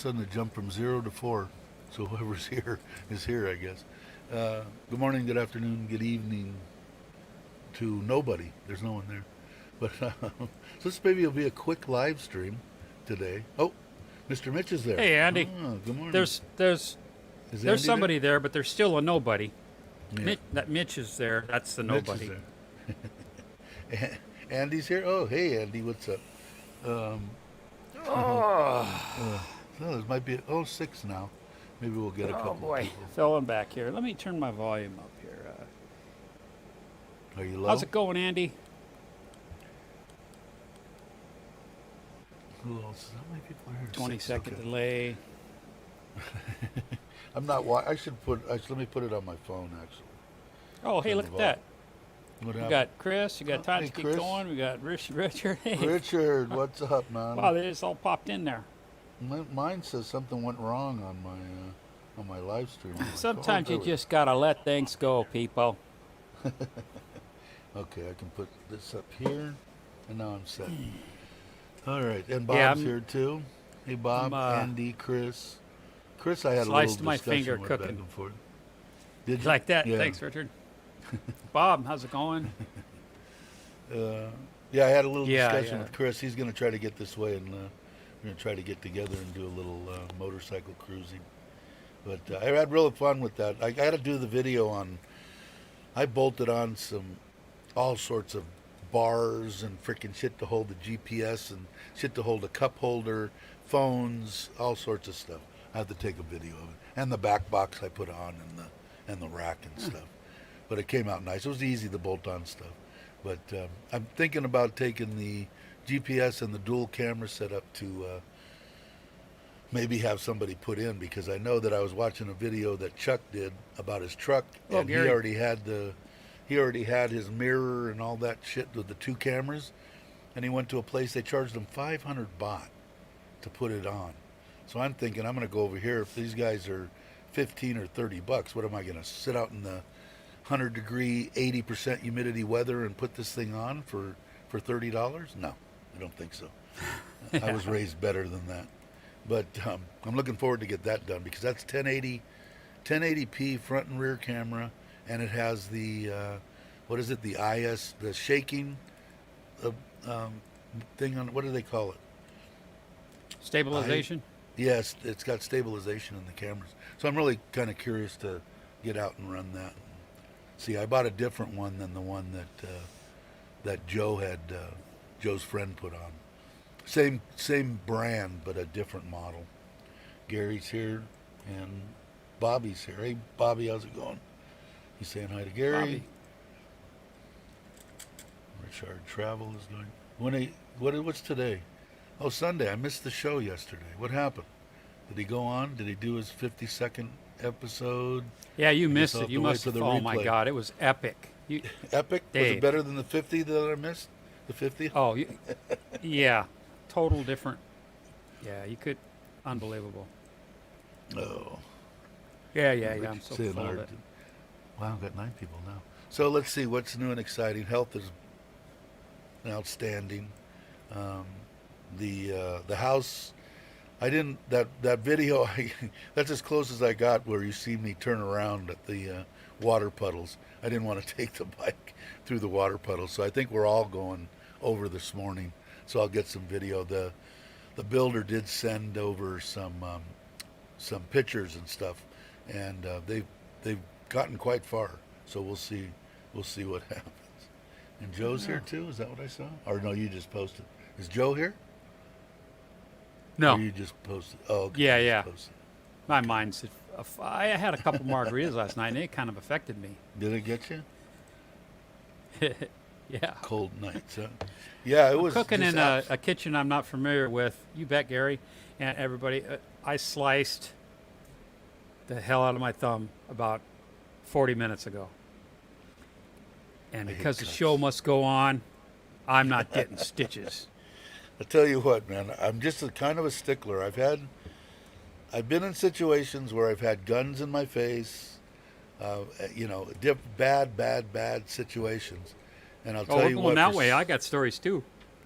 sudden it jumped from 0 to 4. So whoever's here is here, I guess. Good morning, good afternoon, good evening to nobody. There's no one there. But so this maybe will be a quick live stream today. Oh, Mr. Mitch is there. Hey, Andy. Oh, good morning. There's Andy somebody there, but there's still a nobody. Yeah. That Mitch is there. That's the Mitch nobody. is there. Andy's here. Oh, hey, Andy, what's up? So there might be 6 now. Maybe we'll get a couple. Oh boy, Of people. filling back here. Let me turn my volume up here. Are you low? How's it going, Andy? Who else? How many people are here? 20-second Okay. delay. I'm not. I should put. Let me put it on my phone. Actually. Oh, hey, Turn look the at that. What We happened? got Chris. You got time Hey, to keep Chris. going. We got Richard. Hey. Richard, what's up, man? Wow, they just all popped in there. Mine says something went wrong on my live stream. I'm like, Sometimes oh, you just gotta let things go, people. Okay, I can put this up here, and now I'm set. All right, and Yeah, Bob's here too. Hey, Bob, Andy, Chris. Chris, I had a Sliced little my discussion finger with cooking. back and forth. Did you? Like that. Yeah. Thanks, Richard. Bob, how's it going? Yeah, I had a little Yeah, discussion yeah. with Chris. He's going to try to get this way, and we're going to try to get together and do a little motorcycle cruising. But I had real fun with that. I got to do the video on. I bolted on all sorts of bars and freaking shit to hold the GPS and shit to hold a cup holder, phones, all sorts of stuff. I have to take a video of it, and the back box I put on and the rack and stuff. But it came out nice. It was easy to bolt on stuff. But I'm thinking about taking the GPS and the dual camera setup to maybe have somebody put in, because I know that I was watching a video that Chuck did about his truck, Oh, and Gary. he already had his mirror and all that shit with the 2 cameras, and he went to a place, they charged him 500 baht to put it on. So I'm thinking I'm going to go over here. If these guys are 15 or 30 bucks, what am I going to sit out in the 100-degree, 80% humidity weather and put this thing on for $30? No, I don't think so. I was raised better than that. But I'm looking forward to get that done, because that's 1080p front and rear camera, and it has the what is it? The the shaking thing on. What do they call it? Stabilization? Yes, it's got stabilization in the cameras. So I'm really kind of curious to get out and run that. See, I bought a different one than the one that Joe had, Joe's friend put on. Same brand, but a different model. Gary's here, and Bobby's here. Hey, Bobby, how's it going? He's saying hi to Gary. Bobby. Richard Travel is doing. What's today? Oh, Sunday. I missed the show yesterday. What happened? Did he go on? Did he do his 52nd episode? Yeah, you missed I'll it. have You to wait must for have. the Oh my replay. God, it was epic. Epic? Was Dave. it better than the 50 that I missed? The 50? Oh, yeah, total different. Yeah, you could. Unbelievable. Oh. Yeah. I'm so Saying full of hard it. to- Wow, I've got 9 people now. So let's see what's new and exciting. Health is outstanding. The house, I didn't that video. That's as close as I got where you see me turn around at the water puddles. I didn't want to take the bike through the water puddles, so I think we're all going over this morning. So I'll get some video. The builder did send over some pictures and stuff, and they've gotten quite far. So we'll see what happens. And Joe's here too. Is that what I saw? Or no, you just posted. Is Joe here? No, Or you just posted. Oh, okay, Yeah, you just yeah. posted. my mind's. I had a couple margaritas last night, and it kind of affected me. Did it get you? Yeah. Cold nights, huh? Yeah, it was Cooking just in a kitchen I'm not familiar with. You bet, Gary, and everybody. I sliced the hell out of my thumb about 40 minutes ago, and I hate because the cuts. show must go on, I'm not getting stitches. I tell you what, man, I'm just kind of a stickler. I've been in situations where I've had guns in my face, bad situations, and I'll Oh, tell we're you going what. that way. I got stories too.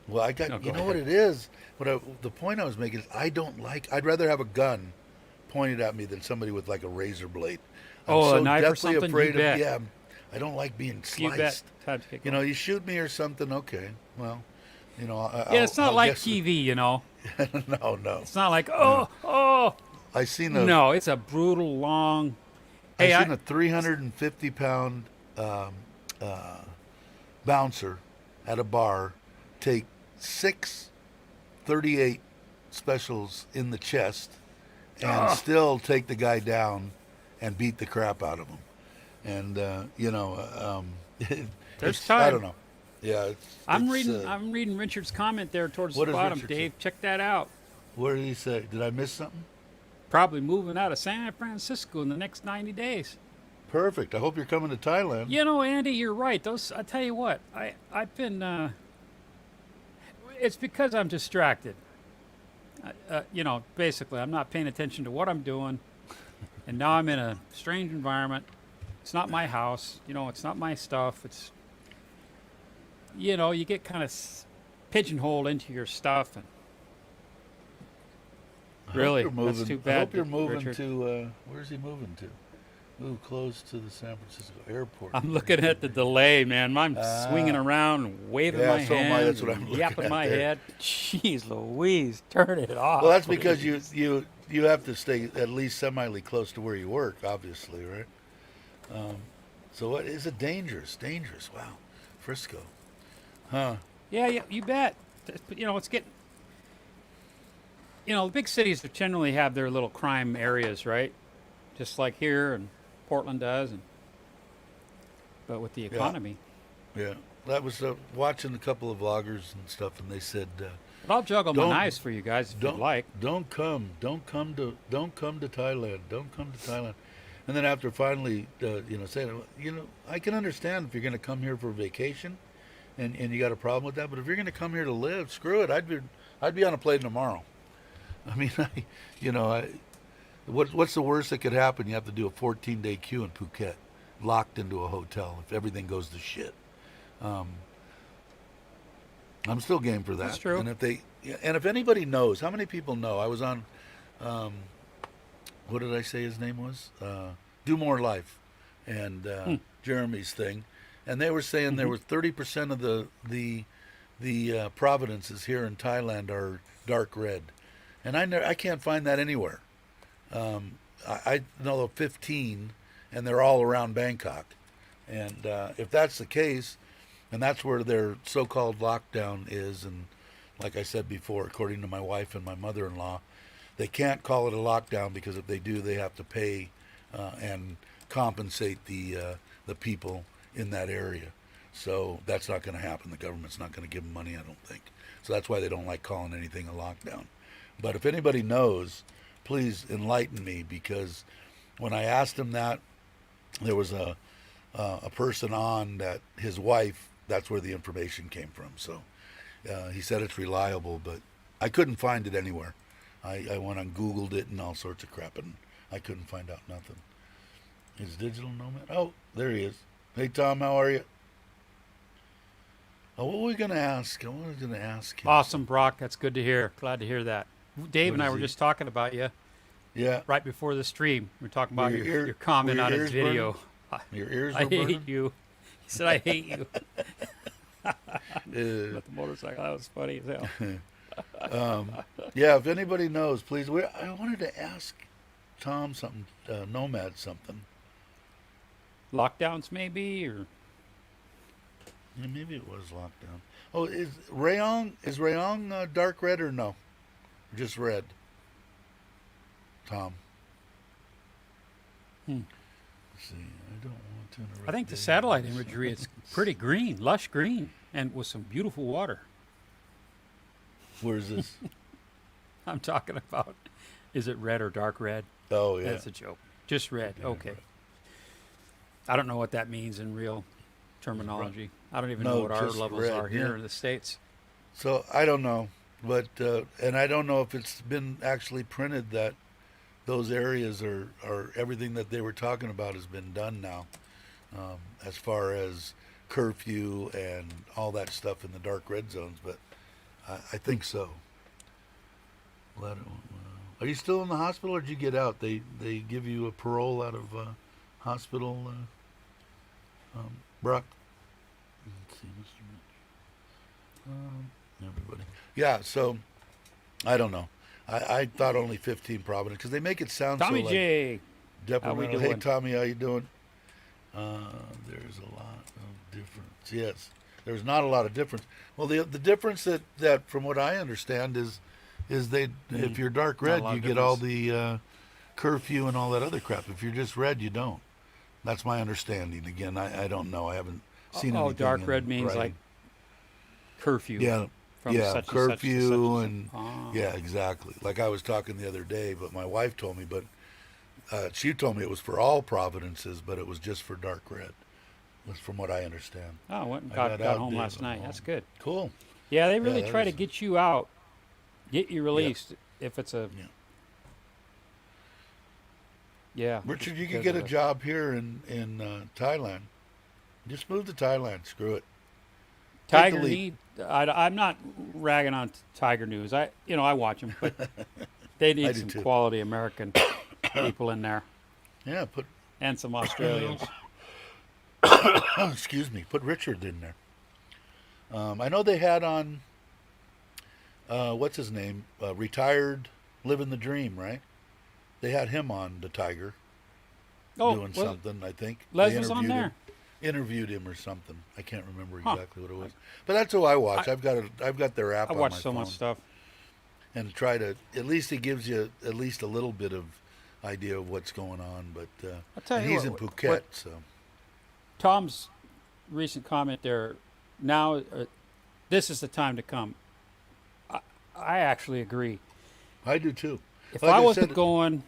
Well, I got, No, you go know what ahead. it is? The point I was making is I'd rather have a gun pointed at me than somebody with like a razor blade. I'm Oh, a so knife or deathly something? You afraid of, bet. yeah, I don't like being You bet. sliced. Time to get You going. know, you shoot me or something, okay, well, Yeah, it's not I'll like guess, TV, you know. no, no. It's not like, Uh, oh. I seen a, No, it's a brutal, long. I Hey, seen a 350 pound um, uh, bouncer at a bar take 6 38 specials in the chest and oh, still take the guy down and beat the crap out of him. And there's I don't time. know. Yeah, I'm it's reading. I'm reading Richard's comment there towards the what does bottom. Richard say? Dave, check that out. What did he say? Did I miss something? Probably moving out of San Francisco in the next 90 days. Perfect. I hope you're coming to Thailand. You know, Andy, you're right. Those. I tell you what. I've been. It's because I'm distracted. Basically, I'm not paying attention to what I'm doing, and now I'm in a strange environment. It's not my house. It's not my stuff. It's. You get kind of pigeonholed into your stuff, and I hope really, you're that's moving. too I hope bad, you're moving Richard. to. Where's he moving to? Ooh, close to the San Francisco airport. I'm looking at the delay, man. I'm swinging Ah, around, and waving yeah, my so am I. hands, That's what I'm and looking yapping at my there. head. Jeez Louise, turn it off, Well, that's because please. you have to stay at least semi close to where you work, obviously, right? Um, so what is it? Dangerous. Wow, Frisco, huh? Yeah, you bet. But it's getting. The big cities generally have their little crime areas, right? Just like here and Portland does, but with the Yeah, economy. yeah. That was watching a couple of vloggers and stuff, and they said, But I'll juggle my "Don't, knives for you guys if you'd don't, like. don't come to Thailand, don't come to Thailand." And then after finally, saying, I can understand if you're going to come here for vacation, and you got a problem with that, but if you're going to come here to live, screw it. I'd be on a plane tomorrow. I mean, what's the worst that could happen? You have to do a 14-day queue in Phuket, locked into a hotel if everything goes to shit. Um, I'm still game for That's that. true. And if anybody knows, how many people know? I was on, um, what did I say his name was? Do More Life, and Jeremy's thing, and they were saying there Mm-hmm. was 30% of the providences here in Thailand are dark red, and I can't find that anywhere. I know of 15, and they're all around Bangkok. And if that's the case, and that's where their so-called lockdown is, and like I said before, according to my wife and my mother-in-law, they can't call it a lockdown because if they do, they have to pay and compensate the people in that area. So that's not going to happen. The government's not going to give them money, I don't think. So that's why they don't like calling anything a lockdown. But if anybody knows, please enlighten me, because when I asked him that, there was a person on that his wife. That's where the information came from. So he said it's reliable, but I couldn't find it anywhere. I went on Googled it and all sorts of crap, and I couldn't find out nothing. Is Digital Nomad? Oh, there he is. Hey Tom, how are you? Oh, what were we gonna ask? I was gonna ask him. Awesome, Brock. That's good to hear. Glad to hear that. Dave What and I is were he? just talking about you Yeah. right before the stream. We were talking about Were your were comment your on his ears video. Your ears I were hate burning. you. He said, I hate you. Uh, About the motorcycle. That was funny as hell. yeah. If anybody knows, please. I wanted to ask Tom something. Nomad something. Lockdowns, maybe? Or Yeah, maybe it was lockdown. Oh, is Rayong dark red or no? Just red. Tom. Hmm. Let's see. I don't want to interrupt. I think the Dave. satellite imagery, it's pretty green, lush green, and with some beautiful water. Where's this? I'm talking about, is it red or dark red? Oh yeah. That's a joke. Just red. Yeah, Okay. right. I don't know what that means in real terminology. I don't even No, know what our just levels red, are here yeah. in the States. So I don't know, but and I don't know if it's been actually printed that those areas are everything that they were talking about has been done now, as far as curfew and all that stuff in the dark red zones. But I think so. Are you still in the hospital, or did you get out? They give you a parole out of hospital, Brock? Let's see, Mr. Mitch. Everybody. Yeah, so I don't know. I thought only 15 Providence because they make it sound Tommy so like J. detrimental. How we Hey, doing? Tommy, how you doing? There's a lot of difference. Yes, there's not a lot of difference. Well, the difference that from what I understand is they if you're dark Not a red, lot you of get all difference. the curfew and all that other crap. If you're just red, you don't. That's my understanding. Again, I don't know. I haven't seen Oh, anything dark in red means like writing. curfew. Yeah, From yeah, such and such to curfew such and and such. Oh. yeah, exactly. Like I was talking the other day, but my wife told me, but she told me it was for all providences, but it was just for dark red. Was from what I understand. Oh, I went and I got out home there, last but night. That's good. Cool. Yeah, they Yeah, really that try to is- get you out, get you released if it's a. Yeah. Yeah. Richard, just you could because get of a the- job here in Thailand. Just move to Thailand. Screw it. Take the Tiger leap. need. I'm not ragging on Tiger News. I watch them, but they I need do some too. quality American people in there Yeah, put and some Australians. excuse me, put Richard in there. I know they had on what's his name, retired, living the dream, right? They had him on the Tiger doing well, something. I think Les They was on there. interviewed him or something. I can't remember Huh. exactly what it was, but that's who I watch. I've got their app I on watch my so phone, much stuff. and try to at least it gives you at least a little bit of idea of what's going on. But I'll tell and you he's in what, Phuket, so Tom's recent comment there. Now, this is the time to come. I actually agree. I do too. If Like I I wasn't said- going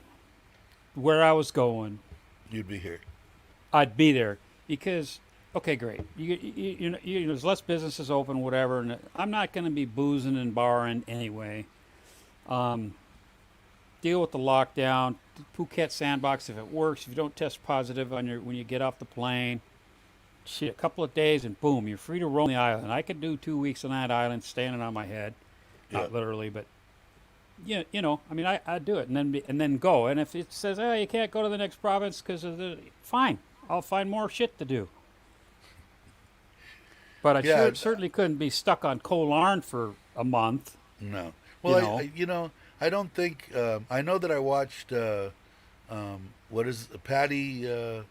where I was going, You'd be here. I'd be there because okay, great. There's less businesses open, whatever, and I'm not going to be boozing and barring anyway. Deal with the lockdown, Phuket sandbox if it works. If you don't test positive on when you get off the plane, shit, a couple of days and boom, you're free to roam the island. I could do 2 weeks on that island, standing on my head, not Yeah. literally, but I mean, I'd do it and then go. And if it says, oh, you can't go to the next province because of fine, I'll find more shit to do. But I Yeah. certainly couldn't be stuck on Koh Larn for a month. No. Well, You know. I don't think. I know that I watched. What is Patty? Is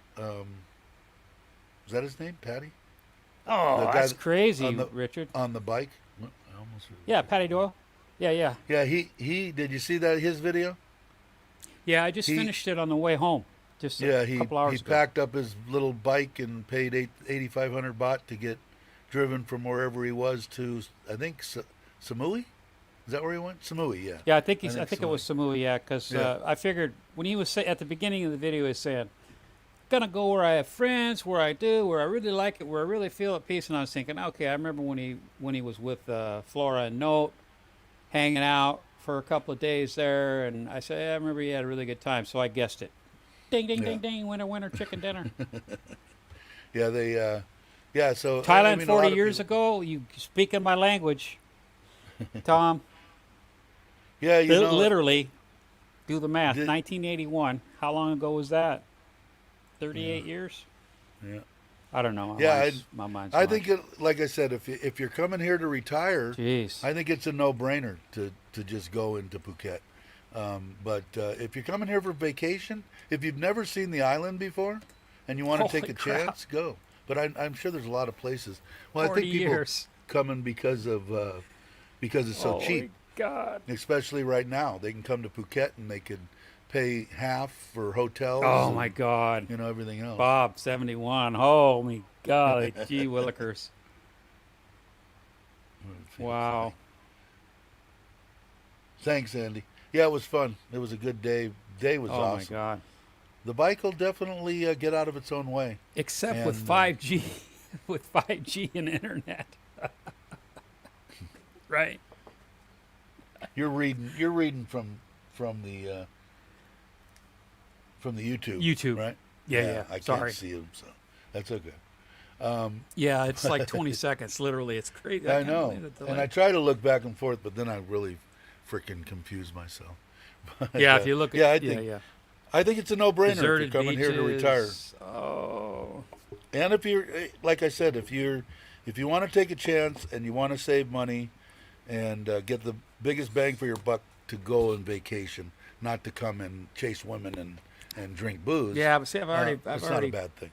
that his name? Patty Oh, The guy that's that- crazy, on the- Richard. on the bike. I almost. Yeah, Patty Doyle. Yeah. Yeah, he. Did you see that his video? Yeah, I just He- finished it on the way home. Just Yeah, a couple hours he ago. packed up his little bike and paid 8,500 baht to get driven from wherever he was to I think Samui. Is that where he went? Samui, yeah. Yeah, I think I I think think so. it was Samui. Yeah, because Yeah. I figured when he was at the beginning of the video, he was saying, "Gonna go where I have friends, where I really like it, where I really feel at peace." And I was thinking, okay, I remember when he was with Flora and Note, hanging out for a couple of days there, and I said, I remember he had a really good time, so I guessed it. Ding, ding, Yeah. ding, ding, winner, chicken dinner. Yeah, they. Yeah, so Thailand I mean, a lot 40 of years people- ago, you speaking my language, Tom. Yeah, you know. Literally, do the math. Did- 1981. How long ago was that? 38 years? Yeah. I don't know. Yeah, My mind's I blank. think, like I said, if you're coming here to retire, Jeez. I think it's a no-brainer to just go into Phuket. But if you're coming here for vacation, if you've never seen the island before and you want to take Holy a crap. chance, go. But I'm sure there's a lot of places. Well, 40 I think people years. coming because it's so Holy cheap, God. especially right now. They can come to Phuket and they could pay half for hotels. Oh, and, my God. You know, everything else. Bob, 71. Oh, my God. Gee willikers. Wow. Thanks, Andy. Yeah, it was fun. It was a good day. Day was Oh, awesome. my God. The bike will definitely get out of its own way. Except with And, 5G. With 5G and internet. Right. You're reading from the YouTube. YouTube. right? Yeah. I Sorry. can't see him, so that's okay. Yeah, it's like 20 seconds. Literally, it's crazy. I can't know. believe the And delay. I try to look back and forth, but then I really freaking confuse myself. But, Yeah, if you look at yeah, yeah. I think it's a no-brainer if you're Deserted coming here to retire. beaches. Oh, And if you're, like I said, if you want to take a chance and you want to save money and get the biggest bang for your buck, to go on vacation, not to come and chase women and drink booze. yeah. But see, I've it's not a already, bad thing.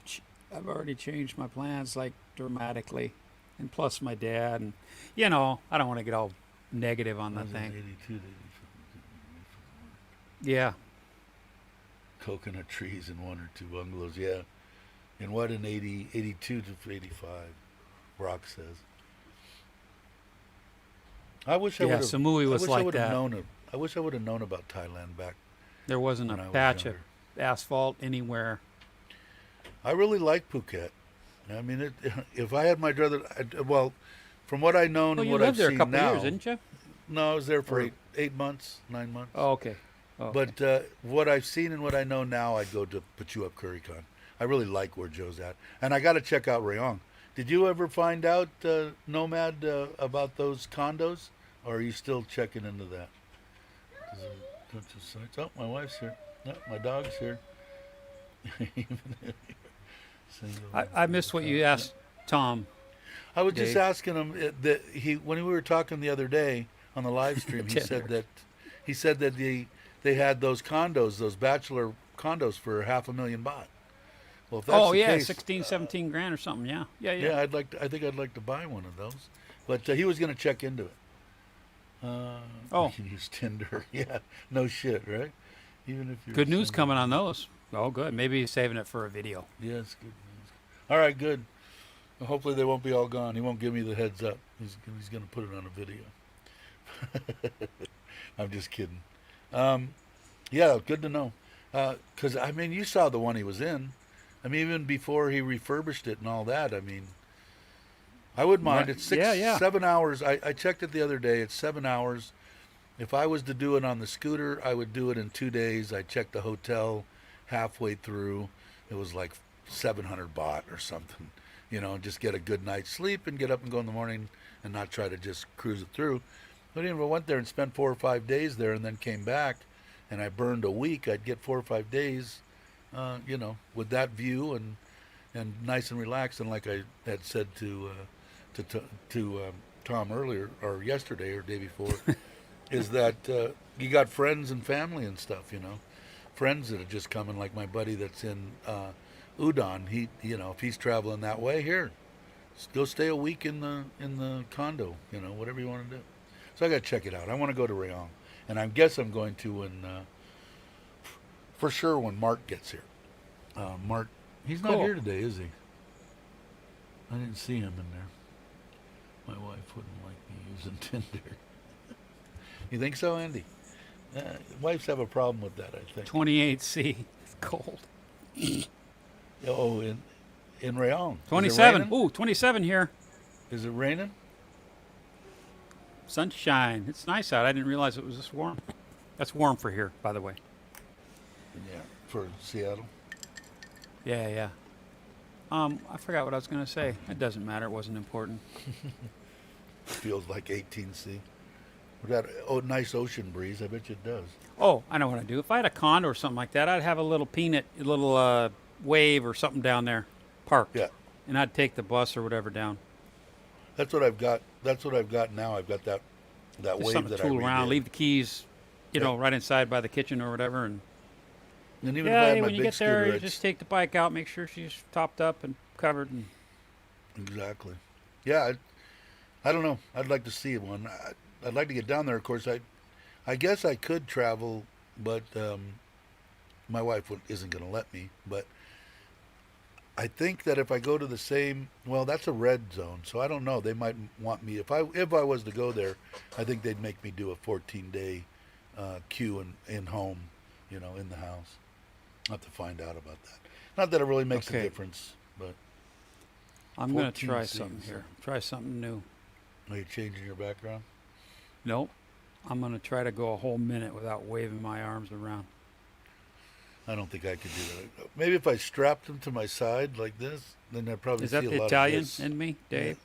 I've already changed my plans like dramatically, and plus my dad, and you know, I don't want to get all negative on the Was it thing. 82, Yeah, coconut trees in one or two bungalows, yeah. And what in 80, 82 to 85, Brock says. I wish I would yeah. have. Samui I was wish I like would have that. known it. I wish I would have known about Thailand back There wasn't when a I was patch of younger. asphalt anywhere. I really like Phuket. I mean, if I had my brother, well, from what I know Well, and you what lived I've there a seen couple now, years, didn't you? no, I was there for Or- 8 months, 9 months. Oh, okay. Oh, okay. But what I've seen and what I know now, I'd go to Pachuap Kurikan. I really like where Joe's at, and I got to check out Rayong. Did you ever find out, Nomad, about those condos, or are you still checking into that? Is it a bunch of sites? Oh, my wife's here. No, my dog's here. I missed what you asked Tom. I was just Dave. asking him that when we were talking the other day on the live stream, Tinder. he said that they had those condos, those bachelor condos for $500,000 baht. Well, if that's Oh the yeah, case, 16, 17 grand or something. Yeah, yeah. yeah, I think I'd like to buy one of those. But he was going to check into it. Oh. You can use Tinder. Yeah, no shit, right? Even if you're Good news single. coming on those. Oh, good. Maybe he's saving it for a video. Yeah, it's good news. All right, good. Well, hopefully they won't be all gone. He won't give me the heads up. He's going to put it on a video. I'm just kidding. Yeah, good to know. Because, I mean, you saw the one he was in. I mean, even before he refurbished it and all that, I mean, I wouldn't mind. Right. It's Yeah. 7 hours. I checked it the other day. It's 7 hours. If I was to do it on the scooter, I would do it in 2 days. I checked the hotel halfway through. It was like 700 baht or something. You know, just get a good night's sleep and get up and go in the morning and not try to just cruise it through. But even if I went there and spent 4 or 5 days there and then came back and I burned a week, I'd get 4 or 5 days, you know, with that view and nice and relaxed. And like I had said to Tom earlier or yesterday or day before, is that you got friends and family and stuff, you know, friends that are just coming. Like my buddy that's in Udon, he, you know, if he's traveling that way, here, go stay a week in the condo, you know, whatever you want to do. So I got to check it out. I want to go to Rayong, and I guess I'm going to when for sure when Mark gets here. Mark, he's not Cool. here today, is he? I didn't see him in there. My wife wouldn't like me using Tinder. You think so, Andy? Wives have a problem with that, I think. 28C. It's cold. Oh, in Rayong. Is it 27. raining? Ooh, 27 here. Is it raining? Sunshine. It's nice out. I didn't realize it was this warm. That's warm for here, by the way. Yeah, for Seattle. Yeah. I forgot what I was going to say. It doesn't matter. It wasn't important. Feels like 18C. We got nice ocean breeze. I bet you it does. Oh, I know what I'd do. If I had a condo or something like that, I'd have a little wave or something down there parked. Yeah, And I'd take the bus or whatever down. that's what I've got. That's what I've got now. I've got that Just wave something that to tool I around. redid. Leave the keys, Yeah. right inside by the kitchen or whatever. And And even if I had my when you big get there, scooter, you just take the bike out, make sure she's topped up and covered. And exactly. Yeah, I don't know. I'd like to see one. I'd like to get down there. Of course, I guess I could travel, but my wife isn't going to let me. But I think that if I go to the same, well, that's a red zone, so I don't know. They might want me if I was to go there. I think they'd make me do a 14-day queue in home, you know, in the house. I'll have to find out about that. Not that it really makes a Okay. difference, but I'm going to 14 try seats. something here. Try something new. are you changing your background? Nope. I'm going to try to go a whole minute without waving my arms around. I don't think I could do that. Maybe if I strapped them to my side like this, then I'd probably Is see that a the lot Italian of this. in me, Dave?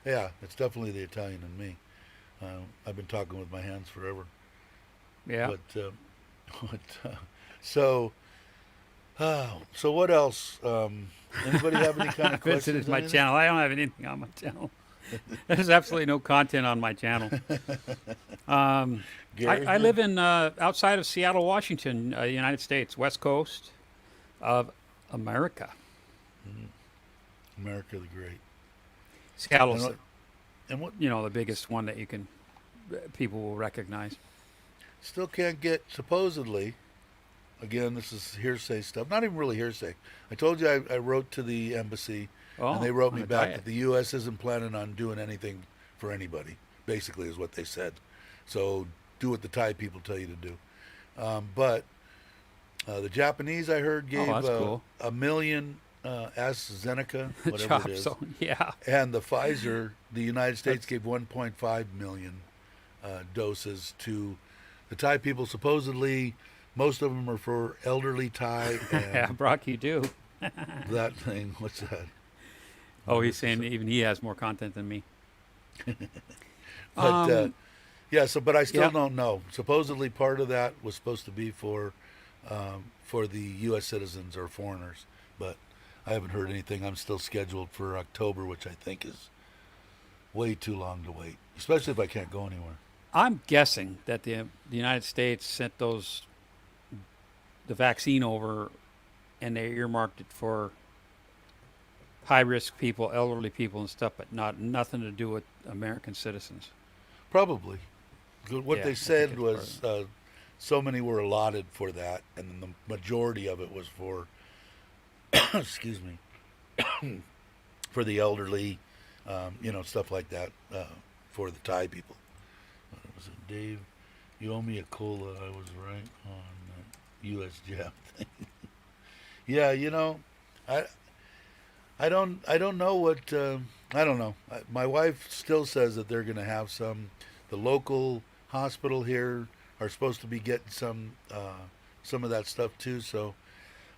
Yeah, it's definitely the Italian in me. I've been talking with my hands forever. Yeah. But what, so so what else? Anybody have any kind of Visited questions? my Anything? channel. I don't have anything on my channel. There's absolutely no content on my channel. Gary, I live in outside of Seattle, Washington, United States, West Coast of America. America the Great. Seattle's, And what the biggest one that you can people will recognize. still can't get supposedly. Again, this is hearsay stuff. Not even really hearsay. I told you I wrote to the embassy, Oh, and they wrote on me a back diet. that the U.S. isn't planning on doing anything for anybody. Basically, is what they said. So do what the Thai people tell you to do. But the Japanese, I heard, gave that's cool. $1 million AstraZeneca, whatever Chop it is, zone. Yeah. and the Pfizer. The United States gave 1.5 million doses to the Thai people. Supposedly, most of them are for elderly Thai Yeah, and Brock, you do. that thing. What's that? Oh, he's saying even he has more content than me. But yeah, so but I still Yeah. don't know. Supposedly, part of that was supposed to be for the U.S. citizens or foreigners, but I haven't heard anything. I'm still scheduled for October, which I think is way too long to wait, especially if I can't go anywhere. I'm guessing that the United States sent the vaccine over, and they earmarked it for high risk people, elderly people, and stuff, but nothing to do with American citizens. Probably. What Yeah, I they think said it's was so many were allotted for that, and then the majority of it was for, excuse me, for the elderly, stuff like that, for the Thai people. What was it, Dave? You owe me a cola. I was right on the U.S. jab thing. Yeah, I don't know what I don't know. My wife still says that they're going to have some. The local hospital here are supposed to be getting some of that stuff too. So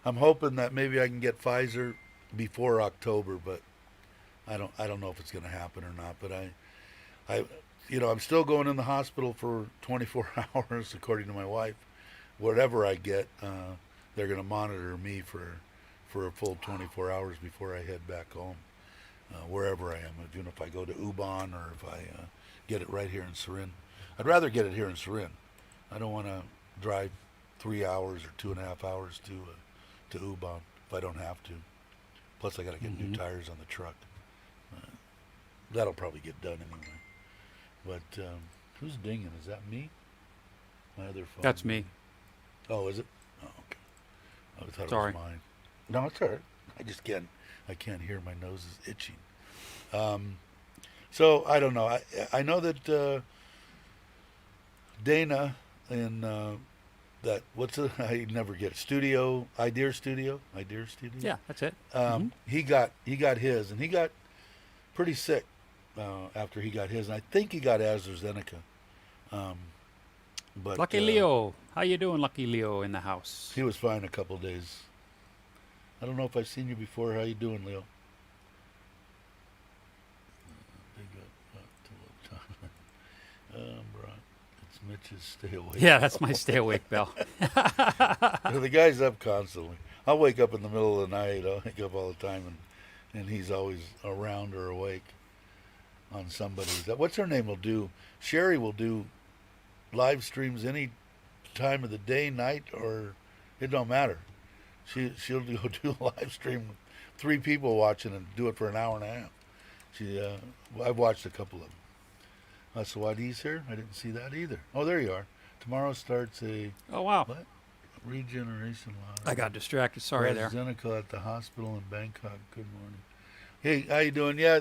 I'm hoping that maybe I can get Pfizer before October, but I don't know if it's going to happen or not. But I'm still going in the hospital for 24 hours according to my wife. Whatever I get, they're going to monitor me for a full 24 hours before I head back home, wherever I am. Even if I go to Ubon or if I get it right here in Surin. I'd rather get it here in Surin. I don't want to drive 3 hours or 2.5 hours to Ubon if I don't have to. Plus, I got to get new tires on the truck. That'll probably get done anyway. But who's dinging? Is that me? My other phone. That's me. Oh, is it? Oh, okay. I thought Sorry. it was mine. No, it's all right. I can't hear. My nose is itching. So I don't know. I know that Dana in that what's it? I never get it. Idea Studio. Yeah, that's it. He got his, and he got pretty sick after he got his, and I think he got AstraZeneca. But Lucky Leo, how you doing, Lucky Leo, in the house? he was fine a couple days. I don't know if I've seen you before. How you doing, Leo? Brock, it's Mitch's stay awake. Yeah, that's my stay awake bell. The guy's up constantly. I'll wake up in the middle of the night. I'll wake up all the time, and he's always around or awake on somebody's. What's her name will do? Sherry will do live streams any time of the day, night, or it don't matter. She'll do a live stream with 3 people watching and do it for an hour and a half. I've watched a couple of them. Sawadi's here. I didn't see that either. Oh, there you are. Tomorrow starts a Oh, wow. what? Regeneration lottery. I got distracted. Sorry there. AstraZeneca at the hospital in Bangkok. Good morning. Hey, how you doing? Yeah,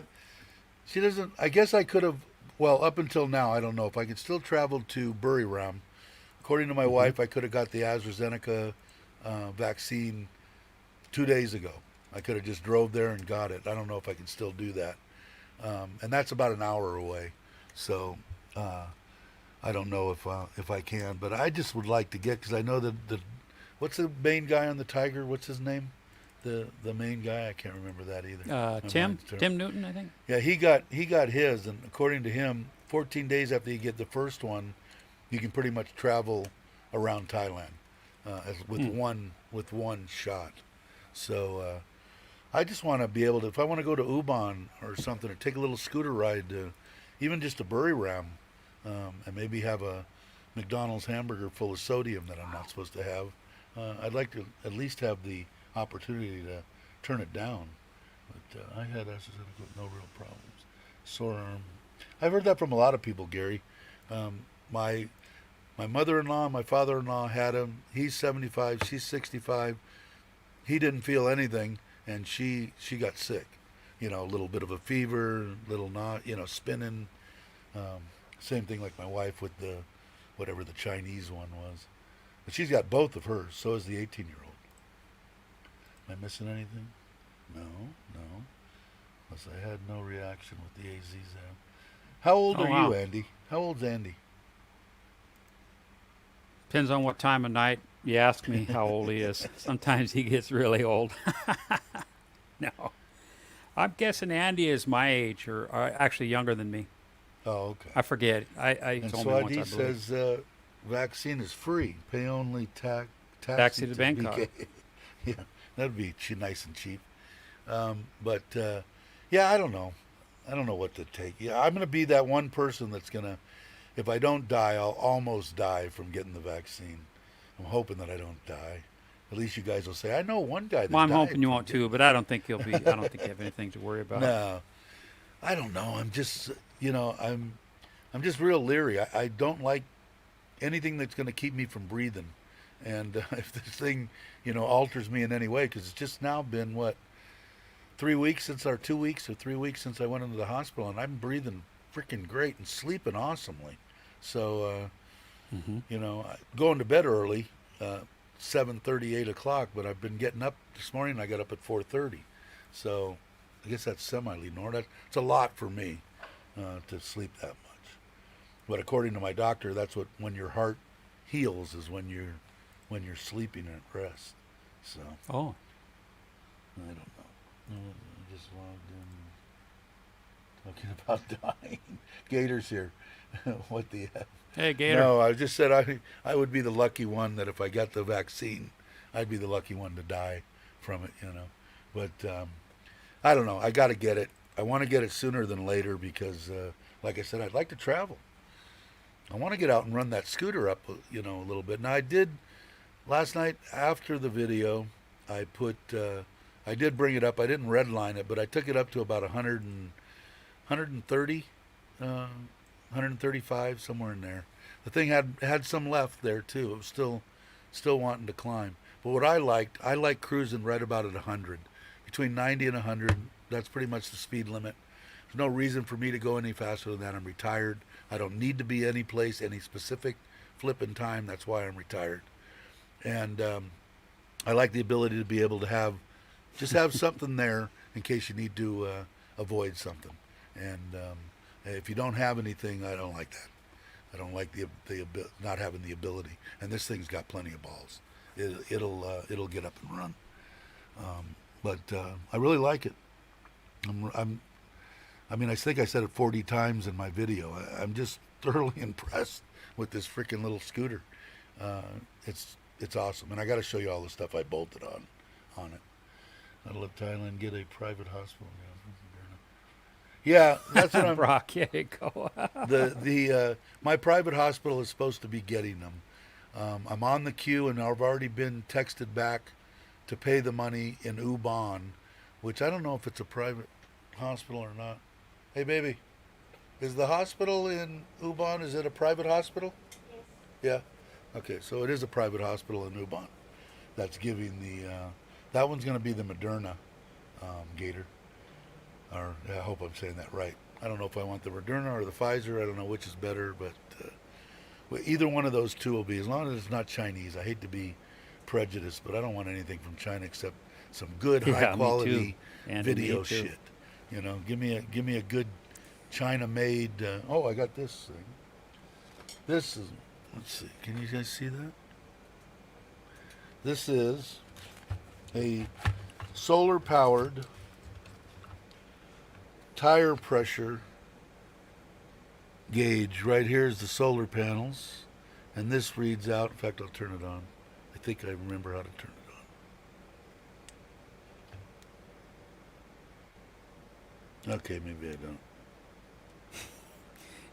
she doesn't. I guess I could have. Well, up until now, I don't know if I could still travel to Buriram. According to my wife, I could have got the AstraZeneca vaccine 2 days ago. I could have just drove there and got it. I don't know if I can still do that. And that's about an hour away. So I don't know if I can. But I just would like to get, because I know that What's the main guy on the Tiger? What's his name? The main guy. I can't remember that either. My Tim mind's Tim Newton, I think. Yeah, he got his, and according to him, 14 days after you get the first one, you can pretty much travel around Thailand with one shot. So I just want to be able to, if I want to go to Ubon or something, or take a little scooter ride to, even just to Buriram, and maybe have a McDonald's hamburger full of sodium that I'm not supposed to have. I'd like to at least have the opportunity to turn it down. But I had AstraZeneca with no real problems. Sore arm. I've heard that from a lot of people, Gary. My mother-in-law, my father-in-law had him. He's 75. She's 65. He didn't feel anything, and she got sick. You know, a little bit of a fever, little spinning. Same thing like my wife with the whatever the Chinese one was. But she's got both of hers. So is the 18-year-old. Am I missing anything? No. Unless I had no reaction with the AZ's. How old are wow. you, Andy? How old's Andy? Depends on what time of night you ask me how old he is. Sometimes he gets really old. No. I'm guessing Andy is my age, or actually younger than me. Oh, okay. I forget. I And told me once, I Swadi believe. says vaccine is free. Pay only taxi Taxi to Bangkok. BK. Yeah, that'd be nice and cheap. But yeah, I don't know. I don't know what to take. Yeah, I'm going to be that one person that's going to, if I don't die, I'll almost die from getting the vaccine. I'm hoping that I don't die. At least you guys will say, I know one guy that Well, I'm died hoping you from won't getting-" too, but I don't think you'll be. I don't think you have anything to worry about. No, I don't know. I'm just, I'm just real leery. I don't like anything that's going to keep me from breathing. And if this thing, alters me in any way, because it's just now been, 3 weeks since our 2 weeks or 3 weeks since I went into the hospital, and I'm breathing freaking great and sleeping awesomely. So, going to bed early, 7:30, 8 o'clock, but I've been getting up this morning. I got up at 4:30. So I guess that's semi-legal. It's a lot for me to sleep that much. But according to my doctor, that's when your heart heals is when you're sleeping at rest. So Oh, I don't know. I just logged in. Talking about dying. Gator's here. What the F? hey Gator. No, I just said I would be the lucky one that if I got the vaccine, I'd be the lucky one to die from it, But I don't know. I got to get it. I want to get it sooner than later because, like I said, I'd like to travel. I want to get out and run that scooter up, a little bit. Now I did last night after the video. I did bring it up. I didn't redline it, but I took it up to about 130, 135, somewhere in there. The thing had some left there too. It was still wanting to climb. But what I like cruising right about at 100, between 90 and 100. That's pretty much the speed limit. There's no reason for me to go any faster than that. I'm retired. I don't need to be any place, any specific flipping time. That's why I'm retired. And I like the ability to be able to have something there in case you need to avoid something. And if you don't have anything, I don't like that. I don't like the not having the ability. And this thing's got plenty of balls. It'll get up and run. But I really like it. I think I said it 40 times in my video. I'm just thoroughly impressed with this freaking little scooter. It's awesome, and I got to show you all the stuff I bolted on it. I'd let Thailand get a private hospital. Yeah, that's what I'm. Brock, here you go. My private hospital is supposed to be getting them. I'm on the queue, and I've already been texted back to pay the money in Ubon, which I don't know if it's a private hospital or not. Hey, baby, is the hospital in Ubon, is it a private hospital? Yes. Yeah? Okay, so it is a private hospital in Ubon that's giving that one's going to be the Moderna Gator. Or I hope I'm saying that right. I don't know if I want the Moderna or the Pfizer. I don't know which is better, but either one of those two will be, as long as it's not Chinese. I hate to be prejudiced, but I don't want anything from China except some good high quality video shit. Give me a good China made. I got this thing. This is, let's see, can you guys see that? This is a solar-powered tire pressure gauge. Right here is the solar panels, and this reads out. In fact, I'll turn it on. I think I remember how to turn it on. Okay, maybe I don't.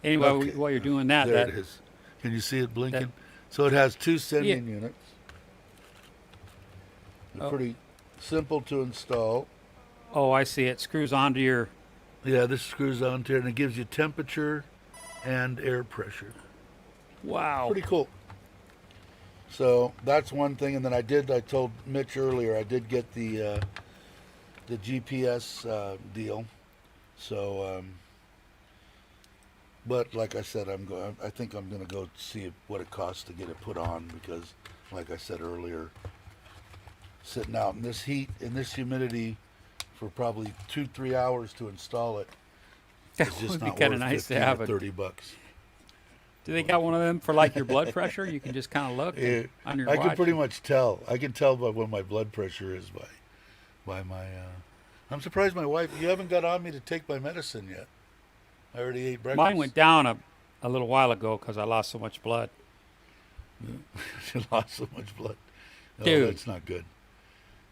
Anyway, Okay. while you're doing that, There that it is. Can you see it blinking? that So it has two yeah. sending units. They're Oh, pretty simple to install. oh, I see. It screws onto your. Yeah, this screws onto it and it gives you temperature and air pressure. Wow. Pretty cool. So that's one thing. And then I told Mitch earlier, I did get the GPS deal. So, but like I said, I think I'm going to go see what it costs to get it put on because, like I said earlier, sitting out in this heat, in this humidity, for probably 2-3 hours to install it That is would just be not kind of worth nice to 15 have or a. 30 bucks. Do they got one of them for like your blood pressure? You can just kind of look and, on your I can watch. pretty much tell. I can tell by what my blood pressure is by my. I'm surprised my wife. You haven't got on me to take my medicine yet. I already ate breakfast. Mine went down a little while ago because I lost so much blood. She lost so much blood. Oh, Dude. that's not good.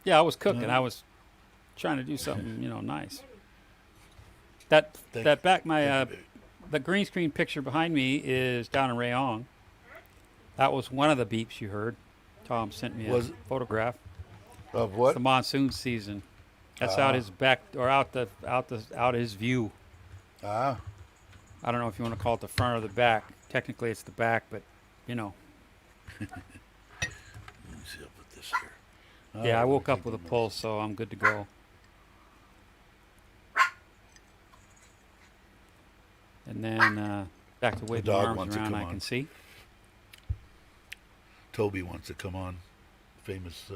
Yeah, I was cooking. No. I was trying to do something, nice. That Thank that back Thank my you, baby. the green screen picture behind me is down in Rayong. That was one of the beeps you heard. Tom sent me Was a it? photograph. Of It's what? the monsoon season. That's out Ah. his back or out his view. Ah, I don't know if you want to call it the front or the back. Technically, it's the back, but let me see. I'll put this here. All yeah, right, I let me woke up take with a the medicine. pulse, so I'm good to go. And then back to waving my dog arms wants to around, come I on. can see. Toby wants to come on. Famous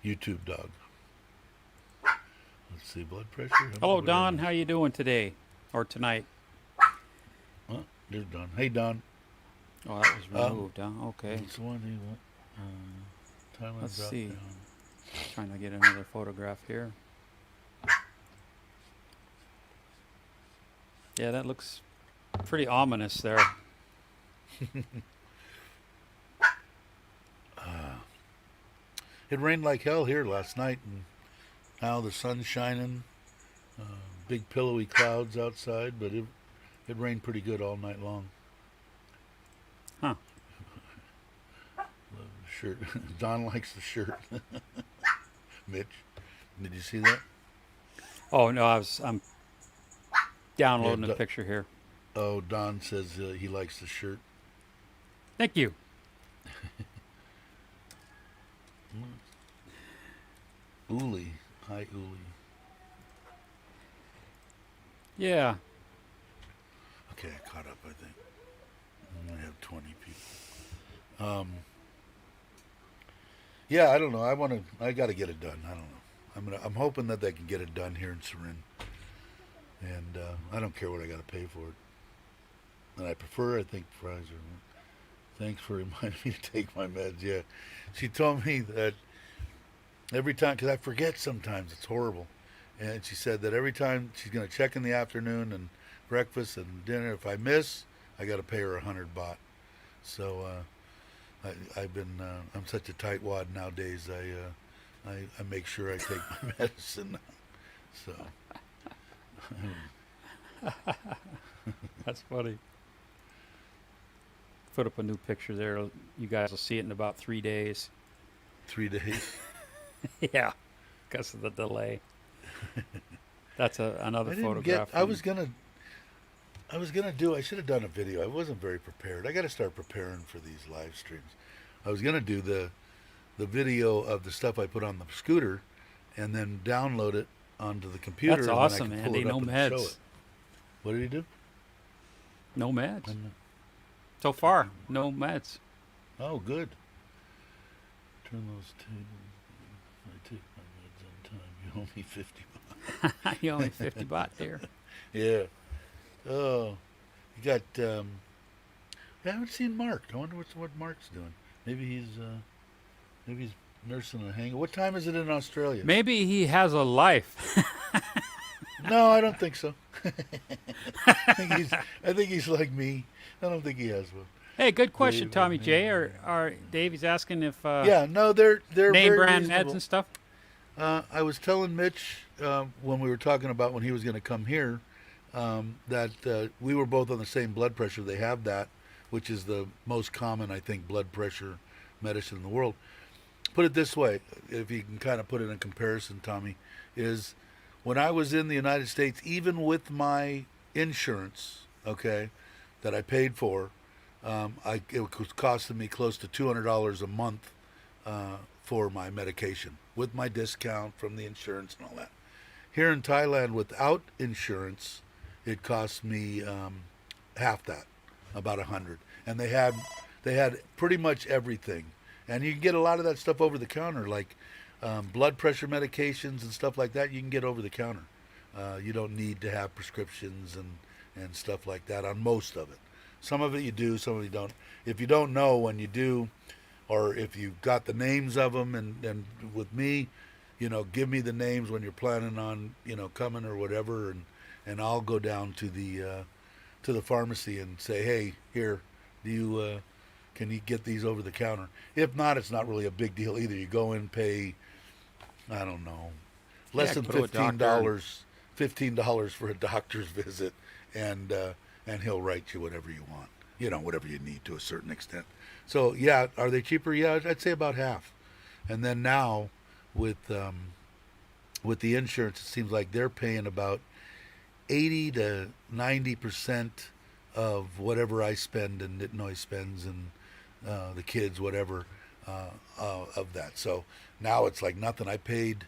YouTube dog. Let's see, blood pressure. How Hello, much- Don. How you doing today or tonight? Oh, there's Don. Hey, Don. Oh, that was removed. Huh? Okay. What's the one he want? Thailand Let's drop see. down. Trying to get another photograph here. Yeah, that looks pretty ominous there. It rained like hell here last night, and now the sun's shining. Big pillowy clouds outside, but it rained pretty good all night long. Huh. Love the shirt. Don likes the shirt. Mitch, did you see that? Oh no, I'm downloading Yeah, the picture here. Oh, Don says he likes the shirt. Thank you. Uli. Hi, Uli. Yeah. Okay, I caught up, I think. I have 20 people. Yeah, I don't know. I got to get it done. I don't know. I'm hoping that they can get it done here in Surin. And I don't care what I got to pay for it. And I think Pfizer. Thanks for reminding me to take my meds. Yeah. She told me that every time, because I forget sometimes, it's horrible. And she said that every time she's going to check in the afternoon and breakfast and dinner, if I miss, I got to pay her 100 baht. So I've been, I'm such a tightwad nowadays. I make sure I take my medicine now. So. That's funny. Put up a new picture there. You guys will see it in about 3 days. 3 days. Yeah, because of the delay. That's another I didn't photograph. get. I was gonna do. I should have done a video. I wasn't very prepared. I got to start preparing for these live streams. I was gonna do the video of the stuff I put on the scooter, and then download it onto the computer. That's and then I awesome, could pull Andy. it up No and show meds. it. What did he do? No meds. And, So far, no meds. oh, good. Turn those tables. I take my meds on time. You owe me 50 bucks. You only 50 baht there. Yeah. Oh, you got. I haven't seen Mark. I wonder what Mark's doing. Maybe he's Maybe he's nursing a hangover. What time is it in Australia? Maybe he has a life. No, I don't think so. I think he's like me. I don't think he has one. Hey, good question, Dave, Tommy J. yeah. Or Davey's asking if Yeah, no, they're name very brand reasonable. meds and stuff. I was telling Mitch when we were talking about when he was going to come here that we were both on the same blood pressure. They have that, which is the most common, I think, blood pressure medicine in the world. Put it this way, if you can kind of put it in comparison, Tommy, is when I was in the United States, even with my insurance, okay, that I paid for, it was costing me close to $200 a month for my medication with my discount from the insurance and all that. Here in Thailand, without insurance, it cost me half that, about $100, and they had pretty much everything, and you can get a lot of that stuff over the counter, like blood pressure medications and stuff like that. You can get over the counter. You don't need to have prescriptions and stuff like that on most of it. Some of it you do, some of it you don't. If you don't know when you do, or if you got the names of them, and with me, give me the names when you're planning on, coming or whatever, and I'll go down to the pharmacy and say, hey, here, can you get these over the counter? If not, it's not really a big deal either. You go in, pay, I don't know, less than $15 for a doctor's visit, and he'll write you whatever you want, whatever you need to a certain extent. So yeah, are they cheaper? Yeah, I'd say about half. And then now with the insurance, it seems like they're paying about 80 to 90% of whatever I spend and Nitnoy spends and the kids, whatever, of that. So now it's like nothing. I paid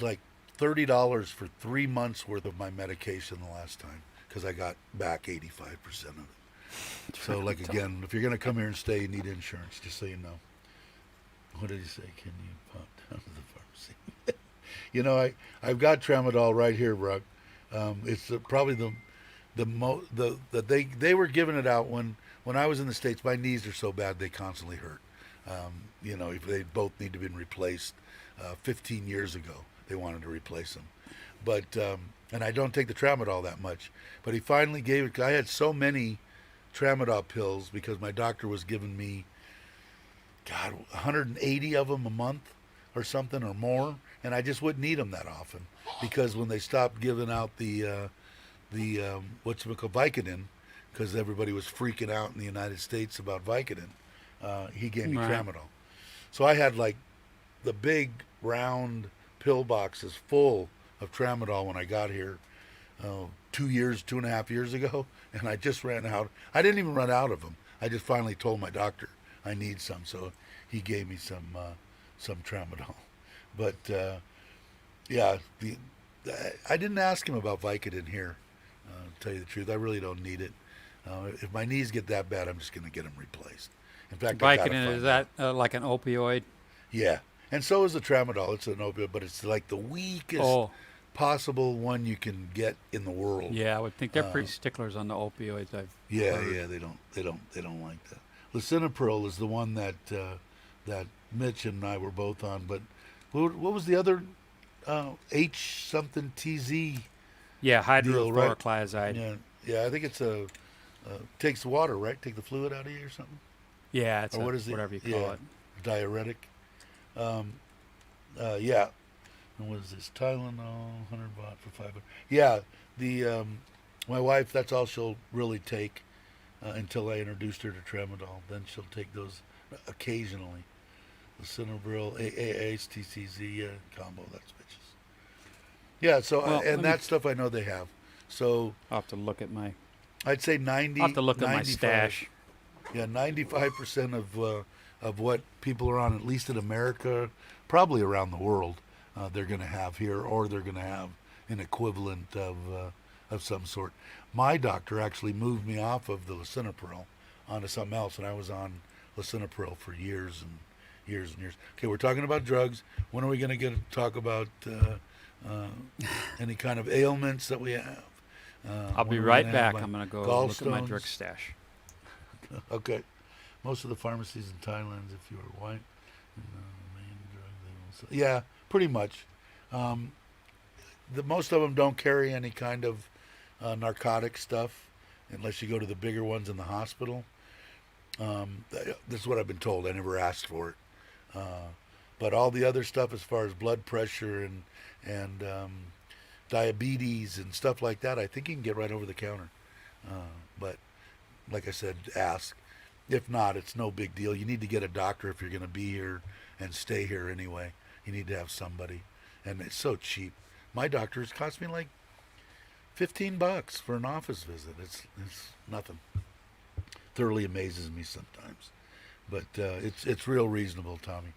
like $30 for 3 months worth of my medication the last time because I got back 85% of it. So like again, if you're gonna come here and stay, you need insurance. Just so you know. What did he say? Can you pop down to the pharmacy? I've got tramadol right here, Brock. It's probably they were giving it out when I was in the States. My knees are so bad they constantly hurt. If they both need to be replaced. 15 years ago they wanted to replace them, but and I don't take the tramadol that much. But he finally gave it. I had so many tramadol pills because my doctor was giving me 180 of them a month or something or more, and I just wouldn't eat them that often because when they stopped giving out the whatchamacallit, Vicodin, because everybody was freaking out in the United States about Vicodin, he gave me tramadol. So I had like the big round pill boxes full of tramadol when I got here 2.5 years ago, and I just ran out. I didn't even run out of them. I just finally told my doctor I need some, so he gave me some tramadol. But yeah, I didn't ask him about Vicodin here. To tell you the truth, I really don't need it. If my knees get that bad, I'm just going to get them replaced. In fact, Vicodin, is that like an opioid? Yeah, and so is the tramadol. It's an opioid, but it's like the weakest possible one you can get in the world. Yeah, I would think they're pretty sticklers on the opioids. Yeah, they don't like that. Lisinopril is the one that Mitch and I were both on. But what was the other H something TZ? Yeah, hydrochlorothiazide. Right? Yeah. I think it's takes the water, right? Take the fluid out of you or something. Yeah, it's what is it? Whatever you call it. Diuretic. Yeah. And what is this? Tylenol, 100 baht for 500. Yeah, my wife, that's all she'll really take until I introduced her to tramadol. Then she'll take those occasionally. The Cinebril, AASTCZ combo, that's bitches. Yeah, so, that stuff I know they have. So I'll have to look at my... I'd say 90... I'll have to look 95, at my stash. Yeah, 95% of what people are on, at least in America, probably around the world, they're going to have here, or they're going to have an equivalent of some sort. My doctor actually moved me off of the lisinopril onto something else, and I was on lisinopril for years and years and years. Okay, we're talking about drugs. When are we going to talk about any kind of ailments that we have? I'll be right back. I'm going to go look at my drug stash. Okay. Most of the pharmacies in Thailand, if you are white, main drug they will sell. Yeah, pretty much. Um, most of them don't carry any kind of narcotic stuff unless you go to the bigger ones in the hospital. This is what I've been told. I never asked for it. But all the other stuff, as far as blood pressure and diabetes and stuff like that, I think you can get right over the counter. But like I said, ask. If not, it's no big deal. You need to get a doctor if you're going to be here and stay here anyway. You need to have somebody, and it's so cheap. My doctor's cost me like $15 for an office visit. It's nothing. Thoroughly amazes me sometimes, but it's real reasonable, Tommy.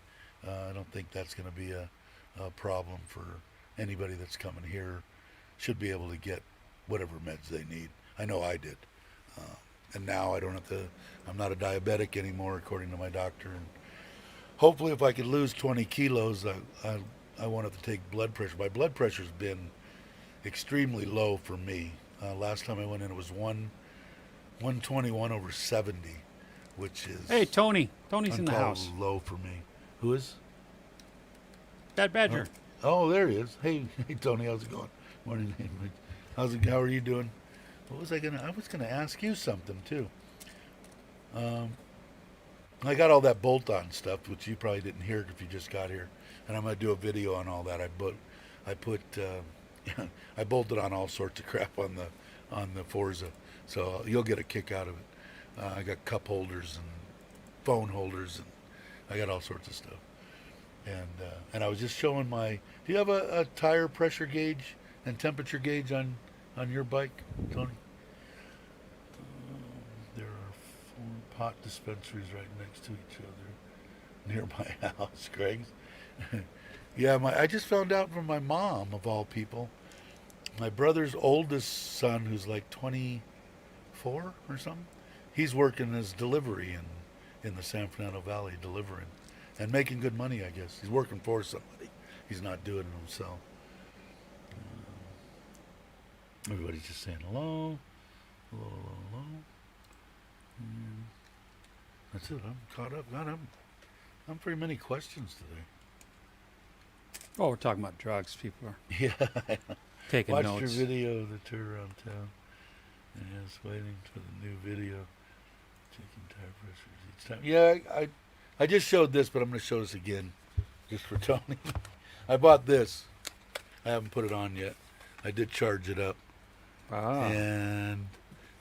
I don't think that's going to be a problem for anybody that's coming here. Should be able to get whatever meds they need. I know I did, and now I don't have to. I'm not a diabetic anymore, according to my doctor. And hopefully, if I could lose 20 kilos, I won't have to take blood pressure. My blood pressure's been extremely low for me. Last time I went in, it was 121 over 70, which is Hey, Tony. Tony's in the house. low for me. Who is? That Badger. Oh, there he is. Hey, Tony, how's it going? Morning. How are you doing? What was I was gonna ask you something too. I got all that bolt-on stuff, which you probably didn't hear if you just got here, and I'm gonna do a video on all that. I bolted on all sorts of crap on the Forza, so you'll get a kick out of it. I got cup holders and phone holders, and I got all sorts of stuff. And I was just showing my. Do you have a tire pressure gauge and temperature gauge on your bike, Tony? There are 4 pot dispensaries right next to each other near my house, Greg's. Yeah, I just found out from my mom, of all people. My brother's oldest son, who's like 24 or something, he's working as delivery in the San Fernando Valley, delivering and making good money, I guess. He's working for somebody. He's not doing it himself. Everybody's just saying hello. Hello, hello, hello. That's it. I'm caught up. God, I'm pretty many questions today. Oh, we're talking about drugs. People are Yeah. taking Watched notes. your video of the tour around town. And yes, waiting for the new video. Taking tire pressures each time. Yeah, I just showed this, but I'm going to show this again, just for Tony. I bought this. I haven't put it on yet. I did charge it up, and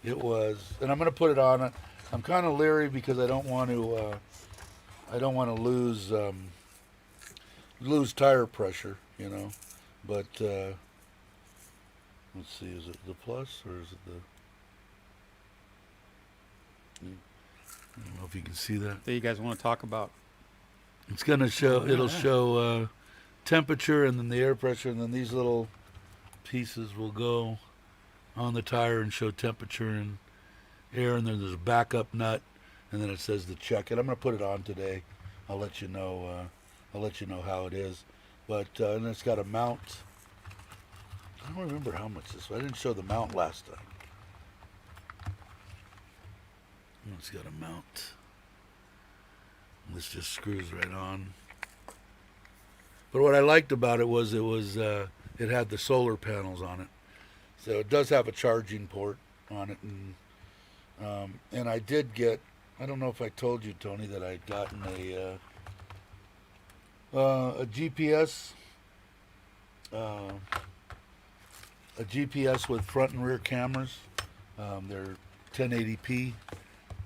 it was. And I'm going to put it on. I'm kind of leery because I don't want to. I don't want to lose tire pressure, you know. But let's see, is it the plus or is it the? I don't know if you can see that. That you guys want to talk about? It's going to show, it'll Yeah. show temperature and then the air pressure, and then these little pieces will go on the tire and show temperature and air, and then there's a backup nut, and then it says to check it. I'm going to put it on today. I'll let you know how it is. But and it's got a mount. I don't remember how much this was. I didn't show the mount last time. It's got a mount. This just screws right on. But what I liked about it was it had the solar panels on it, so it does have a charging port on it, and I did get. I don't know if I told you, Tony, that I'd gotten a GPS. A GPS with front and rear cameras. They're 1080p.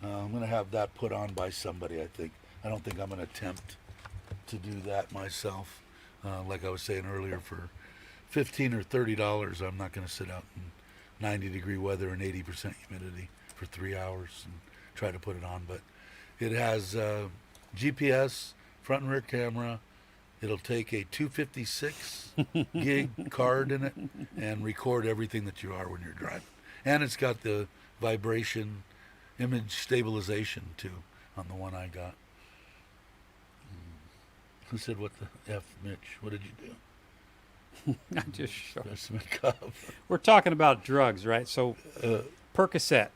I'm going to have that put on by somebody, I think. I don't think I'm going to attempt to do that myself. Like I was saying earlier, for $15 or $30, I'm not going to sit out in 90-degree weather and 80% humidity for 3 hours and try to put it on. But it has GPS, front and rear camera. It'll take a 256 gig card in it and record everything that you are when you're driving. And it's got the vibration image stabilization too on the one I got. Who said what the F, Mitch? What did you do? I just showed. Press my cup. We're talking about drugs, right? So Percocet,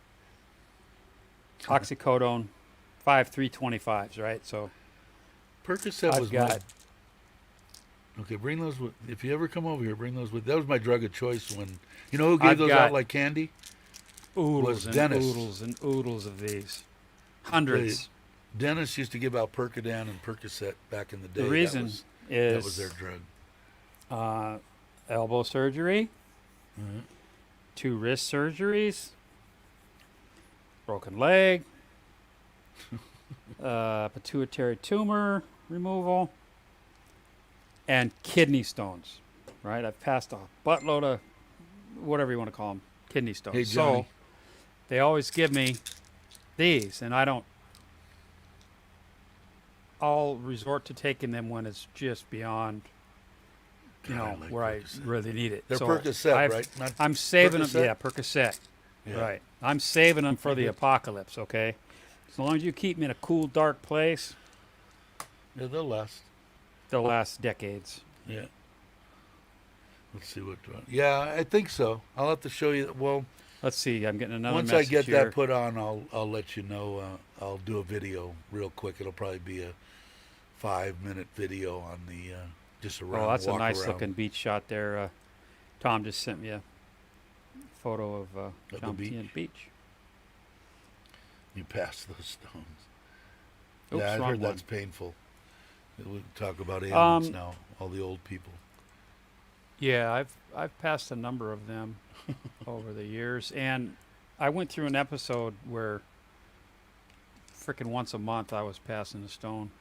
oxycodone, 5 325s, right? So Percocet I've was got my. Okay, bring those with. If you ever come over here, bring those with. That was my drug of choice when. You know who gave I've those got out like candy? oodles and Dennis. oodles and oodles of these. Hundreds. Dennis used to give out Percodan and Percocet back in the day. The reason that was is their drug. elbow surgery, Mhm. 2 wrist surgeries, broken leg, pituitary tumor removal, and kidney stones. Right? I've passed a buttload of whatever you want to call them, kidney stones. Hey, Johnny. So they always give me these, and I'll resort to taking them when it's just beyond, God, I like where Percocet. I really need it. They're So Percocet, I've- right? Not I'm saving Percocet? them. Yeah, Percocet. Yeah. Right. I'm saving them for the apocalypse, okay? As long as you keep them in a cool, dark place, Yeah, they'll last. they'll last decades. Yeah. Let's see what. Yeah, I think so. I'll have to show you. Well, Let's see. I'm getting another once I message get here. that put on, I'll let you know. I'll do a video real quick. It'll probably be a 5-minute video on the just around. Oh, that's a walk nice around. looking beach shot there. Tom just sent me a photo of the John beach? Beach. You pass those stones. Oops, Yeah, I've wrong heard one. that's painful. We talk about ailments Um, now. All the old people. Yeah, I've passed a number of them over the years, and I went through an episode where frickin' once a month I was passing a stone.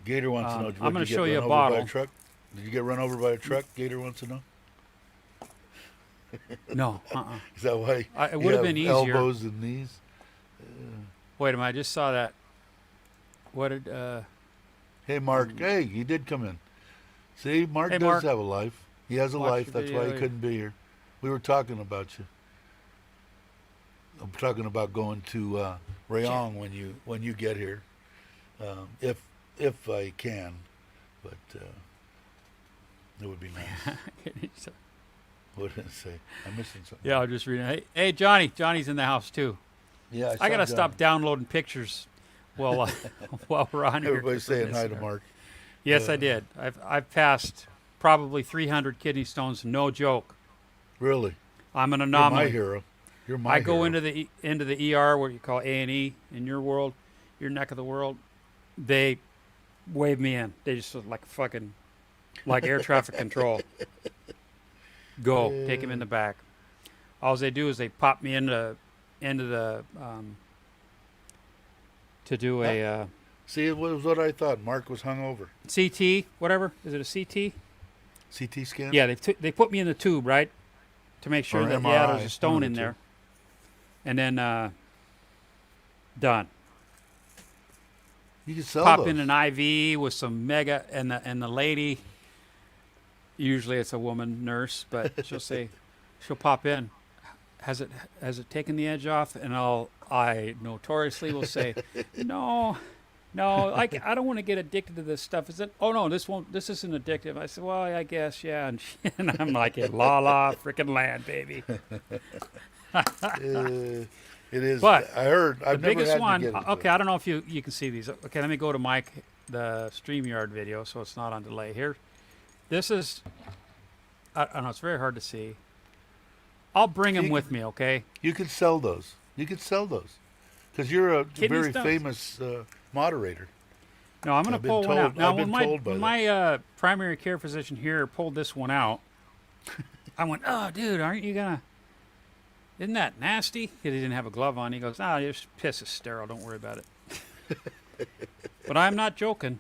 Gator wants to know. I'm Did gonna you get show you run a over by bottle. truck? Did you get run over by a truck? Gator wants to know. No, Is that why? It you would have have been easier. Elbows and knees. Wait a minute, I just saw that. What did Hey, Mark. Hey, he did come in. See, Mark Hey, does Mark. have a life. He has a Watch life. the That's video why he later. couldn't be here. We were talking about you. I'm talking about going to Rayong when you get here, if I can, but it would be nice. What did it say? I'm missing something. Yeah, I'll just read it. Hey, Johnny's in the house too. Yeah, I gotta saw stop John. downloading pictures while while we're on here. Everybody's 'cause we're saying hi to missing her. Mark. Yes, I did. I've passed probably 300 kidney stones. No joke. Really? I'm an You're my anomaly. hero. You're my I go hero. into the ER, what you call A&E in your world, your neck of the world. They wave me in. They just like fucking like air traffic control. Go, take him in the back. All they do is they pop me into the to do a See, it was what I thought. Mark was hungover. CT, whatever. Is it a CT? CT scan? Yeah, they put me in the tube, right, to make sure Or that MRI, there's a stone one in of the there, and then done. You can sell Pop those. in an IV with some mega, and the lady, usually it's a woman nurse, but she'll pop in. Has it taken the edge off? And I notoriously will say, no, I don't want to get addicted to this stuff. Is it? Oh no, this isn't addictive. I said, well, I guess yeah, and I'm like, la freaking land, baby. It is. But I heard. I've the never biggest had one. to get it, Okay, I don't know if you can see these. Okay, let me go to Mike, the StreamYard video, so it's not on delay here. This is. I don't know. It's very hard to see. I'll bring them with me. Okay. You could sell those. You could sell those because you're a Kidney very stones. famous moderator. No, I'm going I've to been pull one told- out. Now, I've been told by when my primary care physician here pulled this one out, I went, "Oh, dude, aren't you gonna? Isn't that nasty?" He didn't have a glove on. He goes, "Ah, your piss is sterile. Don't worry about it." But I'm not joking.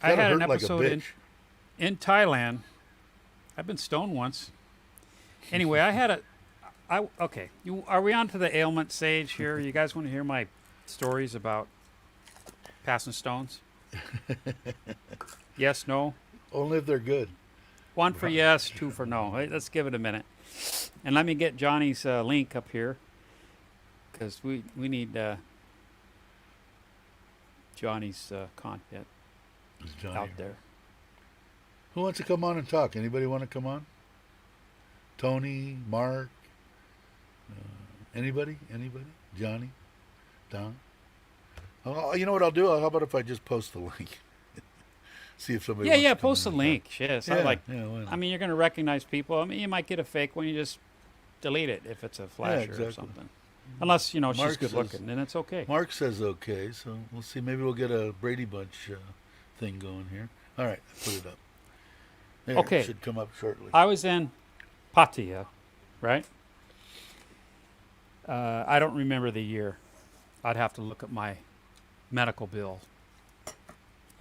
I Gotta had an hurt like a episode bitch. in Thailand. I've been stoned once. Anyway, I had a. Okay. Are we on to the ailment stage here? You guys want to hear my stories about passing stones? Yes, no? Only if they're good. 1 for yes, 2 for no. Hey, let's give it a minute. And let me get Johnny's link up here because we need Johnny's content Is Johnny. out there. Who wants to come on and talk? Anybody want to come on? Tony, Mark, anybody? Johnny? down. Oh, you know what I'll do? How about if I just post the link? See if somebody. Yeah, wants to come post a in and link. talk. Shit, it's Yeah, not like. yeah, why not? I mean, you're gonna recognize people. I mean, you might get a fake one. You just delete it if it's a flasher exactly. or something. Unless she's Mark good says- looking, then it's okay. Mark says okay, so we'll see. Maybe we'll get a Brady Bunch thing going here. All right, put it up. There, Okay. it should come up shortly. I was in Pattaya, right? I don't remember the year. I'd have to look at my medical bill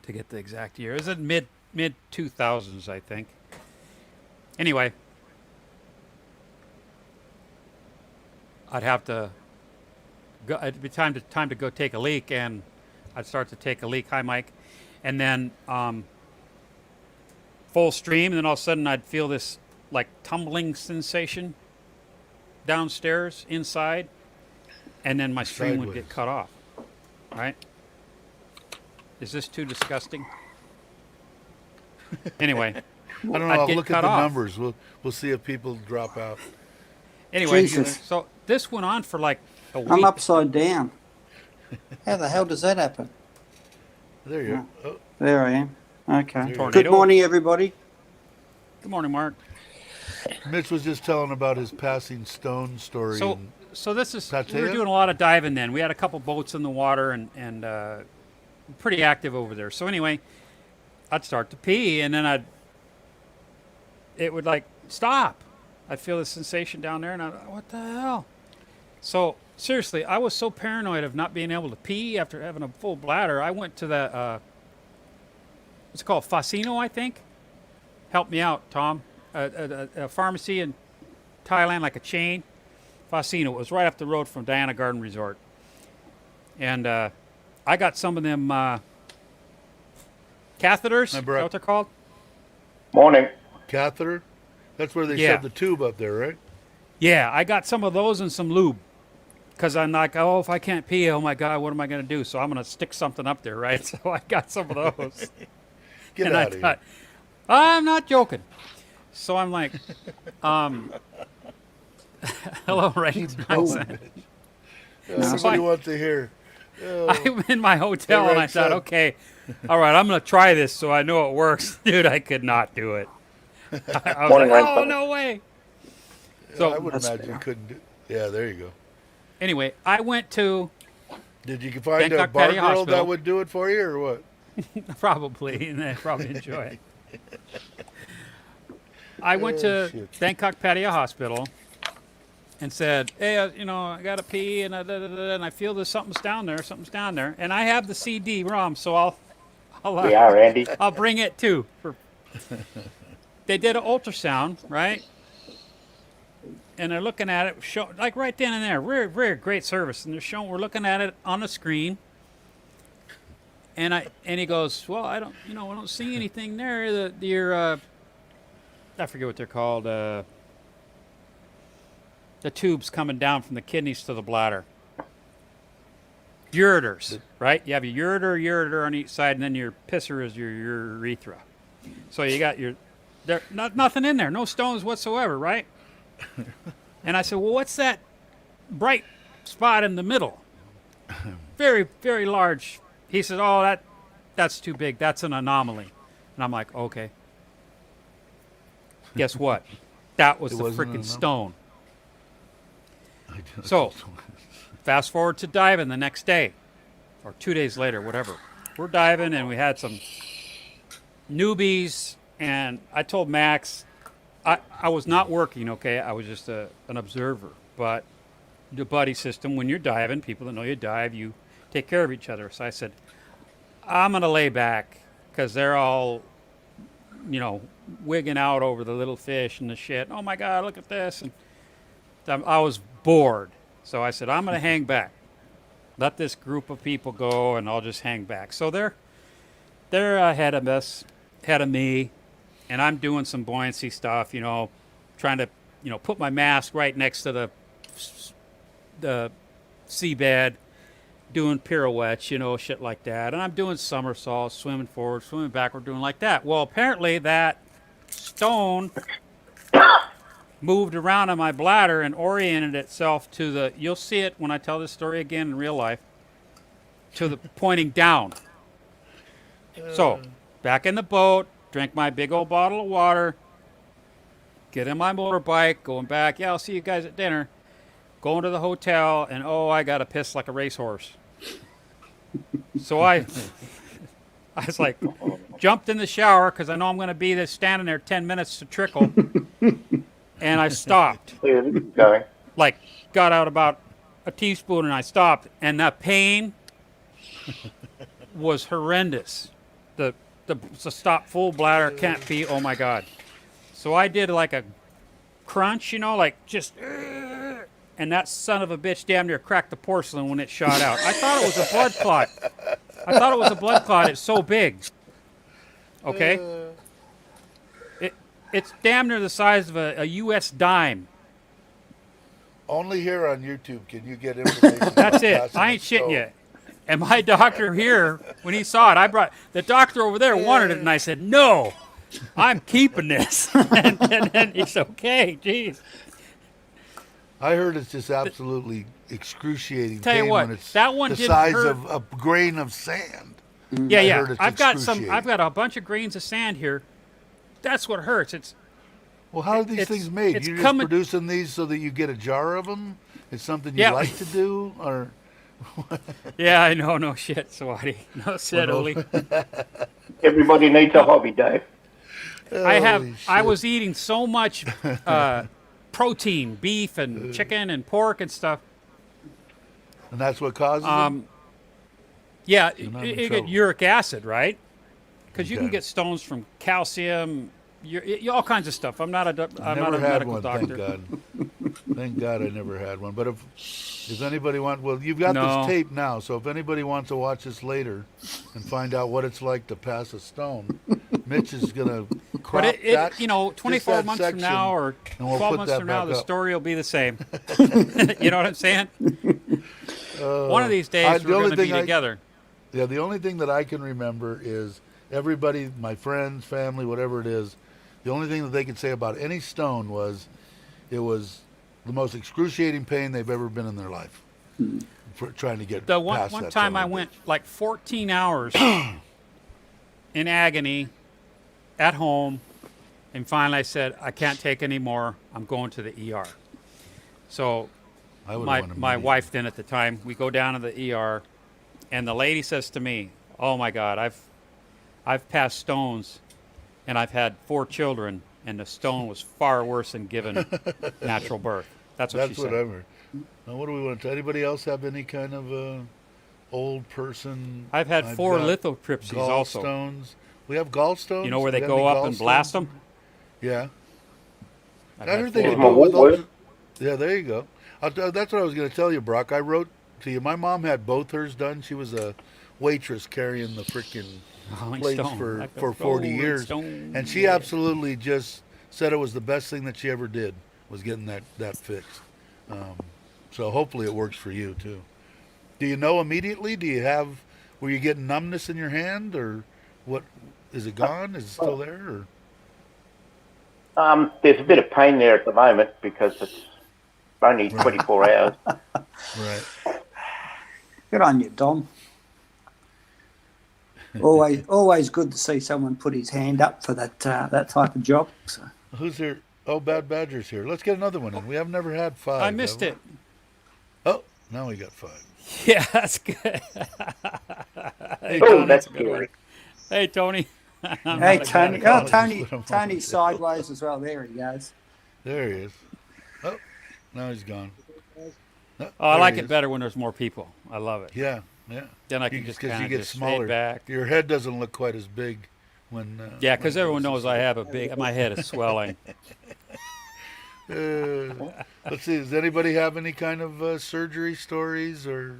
to get the exact year. It was in mid 2000s, I think. Anyway, I'd have to go. It'd be time to go take a leak, and I'd start to take a leak. Hi, Mike, and then full stream, and then all of a sudden I'd feel this like tumbling sensation downstairs inside, and then my stream would get Sideways. cut off. Right? Is this too disgusting? Anyway, I don't know. I'd I'll get look cut at the off. numbers. We'll see if people drop out. Anyway, Jesus. so this went on for like a week. I'm upside down. How the hell does that happen? There you go. Oh, There I am. Okay. Tornado. Good morning, everybody. Good morning, Mark. Mitch was just telling about his passing stone story. So, and so this is we were Pattaya? doing a lot of diving then. We had a couple boats in the water and pretty active over there. So anyway, I'd start to pee and then it would like stop. I'd feel the sensation down there and what the hell? So seriously, I was so paranoid of not being able to pee after having a full bladder. I went to the what's it called, Fasino, I think. Help me out, Tom. A pharmacy in Thailand, like a chain. Fasino. It was right up the road from Diana Garden Resort. And I got some of them catheters. Is that Remember what they're called? Morning. catheter. That's where they Yeah. shove the tube up there, right? Yeah, I got some of those and some lube. Because I'm like, oh, if I can't pee, oh my God, what am I going to do? So I'm going to stick something up there, right? So I got some of those. Get and out I of here. thought, I'm not joking. So I'm like, hello, right? Somebody wants to hear. Oh, I'm in my hotel Hey, and I Rex, thought, okay, all right, I'm going to try this so I know it works. Dude, I could not do it. I was Morning, like, Rex. oh, no way. So I would That's imagine fair. you couldn't do. Yeah, there you go. anyway, I went to Did you find a Bangkok bar Patty girl Hospital. that would do it for you, or what? probably, and they probably enjoy it. I went Oh, to shit. Bangkok Patio Hospital and said, hey, I got to pee and, and I feel there's something's down there. And I have the CD-ROM, so We are, Andy. I'll bring it too. They did an ultrasound, right? And they're looking at it, like right then and there. Very, very great service. And we're looking at it on the screen. And he goes, well, I don't see anything there. I forget what they're called. The tubes coming down from the kidneys to the bladder. Ureters, right? You have your ureter on each side, and then your pisser is your urethra. So you got nothing in there, no stones whatsoever, right? And I said, well, what's that bright spot in the middle? Very, very large. He said, oh, that's too big. That's an anomaly. And I'm like, okay. Guess what? That was It the wasn't an freaking anomaly? stone. I don't- So, fast forward to diving the next day, or 2 days later, whatever. We're diving, and we had some newbies, and I told Max, I was not working, okay? I was just an observer. But the buddy system, when you're diving, people that know you dive, you take care of each other. So I said, I'm going to lay back because they're all, wigging out over the little fish and the shit. Oh, my God, look at this. And I was bored. So I said, I'm going to hang back. Let this group of people go, and I'll just hang back. So they're ahead of us, ahead of me, and I'm doing some buoyancy stuff, trying to, put my mask right next to the seabed, doing pirouettes, shit like that. And I'm doing somersaults, swimming forward, swimming backward, doing like that. Well, apparently that stone moved around on my bladder and oriented itself to you'll see it when I tell this story again in real life, to the pointing down. So, back in the boat, drink my big old bottle of water, get in my motorbike, going back. Yeah, I'll see you guys at dinner. Going to the hotel, and I got to piss like a racehorse. So I was like, jumped in the shower because I know I'm going to be there standing there 10 minutes to trickle. And I stopped. Where this is going. Like, got out about a teaspoon and I stopped. And that pain was horrendous. The stop full bladder can't be, oh my God. So I did like a crunch, like just, and that son of a bitch damn near cracked the porcelain when it shot out. I thought it was a blood clot. It's so big. Okay? It's damn near the size of a U.S. dime. Only here on YouTube can you get information. That's it. I ain't shitting you. And my doctor here, when he saw it, the doctor over there wanted it, and I said, no, I'm keeping this. and he's okay, jeez. I heard it's just absolutely excruciating Tell you pain what, when it's that one the didn't size hurt. of a grain of sand. Yeah. heard it's I've got excruciating. a bunch of grains of sand here. That's what hurts. Well, how are these things made? it's You're just coming- producing these so that you get a jar of them? It's something you Yeah. like to do? Or Yeah, I know. No shit, Swati. No shit, Oli. Everybody needs a hobby, Dave. Holy I shit. was eating so much protein, beef and chicken and pork and stuff. And that's what causes them? Yeah, You're not in you get trouble. uric acid, right? Because you can Okay. get stones from calcium, all kinds of stuff. I'm not a Never had medical one, doctor. thank God. Thank God I never had one. But if anybody you've got No. this tape now, so if anybody wants to watch this later and find out what it's like to pass a stone, Mitch is gonna crop But that. 24 that months from section, now or and we'll 12 put months that from now, back the up. story will be the same. You know what I'm saying? One of these days, the we're only going to be thing I- together. Yeah, the only thing that I can remember is everybody, my friends, family, whatever it is, the only thing that they could say about any stone was it was the most excruciating pain they've ever been in their life for trying to get The past one that time son I of a went bitch. like 14 hours in agony at home, and finally I said, I can't take any more. I'm going to the ER. So I would've my went my immediately. wife then at the time, we go down to the ER, and the lady says to me, "Oh my God, I've passed stones, and I've had 4 children, and the stone was far worse than giving natural birth." That's what That's she what said. I've heard. Now, what do we want to? Anybody else have any kind of old person? I've had 4 got lithotripsies also. gallstones. We have gallstones. You know where We they got go any up and blast gallstones? them? Yeah. I've I had heard they 4 could of do them. it with What? ultra. Yeah, there you go. That's what I was going to tell you, Brock. I wrote to you. My mom had both hers done. She was a waitress carrying the freaking Rolling plates Stone, for, like a for 40 Rolling years. Stone, And she yeah. absolutely just said it was the best thing that she ever did was getting that fixed. So hopefully it works for you too. Do you know immediately? Were you getting numbness in your hand or what? Is it gone? Is it still there? Or? There's a bit of pain there at the moment because it's only 24 hours. Right. Good on you, Dom. Always good to see someone put his hand up for that type of job. So. Who's here? Oh, Bad Badger's here. Let's get another one in. We have never had 5. I missed have it. we? Oh, now we got 5. Yeah, that's good. Hey, Oh, Tony, that's a good one. scary. Hey, Tony. I'm Hey, not a Tony. guy. Oh, Tony's sideways as well. There he goes. There he is. Oh, now he's gone. Oh, I there like he it is. better when there's more people. I love it. Yeah, yeah. Then I can just Because kind you of get just smaller. fade back. Your head doesn't look quite as big when. Yeah, because when it everyone goes knows I have my head is swelling. Let's see. Does anybody have any kind of surgery stories or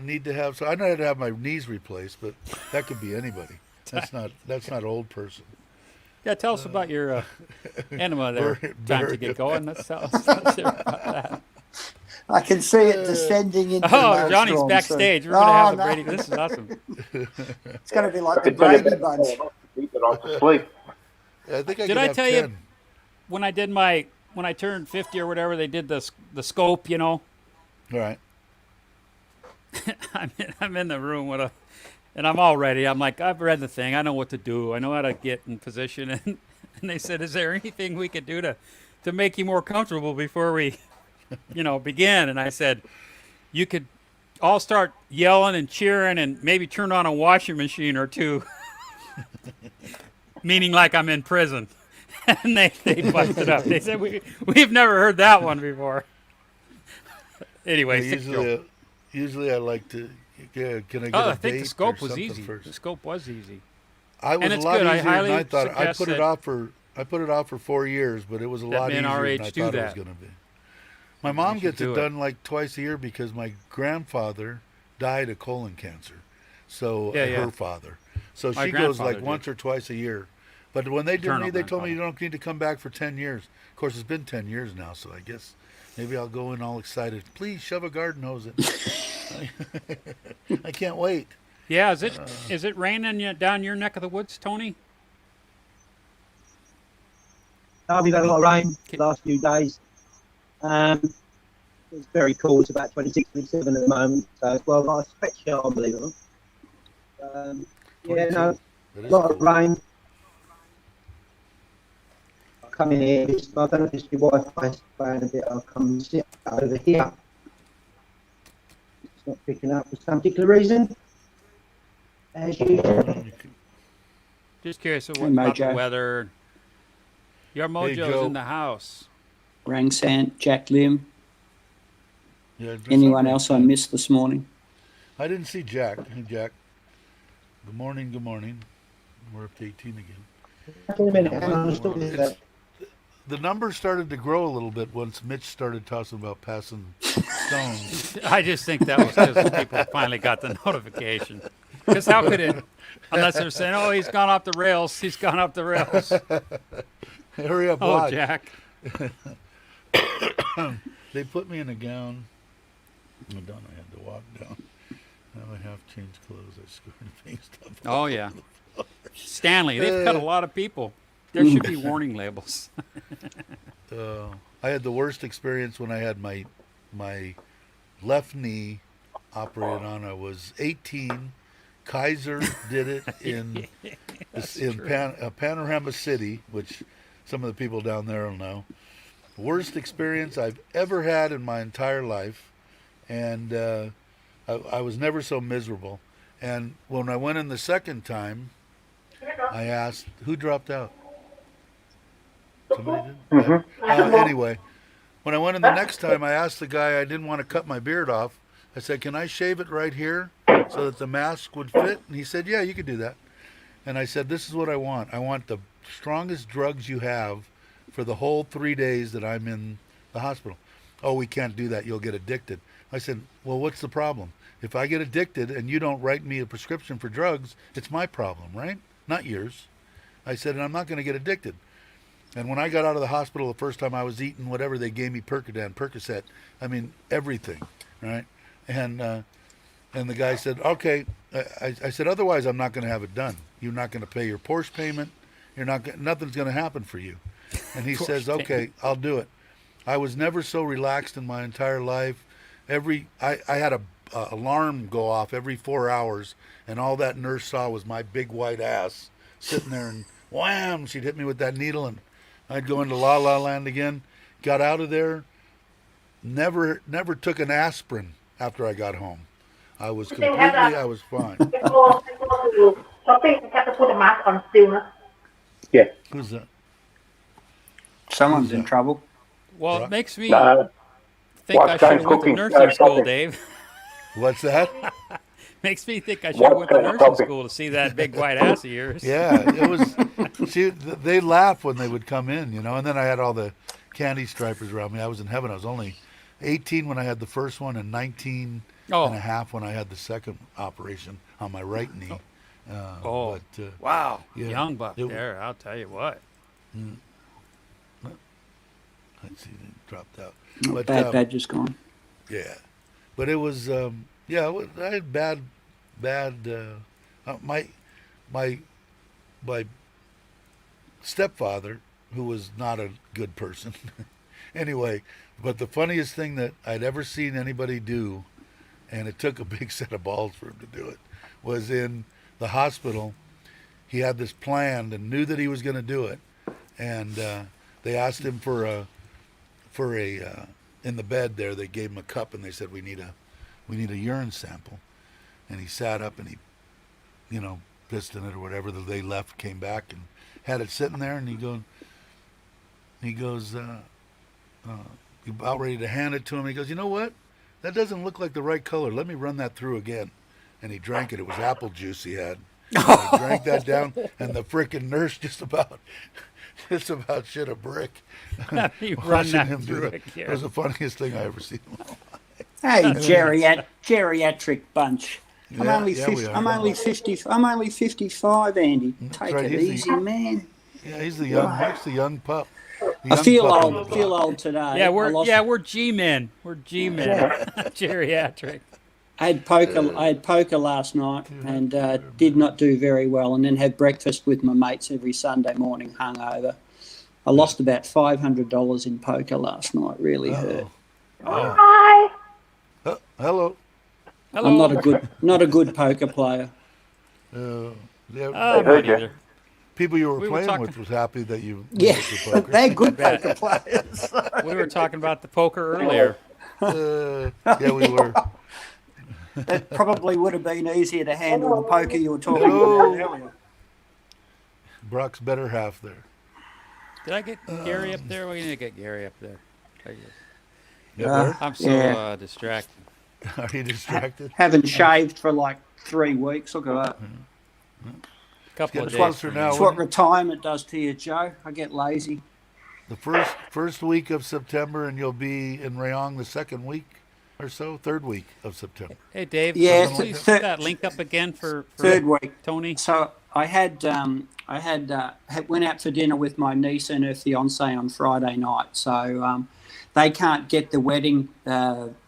need to have? So I know I had to have my knees replaced, but that could be anybody. That's not old person. Yeah, tell us about your enema there. Very- Time to very get going. Let's tell us about that. I can see it descending into the Oh, Johnny's maelstrom backstage. soon. We're going to have Oh, the no. Brady. This is awesome. It's going to be like the It's only Brady been Bunch. 4 months to keep it off to sleep. I think I Did could I have tell you- 10. When I turned 50 or whatever, they did the scope, All right. I'm in the room and I'm all ready. I'm like, I've read the thing. I know what to do. I know how to get in position. And they said, is there anything we could do to make you more comfortable before we, begin? And I said, you could all start yelling and cheering and maybe turn on a washing machine or two, meaning like I'm in prison. And they busted up. They said, we've never heard that one before. Anyway, Usually I like to. Yeah, can I get I a think date the scope or was something easy. first? The scope was easy. I was And a it's lot good. I easier than highly I thought. I suggest put it that- off for. I put it off for 4 years, but it was a lot men easier our than age I do thought it was that. going to be. My mom should gets it do it. done like twice a year because my grandfather died of colon cancer. So Yeah. her father. So My she goes grandfather like once did. or twice a year. But when they did Maternal me, they told me grandfather. you don't need to come back for 10 years. Of course, it's been 10 years now, so I guess maybe I'll go in all excited. Please shove a garden hose in. I can't wait. Yeah, is it raining down your neck of the woods, Tony? We've had a lot of rain Okay. the last few days. It's very cool. It's about 26, 27 at the moment. So it's well like a sweatshirt, believe it or not. Yeah, 22. no, That a is lot of cool. rain. I'll come in here. I don't know if it's your Wi-Fi is playing a bit. I'll come and sit over here. It's not picking up for some particular reason. As usual. Just curious Hey, about the Mojo. weather. Your mojo's Joe. in the house. Rang Sant, Jack Lim. Yeah, there's Anyone something- else I missed this morning? I didn't see Jack. Hey, Jack. Good morning. Good morning. We're up to 18 again. Back in a minute. Hang on, I'm still with that. The numbers started to grow a little bit once Mitch started talking about passing stones. I just think that was because people finally got the notification. Because how could it, unless they're saying, oh, he's gone off the rails, he's gone off the rails. Hurry up, Oh, watch. Jack. They put me in a gown. I'm done. I had to walk down. Now I have changed clothes. I scored and stuff. Oh, yeah. Stanley, they've cut a lot of people. There should be warning labels. I had the worst experience when I had my left knee operated on. I was 18. Kaiser did it in Panorama City, which some of the people down there will know. Worst experience I've ever had in my entire life, and I was never so miserable. And when I went in the second time, I asked, who dropped out? Somebody did? Yeah. Anyway, when I went in the next time, I asked the guy, I didn't want to cut my beard off. I said, can I shave it right here so that the mask would fit? And he said, yeah, you could do that. And I said, this is what I want. I want the strongest drugs you have for the whole 3 days that I'm in the hospital. Oh, we can't do that. You'll get addicted. I said, well, what's the problem? If I get addicted and you don't write me a prescription for drugs, it's my problem, right? Not yours. I said, and I'm not going to get addicted. And when I got out of the hospital the first time, I was eating whatever they gave me, Percocet. I mean, everything, right? And the guy said, okay. I said, otherwise I'm not going to have it done. You're not going to pay your Porsche payment. Nothing's going to happen for you. And he says, okay, I'll do it. I was never so relaxed in my entire life. I had a alarm go off every 4 hours, and all that nurse saw was my big white ass sitting there, and wham, she'd hit me with that needle, and I'd go into La La Land again. Got out of there. Never took an aspirin after I got home. I was fine. Before to shopping, you have to put a mask on still. No? Yeah. Who's that? Someone's in trouble. Well, Yeah. it makes me No. think What's I should have James went to cooking? nursing school, Shopping. Dave. What's that? Makes me think I should have went to What's nursing shopping? school to see that big white ass of yours. Yeah, it was. See, they laugh when they would come in, and then I had all the candy stripers around me. I was in heaven. I was only 18 when I had the first one, and 19 and a half when I had the second operation on my right knee. Oh, but, wow. yeah, Young buck it- there, I'll tell you what. Let's see, it dropped out. Not But, bad badger's gone. Yeah, but it was I had bad my stepfather, who was not a good person. Anyway, but the funniest thing that I'd ever seen anybody do and it took a big set of balls for him to do it, was in the hospital. He had this planned and knew that he was going to do it, and they asked him for a in the bed there. They gave him a cup and they said we need a urine sample, and he sat up and he, pissed in it or whatever. They left, came back and had it sitting there, and he goes, about ready to hand it to him. He goes, you know what? That doesn't look like the right color. Let me run that through again. And he drank it. It was apple juice he had. And he drank that down, and the frickin' nurse just about shit a brick. You run Watching that him do through it. again. It was the funniest thing I ever seen. Hey, geriatric bunch. I'm Yeah, only yeah, 50, we are. I'm only 50. I'm only 55, Andy. Take right, it he's the- easy, man. Yeah, he's the young pup. The I young feel pup on the old. block. Feel old today. Yeah, I lost- we're G-men. We're G-men. Geriatric. I had poker last night and did not do very well, and then had breakfast with my mates every Sunday morning, hungover. I lost about $500 in poker last night. Really hurt. Hi. Hello. Hello. I'm not a good poker player. Yeah, I'm heard not you. either. people you were we were playing talking- with was happy that you Yeah, went to poker. they're good poker players. We were talking about the poker earlier. Yeah, we were. It probably would have been easier to handle the poker you were talking Hello. about earlier. Brock's better half there. Did I get Gary up there? We need to get Gary up there. Yeah, I'm so Yeah. distracted. are you distracted? Haven't shaved for like 3 weeks. Look at that. Couple Getting of days. closer now. That's what retirement does to you, Joe. I get lazy. The first week of September, and you'll be in Rayong the second week or so, third week of September. Hey, Dave. Yeah, can you please third- put that link up again for Third week. Tony. So I had went out for dinner with my niece and her fiance on Friday night. So they can't get the wedding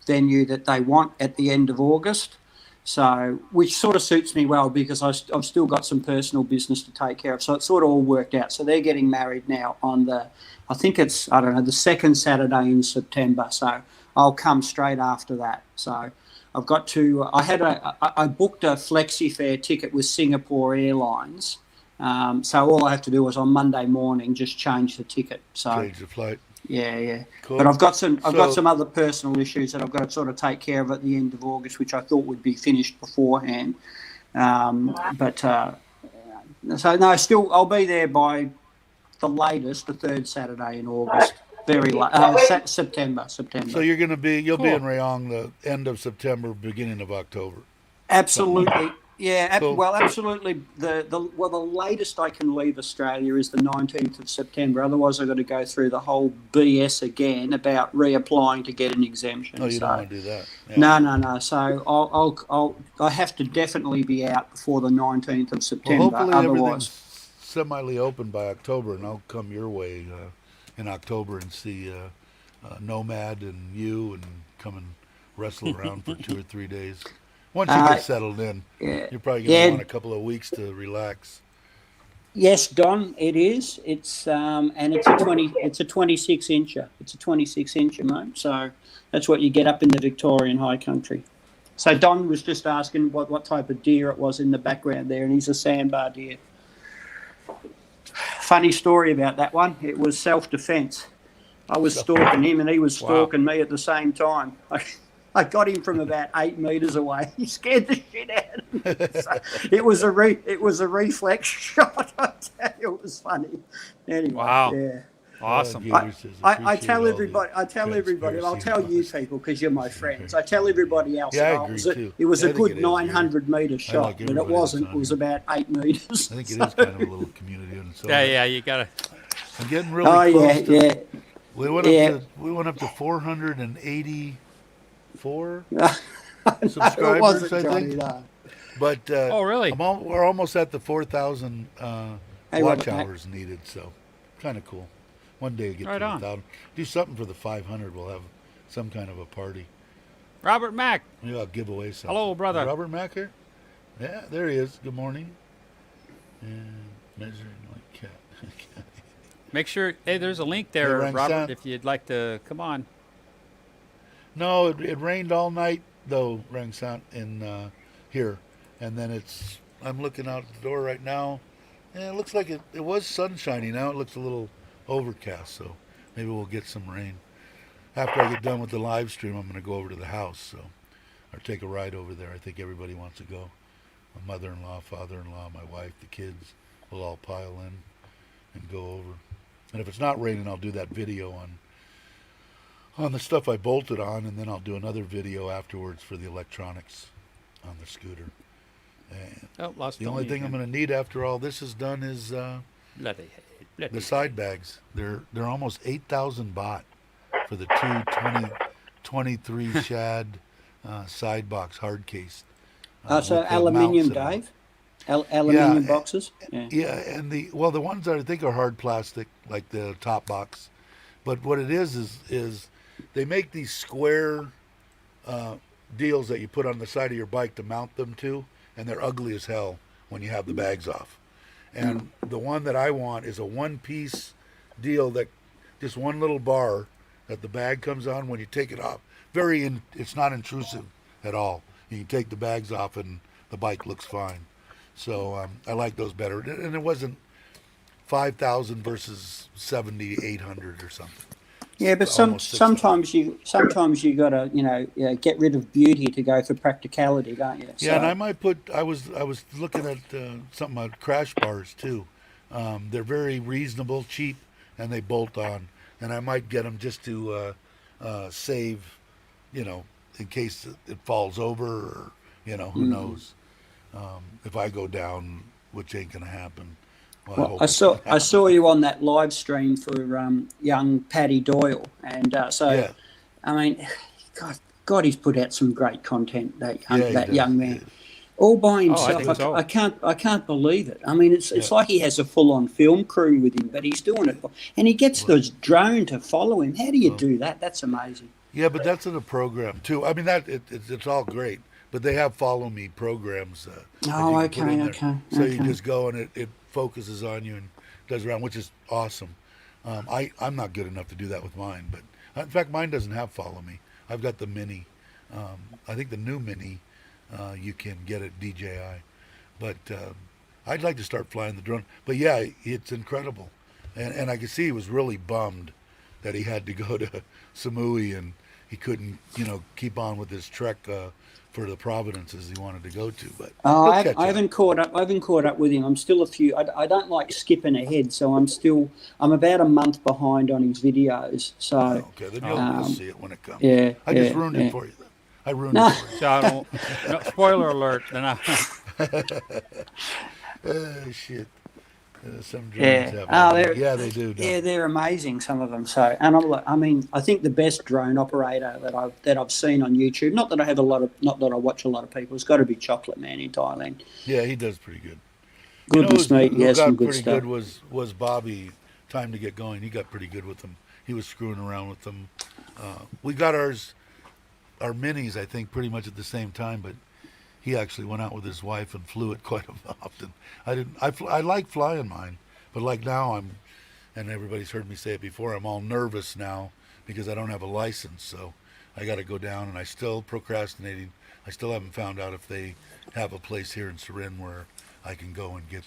venue that they want at the end of August. So, which sort of suits me well because I've still got some personal business to take care of. So it sort of all worked out. So they're getting married now on the the second Saturday in September. So I'll come straight after that. So I've got to. I booked a flexi fare ticket with Singapore Airlines. So all I have to do is on Monday morning just change the ticket. So Change the flight. yeah. Cool. But I've got So- some other personal issues that I've got to sort of take care of at the end of August, which I thought would be finished beforehand. Still I'll be there by the latest, the third Saturday in August. Very late. September. So you'll be Cool. in Rayong the end of September, beginning of October. Absolutely. Yeah, Cool. absolutely. The latest I can leave Australia is the 19th of September. Otherwise, I've got to go through the whole BS again about reapplying to get an exemption. Oh, you So- don't want to do that. Yeah. No. So I have to definitely be out before the 19th of Well, September. hopefully Otherwise, everything's semi-open by October, and I'll come your way in October and see Nomad and you, and come and wrestle around for 2 or 3 days. Once you get settled in, yeah. you're probably going to Yeah. want a couple of weeks to relax. Yes, Don, it is. It's and it's a 26 incher. It's a 26 incher, mate. So that's what you get up in the Victorian High Country. So Don was just asking what type of deer it was in the background there, and he's a Sandbar Deer. Funny story about that one. It was self-defense. I was stalking him, and he was stalking me at the same time. I got him from about 8 metres away. He scared the shit out of me. So it was a reflex shot. I tell you, it was funny. Anyway, Wow. yeah. Awesome. Gators says, I appreciate tell all the everybody, and I'll transparency tell and you honesty. people because you're my friends. I tell everybody else. Yeah, I that agree, too. It was I a think good it is, 900 metre shot, like but it everybody wasn't. that's It was on about 8 metres. I think it is kind of a little community in itself. Yeah, you gotta. I'm getting really Oh close yeah, to, yeah. We went up to 484 It subscribers, wasn't I Johnny, think. no. But Oh, really? we're almost at the 4,000 Hey, watch Robert, hours needed, so kind of cool. One day get Right to on. 1,000. Do something for the 500. We'll have some kind of a party. Robert Mack. Maybe I'll give away something. Hello, brother. Is Robert Mack here? Yeah, there he is. Good morning. And measuring like cat. Make sure. Hey, there's a link there, Hey, Rang Robert. San. If you'd like to come on. No, it rained all night though, Rangsant, in here, and then I'm looking out the door right now. And it looks like it was sunshiny. Now it looks a little overcast, so maybe we'll get some rain. After I get done with the live stream, I'm going to go over to the house, so or take a ride over there. I think everybody wants to go. My mother-in-law, father-in-law, my wife, the kids will all pile in and go over. And if it's not raining, I'll do that video on the stuff I bolted on, and then I'll do another video afterwards for the electronics on the scooter. And Oh, lost the only thing I'm going to need after all this is done is the side bags. They're almost 8,000 baht for the two 23 shad side box hard case. So with the aluminium, mounts and all. Dave. Aluminium Yeah, boxes. Yeah, and the ones that I think are hard plastic, like the top box. But what it is they make these square deals that you put on the side of your bike to mount them to, and they're ugly as hell when you have the bags off. And the one that I want is a one-piece deal that just one little bar that the bag comes on when you take it off. It's not intrusive at all. You can take the bags off and the bike looks fine. So I like those better. And it wasn't 5,000 versus 7,800 or something. Yeah, but Almost 6,000. sometimes you got to get rid of beauty to go for practicality, don't you? Yeah, and I might I was looking at something about crash bars too. They're very reasonable, cheap, and they bolt on. And I might get them just to save, in case it falls over, or who knows. If I go down, which ain't gonna happen. Well, I saw you on that live stream for young Paddy Doyle, and Yeah. I mean, God, he's put out some great content. That does, young man, all by himself. think so. I can't believe it. I mean, it's like he has a full-on film crew with him, but he's doing it, and he gets those drone to follow him. How do you do that? That's amazing. Yeah, but that's in a program too. I mean, it's all great, but they have follow me programs. That you can put in there. So you just go and it focuses on you and does around, which is awesome. I'm not good enough to do that with mine, but in fact, mine doesn't have follow me. I've got the mini. I think the new mini you can get at DJI, but I'd like to start flying the drone. But yeah, it's incredible, and I could see he was really bummed that he had to go to Samui and he couldn't, keep on with his trek for the provinces he wanted to go to. But I haven't caught up. I haven't caught up with him. I'm still a few. I don't like skipping ahead, so I'm about a month behind on his videos. So okay, then you'll see it when it comes. Yeah, I just ruined it for you. Then I ruined it for you. So I don't, no, spoiler alert. Then Shit. Some drones have they do. Yeah, they're amazing. Some of them. So, and I think the best drone operator that I've seen on YouTube. Not that I watch a lot of people. It's got to be Chocolate Man in Thailand. Yeah, he does pretty good. Goodness me, who yeah, got some good pretty stuff. good was Bobby. Time to Get Going. He got pretty good with them. He was screwing around with them. We got our minis, I think, pretty much at the same time, but he actually went out with his wife and flew it quite often. I like flying mine, but like now and everybody's heard me say it before, I'm all nervous now because I don't have a license, so I got to go down, and I still procrastinating. I still haven't found out if they have a place here in Surin where I can go and get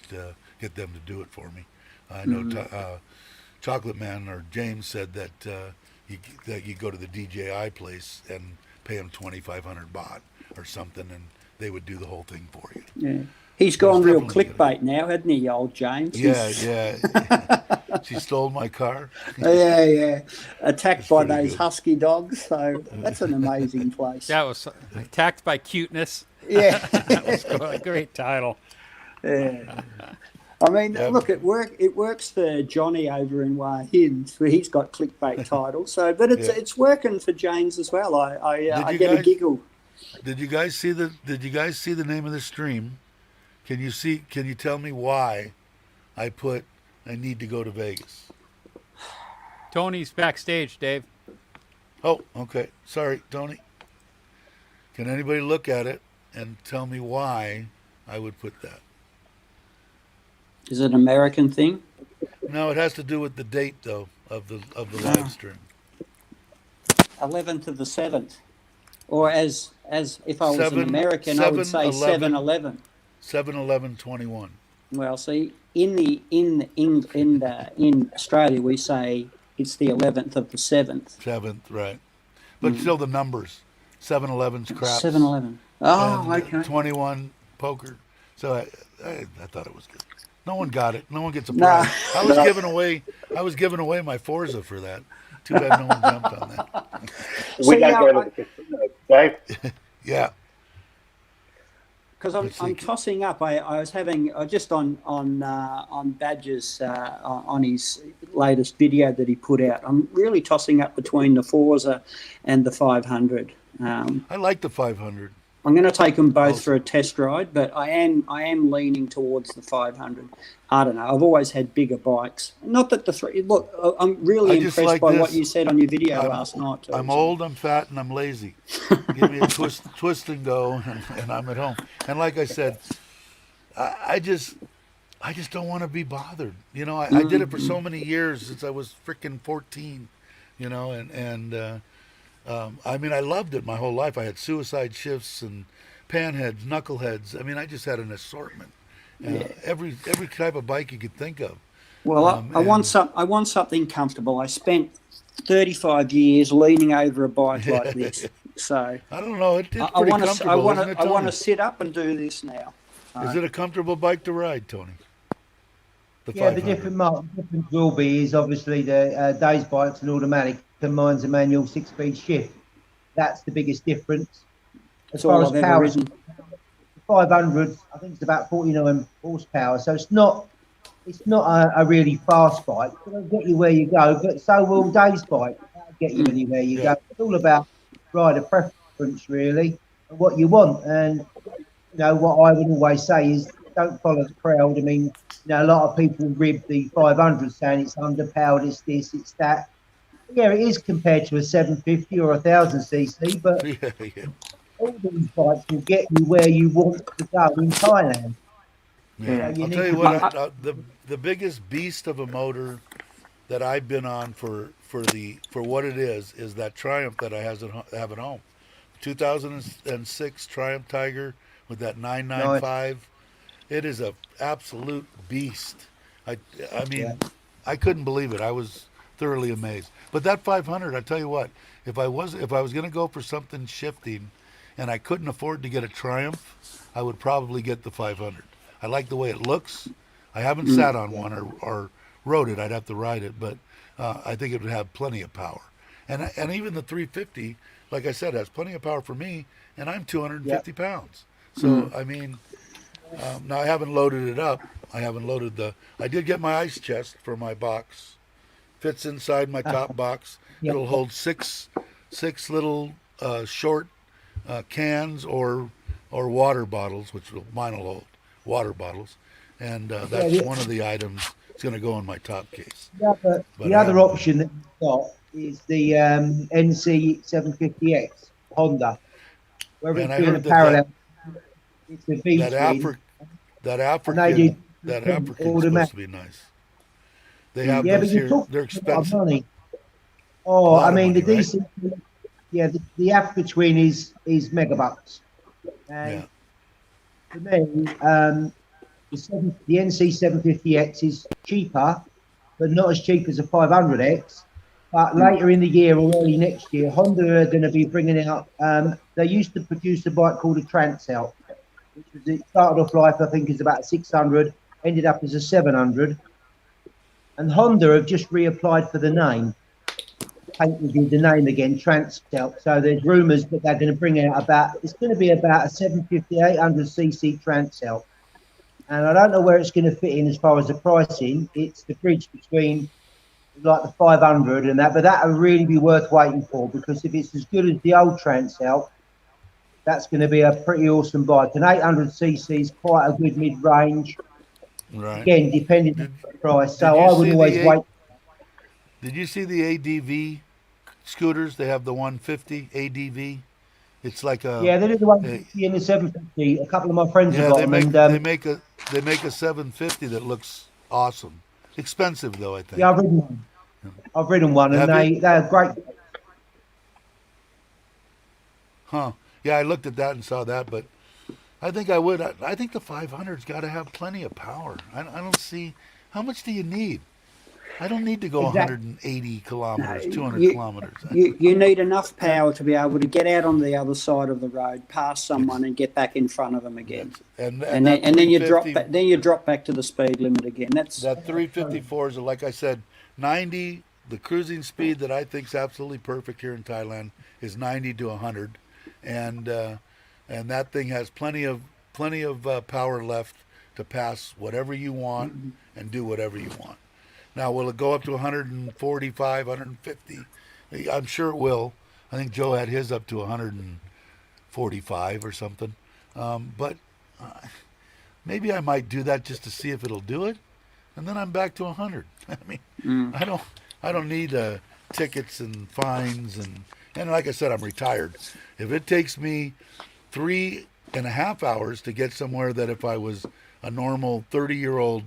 them to do it for me. I know Chocolate Man or James said that you go to the DJI place and pay them 2,500 baht or something, and they would do the whole thing for you. Yeah. He's gone real definitely clickbait now, hasn't he, old James? Yeah. She stole my car. Yeah. Attacked by pretty those good. husky dogs. So that's an amazing place. that was attacked by cuteness. Yeah. That was a great title. Yeah. I mean, look, it works for Johnny over in Wah Hin, where he's got clickbait titles. So, but it's working for James as well. I get a giggle. Did you guys see the name of the stream? Can you tell me why I need to go to Vegas? Tony's backstage, Dave. Oh, okay. Sorry, Tony. Can anybody look at it and tell me why I would put that? Is it an American thing? No, it has to do with the date though of the live stream. 11th of the 7th. or as if I was an American, I would say 7-Eleven. 7-11-21. Well, see, in Australia, we say it's the 11th of the 7th. 7th, right. But still the numbers. 7-Eleven's craps. 7-Eleven. Oh, and okay. 21 poker. So I thought it was good. No one got it. No one gets a Nah. prize. I was giving away my Forza for that. Too bad no one jumped on that. We See, don't go to the casino, Dave. Yeah. Because I'm tossing up. I was having just on Badger's on his latest video that he put out. I'm really tossing up between the Forza and the 500. I like the 500. I'm going to take them both for a test ride, but I am leaning towards the 500. I don't know. I've always had bigger bikes. Not that the three. Look, I'm really impressed like by this. what you said on your video last night. I'm old, I'm fat, and I'm lazy. Give me a twist and go, and I'm at home. And like I said, I just don't want to be bothered. You know, I did it for so many years since I was freaking 14. You know, and I mean, I loved it my whole life. I had suicide shifts and panheads, knuckleheads. I mean, I just had an assortment. Every type of bike you could think of. Well, I want something comfortable. I spent 35 years leaning over a bike like this, so I don't know. It's pretty comfortable. I want to sit up and do this now. Is it a comfortable bike to ride, Tony? The difference will be is obviously the Dave's bike's an automatic and mine's a manual 6-speed shift. That's the biggest difference. As far as power, 500, I think it's about 49 horsepower, so it's not a really fast bike. It'll get you where you go, but so will Dave's bike. That'll get you anywhere you go. It's all about rider preference, really, and what you want. And you know what I would always say is don't follow the crowd. I mean, you know, a lot of people rib the 500 saying it's underpowered, it's this, it's that. Yeah, it is compared to a 750 or 1000cc, but all these bikes will get you where you want to go in Thailand. Yeah. I'll tell you what, the biggest beast of a motor that I've been on for what it is that Triumph that I have at home. 2006 Triumph Tiger with that 995. Nice. It is a absolute beast. I mean, I couldn't believe it. I was thoroughly amazed. But that 500, I tell you what, if I was going to go for something shifting and I couldn't afford to get a Triumph, I would probably get the 500. I like the way it looks. I haven't sat on one or rode it. I'd have to ride it, but I think it would have plenty of power. And even the 350, like I said, has plenty of power for me, and I'm 250 pounds. So, I mean, now I haven't loaded it up. I did get my ice chest for my box. Fits inside my top box. It'll hold six little short cans or water bottles, which mine will hold water bottles, and that's one of the items. It's going to go in my top case. Yeah, but the other option that you've got is the NC 750X Honda, where it's doing a parallel. It's a V that African is supposed to be nice. They have those here. They're expensive. Money. Oh, I mean, the decent. The Africa Twin is megabucks. And for me, the NC 750X is cheaper, but not as cheap as a 500X. But later in the year or early next year, Honda are going to be bringing out. They used to produce a bike called a Transalp, which was, it started off life, I think, as about 600, ended up as a 700. And Honda have just reapplied for the name, patented the name again, Transalp. So there's rumours that they're going to bring out it's going to be about a 750, 800cc Transalp. And I don't know where it's going to fit in as far as the pricing. It's the bridge between like the 500 and that, but that would really be worth waiting for, because if it's as good as the old Transalp, that's going to be a pretty awesome bike. An 800cc is quite a good mid-range. Right. Again, depending on the price. So I would always wait. Did you see the ADV scooters? They have the 150 ADV. It's like a they do the 150 and the 750. A couple of my friends have got them. They make a 750 that looks awesome. Expensive though, I think. Yeah, I've ridden one, and they're great. Huh. Yeah, I looked at that and saw that, but I think I would. I think the 500's got to have plenty of power. I don't see, how much do you need? I don't need to go Exactly. 180 kilometers, 200 you, kilometers. you need enough power to be able to get out on the other side of the road, pass someone, and get back in front of them again. And And then you drop 350 back. Then you drop back to the speed limit again. That's That 354 is, like I said, 90. The cruising speed that I think is absolutely perfect here in Thailand is 90 to 100, and that thing has plenty of power left to pass whatever you want and do whatever you want. Now, will it go up to 145, 150? I'm sure it will. I think Joe had his up to 145 or something, but maybe I might do that just to see if it'll do it, and then I'm back to 100. I mean, I don't need tickets and fines, and like I said, I'm retired. If it takes me 3.5 hours to get somewhere that if I was a normal 30-year-old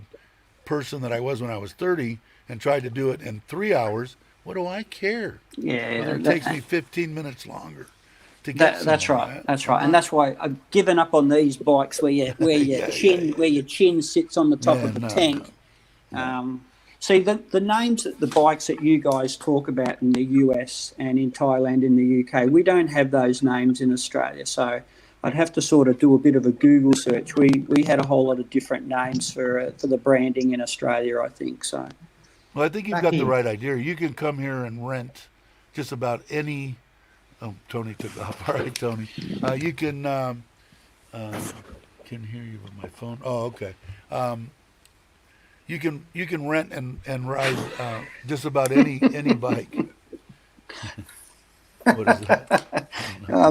person that I was when I was 30 and tried to do it in 3 hours, what do I care? yeah. Whether it takes me 15 minutes longer to get That's somewhere. right. That's right. And that's why I've given up on these bikes where your chin sits on the top of the tank. See, the names that the bikes that you guys talk about in the US and in Thailand, in the UK, we don't have those names in Australia. So I'd have to sort of do a bit of a Google search. We had a whole lot of different names for the branding in Australia, I think. So. Well, I think you've got the right idea. You can come here and rent just about any. Oh, Tony took off. All right, Tony. You can hear you with my phone. Oh, okay. You can rent and ride just about any bike. What is that?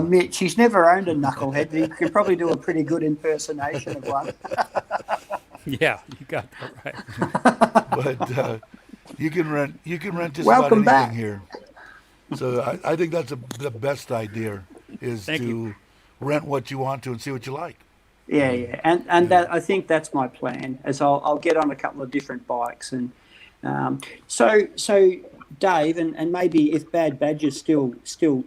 Mitch, he's never owned a knucklehead, but he could probably do a pretty good impersonation of one. Yeah, you got that right. But you can rent just Welcome about back. anything here. So I think that's the best idea is Thank to you. rent what you want to and see what you like. Yeah, and that I think that's my plan. As I'll get on a couple of different bikes, and so Dave, and maybe if Bad Badger's still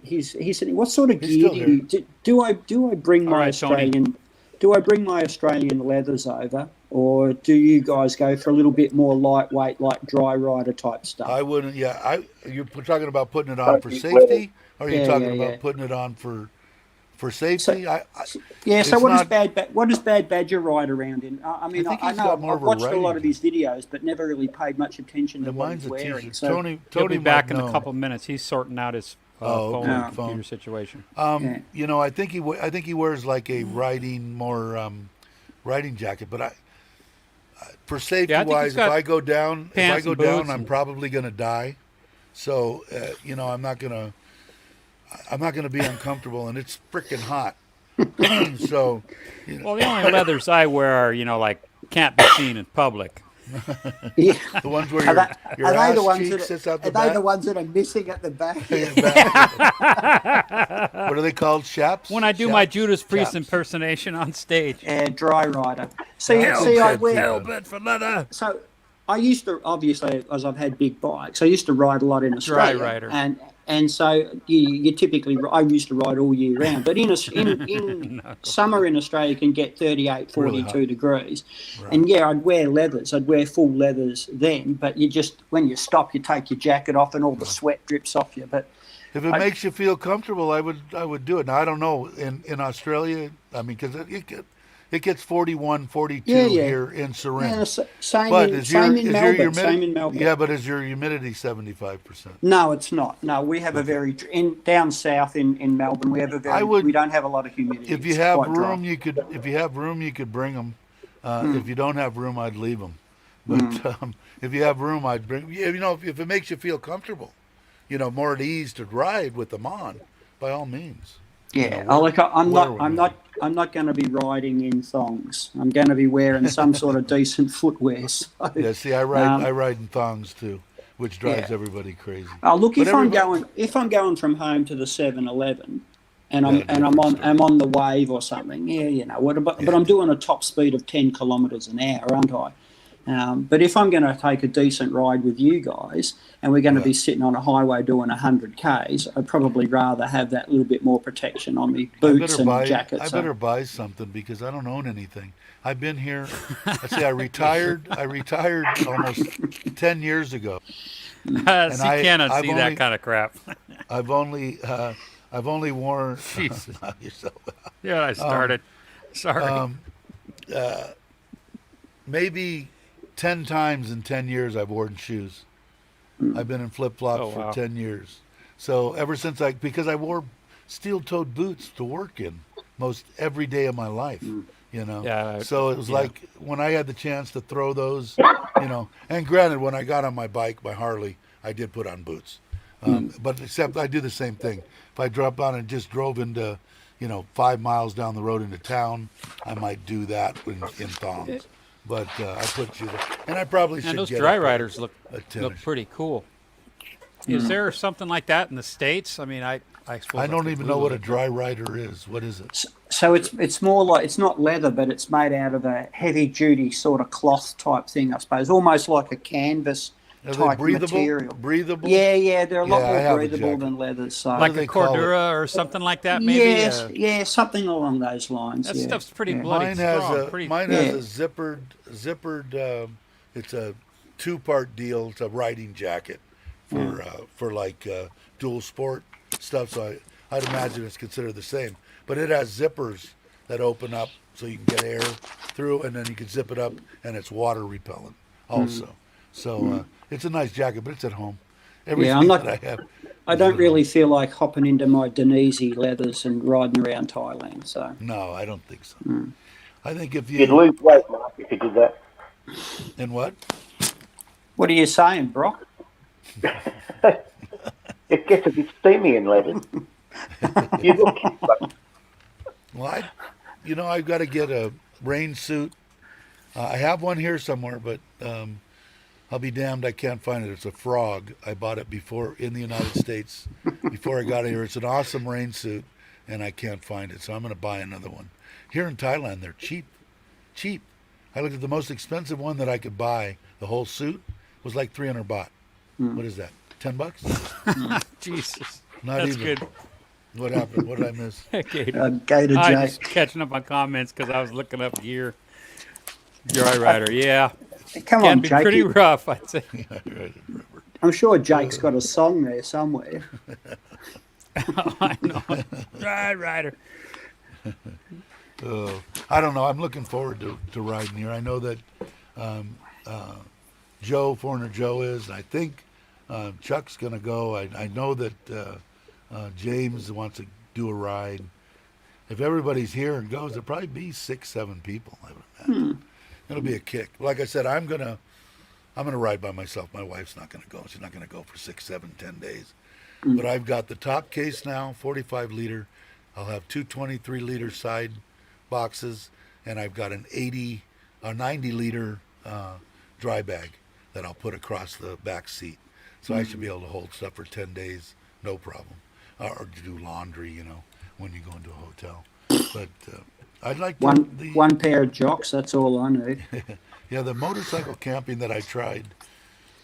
he's sitting. What sort of He's gear still do I bring my All right, Tony. Australian? Do I bring my Australian leathers over, or do you guys go for a little bit more lightweight, like dry rider type stuff? I wouldn't. Yeah, you're talking about putting it on for safety, or are you Yeah, talking yeah, about yeah. putting it on for safety? So it's what not- does Bad Badger ride around in? I mean, think I he's know got more I've of a watched a riding lot of his videos, but never really paid much attention to Yeah, what mine's he's a wearing. t-shirt. So, Tony He'll be might back in know. a couple of minutes. He's sorting out his phone okay. and Phone. computer situation. Yeah. You know, I think he wears like a riding jacket, but for safety Yeah, I think wise, he's if got I go down, pants and boots I'm and- probably gonna die. So you know, I'm not gonna be uncomfortable, and it's freaking hot. So, you know, Well, the only leathers I wear are, like, can't be seen in public. Yeah. the ones where Are your they ass the ones cheek that sits out the are they back. the ones that are missing at the back? What are they called? Shaps? When I do my Shaps? Judas Priest Chaps. impersonation on stage. Yeah, dry rider. See, Hell, I Ted, wear. hell. Bit for leather. So I used to, obviously, as I've had big bikes, I used to ride a lot in Dry Australia. rider. And so you typically, I used to ride all year round. But in summer in Australia can get 38, 42 Really hot. degrees. Right. And yeah, I'd wear leathers. I'd wear full leathers then. But when you stop, you take your jacket off and all the sweat drips off you. But If it makes you feel comfortable, I would do it. Now I don't know in Australia. I mean, because it gets 41, 42 Yeah. here in Surin. yeah, same But in Melbourne. Same in Melbourne. Yeah, but is your humidity 75%? No, it's not. No, we have a very down south in Melbourne. We have a very. We don't have a lot of humidity. If you It's have quite dry. room, you could bring them. If you don't have room, I'd leave them. But if you have room, I'd bring. You know, if it makes you feel comfortable, more at ease to ride with them on, by all means. Yeah, I'm not going to be riding in thongs. I'm going to be wearing some sort of decent footwear. So, Yeah, see, I ride in thongs too, which drives Yeah. everybody crazy. oh, look, But if I'm going from home to the 7-Eleven, and I'm Yeah, different story. I'm on the wave or something, but I'm doing a top speed of 10 kilometres an hour, aren't I? But if I'm going to take a decent ride with you guys and we're going to be sitting on a highway doing 100 Ks, I'd probably rather have that little bit more protection on me boots and jackets. I better buy something because I don't own anything. I've been here. I retired. I retired almost 10 years ago. See, cannot see that kind of crap. I've only worn. Jesus. Yourself. Yeah, I started. Sorry. Maybe 10 times in 10 years I've worn shoes. I've been in flip-flops for 10 years. So ever since because I wore steel-toed boots to work in most every day of my life, you know. Yeah, so it was like when I had the chance to throw those, you know, and granted, when I got on my bike, my Harley, I did put on boots. But except I do the same thing. If I dropped on and just drove into, 5 miles down the road into town, I might do that in thongs. But I put you there. And I probably should and those get dry riders look tennis. pretty cool. Is there something like that in the States? I mean, I suppose I don't even know what a dry rider is. What is it? So it's more like, it's not leather, but it's made out of a heavy duty sort of cloth type thing, I suppose, almost like a canvas type material. Breathable? Yeah, they're a lot more have a breathable jacket. than leathers. So like a Cordura or something like that, maybe. Yeah, something along those lines. That stuff's pretty bloody Mine strong. has a zippered. It's a 2-part deal. It's a riding jacket for dual sport stuff. So I'd imagine it's considered the same. But it has zippers that open up so you can get air through, and then you can zip it up, and it's water repellent also. So it's a nice jacket, but it's at home. Everything that I have. I don't really feel like hopping into my Denise leathers and riding around Thailand. So no, I don't think so. I think if You'd lose weight, Mark, if you did that. And what? What are you saying, Brock? It gets a bit steamy in leather. You look Well, I've got to get a rain suit. I have one here somewhere, but I'll be damned I can't find it. It's a frog. I bought it before in the United States, before I got here. It's an awesome rain suit, and I can't find it, so I'm going to buy another one. Here in Thailand, they're cheap. I looked at the most expensive one that I could buy. The whole suit was like 300 baht. What is that? $10? Jesus. Not That's even. good. What happened? What did I miss? Gator I Jake. was catching up on comments because I was looking up gear. Dry rider, yeah. Come Can on, be Jake. pretty rough, I'd say. I'm sure Jake's got a song there somewhere. I know. Dry rider. I don't know. I'm looking forward to riding here. I know that Foreigner Joe is, and I think Chuck's going to go. I know that James wants to do a ride. If everybody's here and goes, there'll probably be 6-7 people, I would imagine. It'll be a kick. Like I said, I'm gonna ride by myself. My wife's not gonna go. She's not gonna go for 6, 7, 10 days. But I've got the top case now, 45 liter. I'll have two 23 liter side boxes, and I've got an 90 liter dry bag that I'll put across the back seat. So I should be able to hold stuff for 10 days, no problem. Or to do laundry, when you go into a hotel. But I'd like one pair of jocks. That's all I need. Yeah, the motorcycle camping that I tried,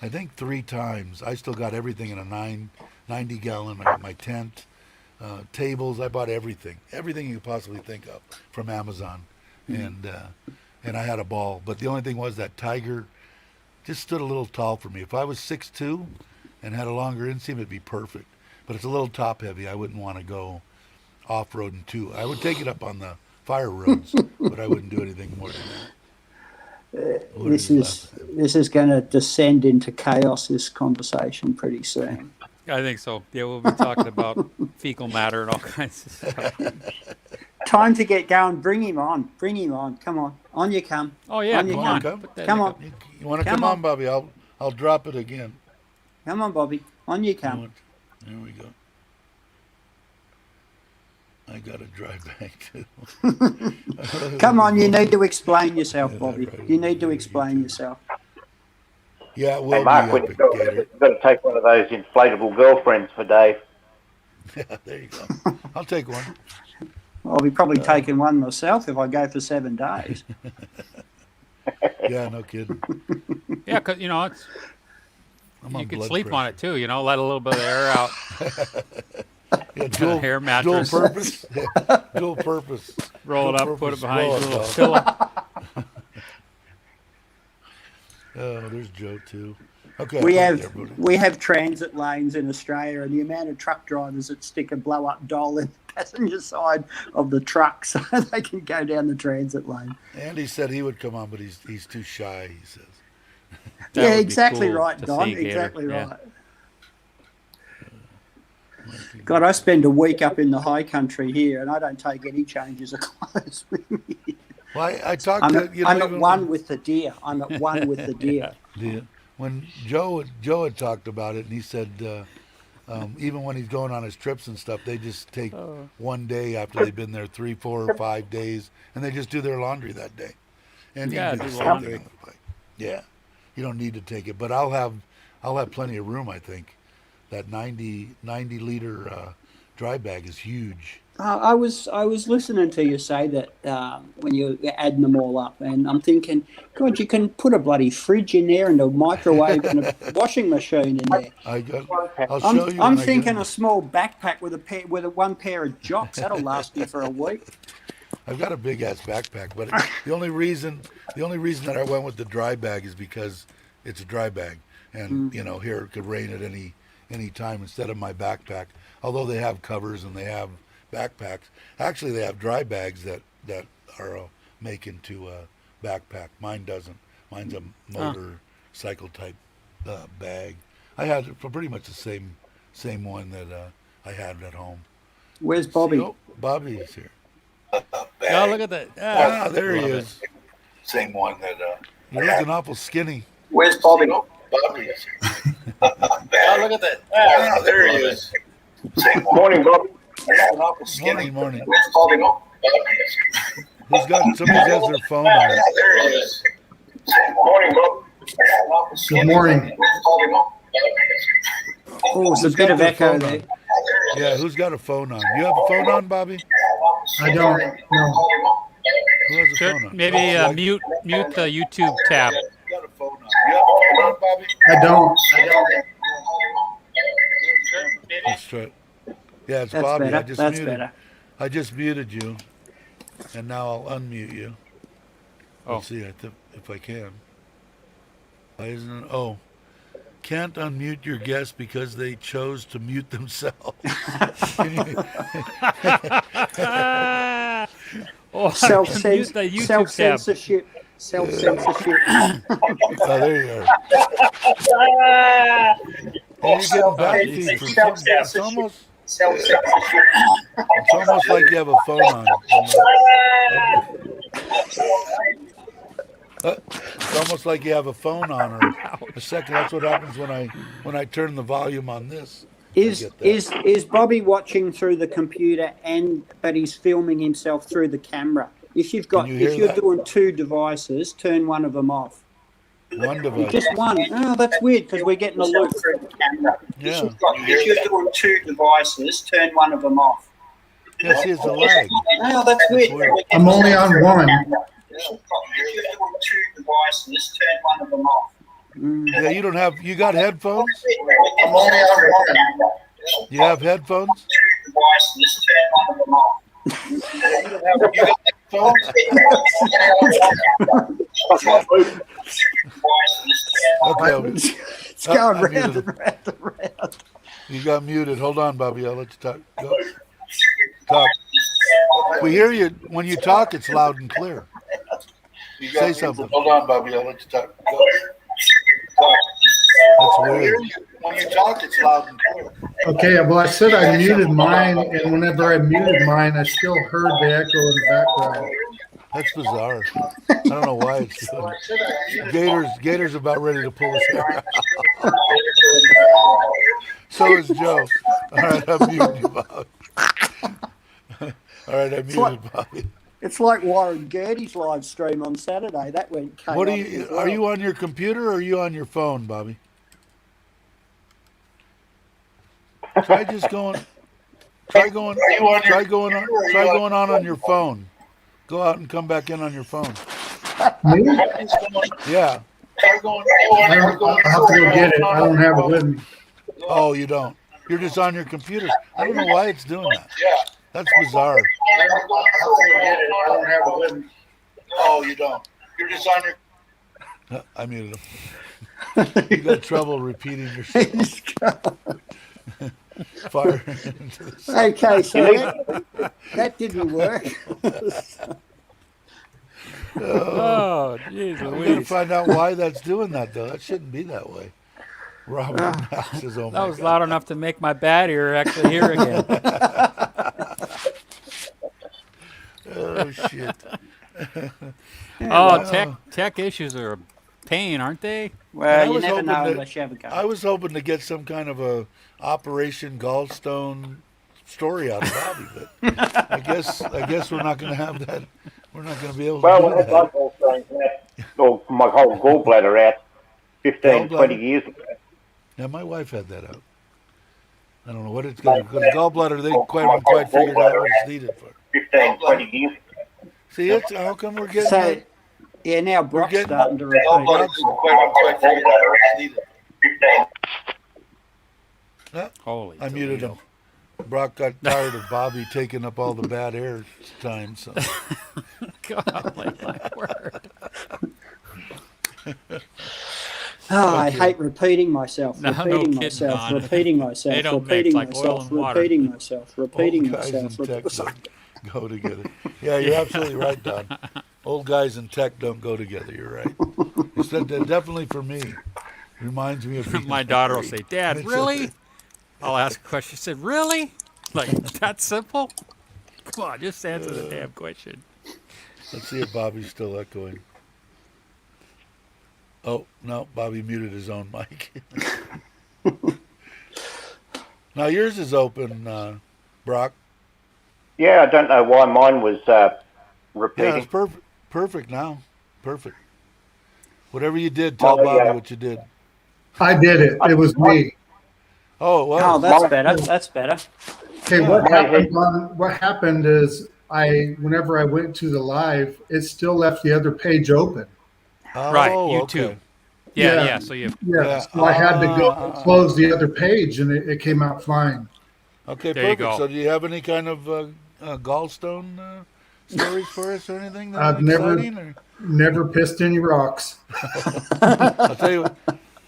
I think 3 times. I still got everything in a 90 gallon. I got my tent, tables. I bought everything you could possibly think of from Amazon, and I had a ball. But the only thing was that Tiger just stood a little tall for me. If I was 6'2" and had a longer inseam, it'd be perfect. But it's a little top heavy. I wouldn't want to go off-roading too. I would take it up on the fire roads, but I wouldn't do anything more than that. This is going to descend into chaos, this conversation, pretty soon. I think so. Yeah, we'll be talking about fecal matter and all kinds of stuff. Time to get going. Bring him on. Come on. On you come. Oh, yeah, on you come on. Come on. You want to come on, Bobby? I'll drop it again. Come on, Bobby. On you come. There we go. I got a dry bag too. Come on, you need to explain yourself, Bobby. You need to explain yourself. Yeah, it will Hey, Mark, be when epic, you've Gator. got to take one of those inflatable girlfriends for Dave. Yeah, there you go. I'll take one. I'll be probably taking one myself if I go for 7 days. Yeah, no kidding. Yeah, 'cause, you know, it's I'm on you can blood sleep on pressure. it too. You know, let a little bit of air out. Yeah, Got a hair dual mattress. purpose. Yeah, dual purpose. Roll Dual it up, put purpose it behind roll your it, little dog. pillow. Oh, there's Joe too. Okay, We right have there, buddy. we have transit lanes in Australia, and the amount of truck drivers that stick a blow up doll in the passenger side of the truck so they can go down the transit lane. Andy said he would come on, but he's too shy. He says. That Yeah, would be exactly cool right, to Don. see, Gator. Exactly Yeah. right. God, I spend a week up in the high country here, and I don't take any changes of clothes with me. Well, I talked I'm to at, you know I'm at even one with the deer. I'm at one with the deer. when Joe had talked about it, and he said even when he's going on his trips and stuff, they just take one day after they've been there 3, 4, or 5 days, and they just do their laundry that day. And you Yeah, can do do the same laundry. thing on the bike. Yeah, you don't need to take it, but I'll have plenty of room. I think that 90 liter dry bag is huge. I was listening to you say that when you're adding them all up, and I'm thinking, God, you can put a bloody fridge in there and a microwave and a washing machine in there. I'll show you. I'm when I get thinking in. a small backpack with one pair of jocks. That'll last me for a week. I've got a big ass backpack, but the only reason that I went with the dry bag is because it's a dry bag, and here it could rain at any time instead of my backpack. Although they have covers and they have backpacks, actually they have dry bags that are make into a backpack. Mine doesn't. Mine's a motorcycle type bag. I had pretty much the same one that I had at home. Where's Bobby? Oh, Bobby is here. Oh, look at that. Ah, there he is. Same one that You're looking awful skinny. Where's Bobby? Bobby is. Oh, look at that. Ah, there he is. Same one. Morning, Bob. Awful skinny. Morning. Where's Bobby? Bobby is. Who's got somebody has their phone on? Ah, there he is. Same one. Morning, Bob. Awful skinny. Good morning. Where's Bobby? Bobby is. Oh, it's a Who's bit got of their echo phone there. on? Yeah, who's got a phone on? You have a phone on, Bobby? I don't. No. Who has a Sure, phone on? maybe mute the YouTube tab. You got a phone on. You have a phone on, Bobby? I don't. Let's try it. Yeah, it's That's Bobby. better. That's better. I just muted you, and now I'll unmute you. Oh. Let's see if I can. Why isn't it? Oh, can't unmute your guest because they chose to mute themselves. Oh, Self mute the YouTube tab. censorship. Self censorship. Oh, there you are. And you're getting back feed from something. It's almost like you have a phone on. It's almost like you have a phone on or a second. That's what happens when I turn the volume on this. Is Bobby watching through the computer but he's filming himself through the camera? If you're that? doing two devices, turn one of them off. One device. Just one. Oh, that's weird because we're getting a loop through the camera. Yeah. If you're doing two devices, turn one of them off. Yeah, see, it's a lag. Oh, that's weird. I'm only on one. If you're doing two devices, turn one of them off. Yeah, you got headphones? I'm only on one. You have headphones? Two devices, turn one of them off. Okay. It's going I round muted and round and round. You got muted. Hold on, Bobby. I'll let you talk. Go. Talk. We hear you. When you talk, it's loud and clear. Say something. Hold on, Bobby. I'll let you talk. Go. That's weird. When you talk, it's loud and clear. Okay, well, I said I muted mine, and whenever I muted mine, I still heard the echo in the background. That's bizarre. I don't know why it's doing it. Gator's about ready to pull his hair out. So is Joe. All right, I'm muting you, Bobby. All right, I muted Bobby. It's like Warren Gertie's live stream on Saturday. That went chaotic. What are you on your computer or are you on your phone, Bobby? Try going on your phone. Go out and come back in on your phone. Me? Yeah. I'll have to go get it. I don't have it with me. Oh, you don't. You're just on your computer. I don't know why it's doing that. That's bizarre. I don't have it with me. Oh, you don't. You're just on your. I muted him. You got trouble repeating yourself. Fire into the sun. Okay, so that didn't work. Oh, jeez We got to Louise. find out why that's doing that, though. That shouldn't be that way. Robert says, "Oh That my was God." loud enough to make my bad ear actually hear again. Oh shit. Oh, tech issues are a pain, aren't they? I Well, you was never hoping know that- unless you have a go. I was hoping to get some kind of a Operation Gallstone story out of Bobby, but I guess we're not going to have that. We're not going to be able to Well, do I had my that. my whole gallbladder out 15, 20 Gallbladder? years ago. Yeah, my wife had that out. I don't know what it's going to. Because gallbladder, they haven't quite figured out what it's needed for. 15, 20 years ago. See, it's how come we're getting So, that? yeah, now Brock's getting- starting to repeat. Holy I muted him. Toledo. Brock got tired of Bobby taking up all the bad air time, so Golly, my word. Oh, I hate repeating myself, No, no repeating kidding, myself, Don. repeating myself, They don't mix repeating like oil myself, and water. repeating myself, repeating old guys in myself. tech don't go together. Yeah, you're absolutely right, Don. Old guys in tech don't go together. You're right. It's definitely for me. Reminds me of being My daughter will married. say, "Dad, really?" I'll ask a question. She said, "Really? Like that simple? Come on, just answer the damn question." Let's see if Bobby's still echoing. Oh, no, Bobby muted his own mic. Now yours is open, Brock. Yeah, I don't know why mine was Yeah, repeating. it's perfect now. Perfect. Whatever you did, tell Bobby what you did. I did it. It was me. Oh, well. Oh, that's better. That's better. Okay, what happened is whenever I went to the live, it still left the other page open. Right, Oh, YouTube. okay. Yeah. So you. Yeah, so I had to go and close the other page, and it came out fine. Okay, There you perfect. go. So do you have any kind of gallstone stories for us or anything that I've exciting? never pissed any rocks. I'll tell you what.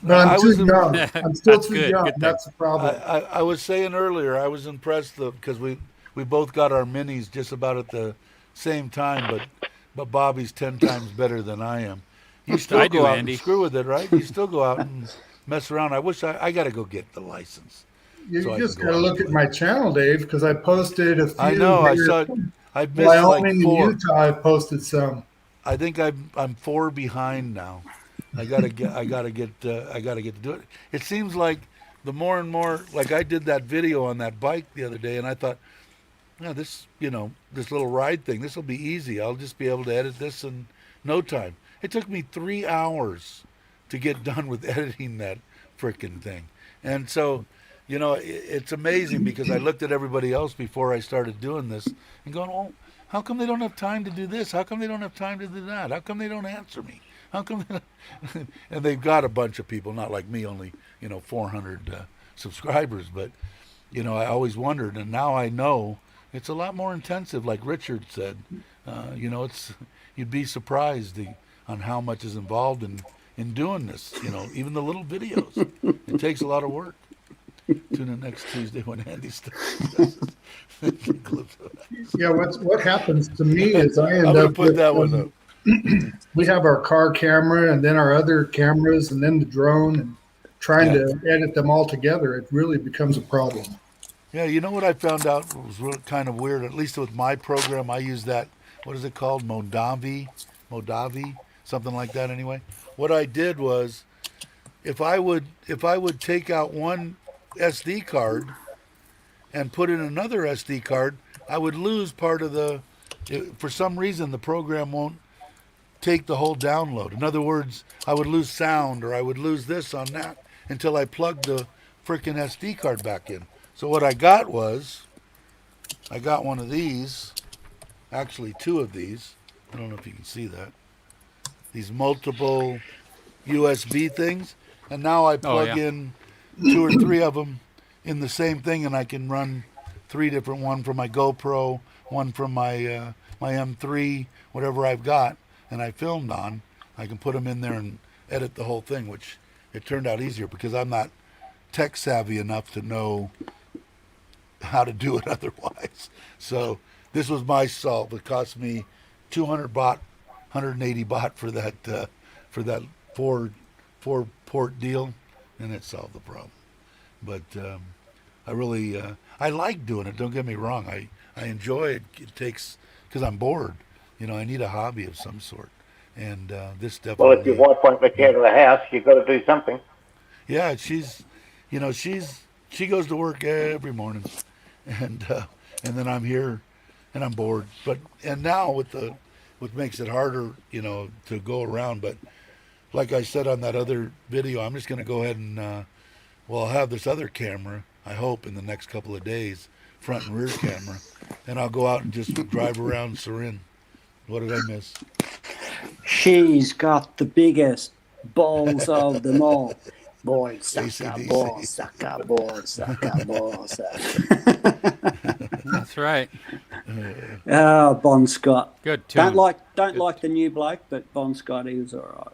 But I'm too young. Yeah, I'm still that's too good. young. Good thing. That's the problem. I was saying earlier, I was impressed because we both got our minis just about at the same time, but Bobby's 10 times better than I am. You still I go do, out Andy. and screw with it, right? You still go out and mess around. I wish I got to go get the license. You so I just can got go to out look and at play. my channel, Dave, because I posted a few. I know. I here. saw it. I missed Wyoming like and 4. Utah, I posted some. I think I'm 4 behind now. I gotta get to do it. It seems like the more and more, like I did that video on that bike the other day, and I thought, yeah, this little ride thing, this will be easy. I'll just be able to edit this in no time. It took me 3 hours to get done with editing that frickin' thing, and so, it's amazing because I looked at everybody else before I started doing this and going, oh, how come they don't have time to do this? How come they don't have time to do that? How come they don't answer me? How come? And they've got a bunch of people, not like me, only 400 subscribers. But I always wondered, and now I know it's a lot more intensive. Like Richard said, you'd be surprised on how much is involved in doing this. Even the little videos, it takes a lot of work. Tune in next Tuesday when Andy starts. Yeah, what happens to me is I end I'm gonna up put with, that one up. we have our car camera and then our other cameras and then the drone, and trying to edit them all together, it really becomes a problem. Yeah, you know what I found out was really kind of weird. At least with my program, I use that. What is it called? Modavi, something like that. Anyway, what I did was, if I would take out one SD card and put in another SD card, I would lose part of the. For some reason, the program won't take the whole download. In other words, I would lose sound or I would lose this on that until I plugged the frickin' SD card back in. So what I got was, I got one of these, actually 2 of these. I don't know if you can see that. these multiple USB things, and now I plug yeah. in 2 or 3 of them in the same thing, and I can run 3 different, one from my GoPro, one from my my M3, whatever I've got, and I filmed on. I can put them in there and edit the whole thing, which it turned out easier because I'm not tech savvy enough to know how to do it otherwise. So this was my solve. It cost me 200 baht, 180 baht for that four port deal, and it solved the problem. But I really I like doing it. Don't get me wrong. I enjoy it. It takes, because I'm bored. You know, I need a hobby of some sort, and this definitely. Well, if your wife won't let you out of the house, you've got to do something. Yeah, she goes to work every morning, and then I'm here, and I'm bored. And now what makes it harder, to go around. But like I said on that other video, I'm just going to go ahead and I'll have this other camera. I hope in the next couple of days, front and rear camera, and I'll go out and just drive around Surin. What did I miss? She's got the biggest balls of them all. Boy, sucker, AC/DC. ball, sucker, ball, sucker, ball, sucker. That's right. Oh, Bon Scott. Good tune. Don't like the new bloke, but Bon Scott, he was all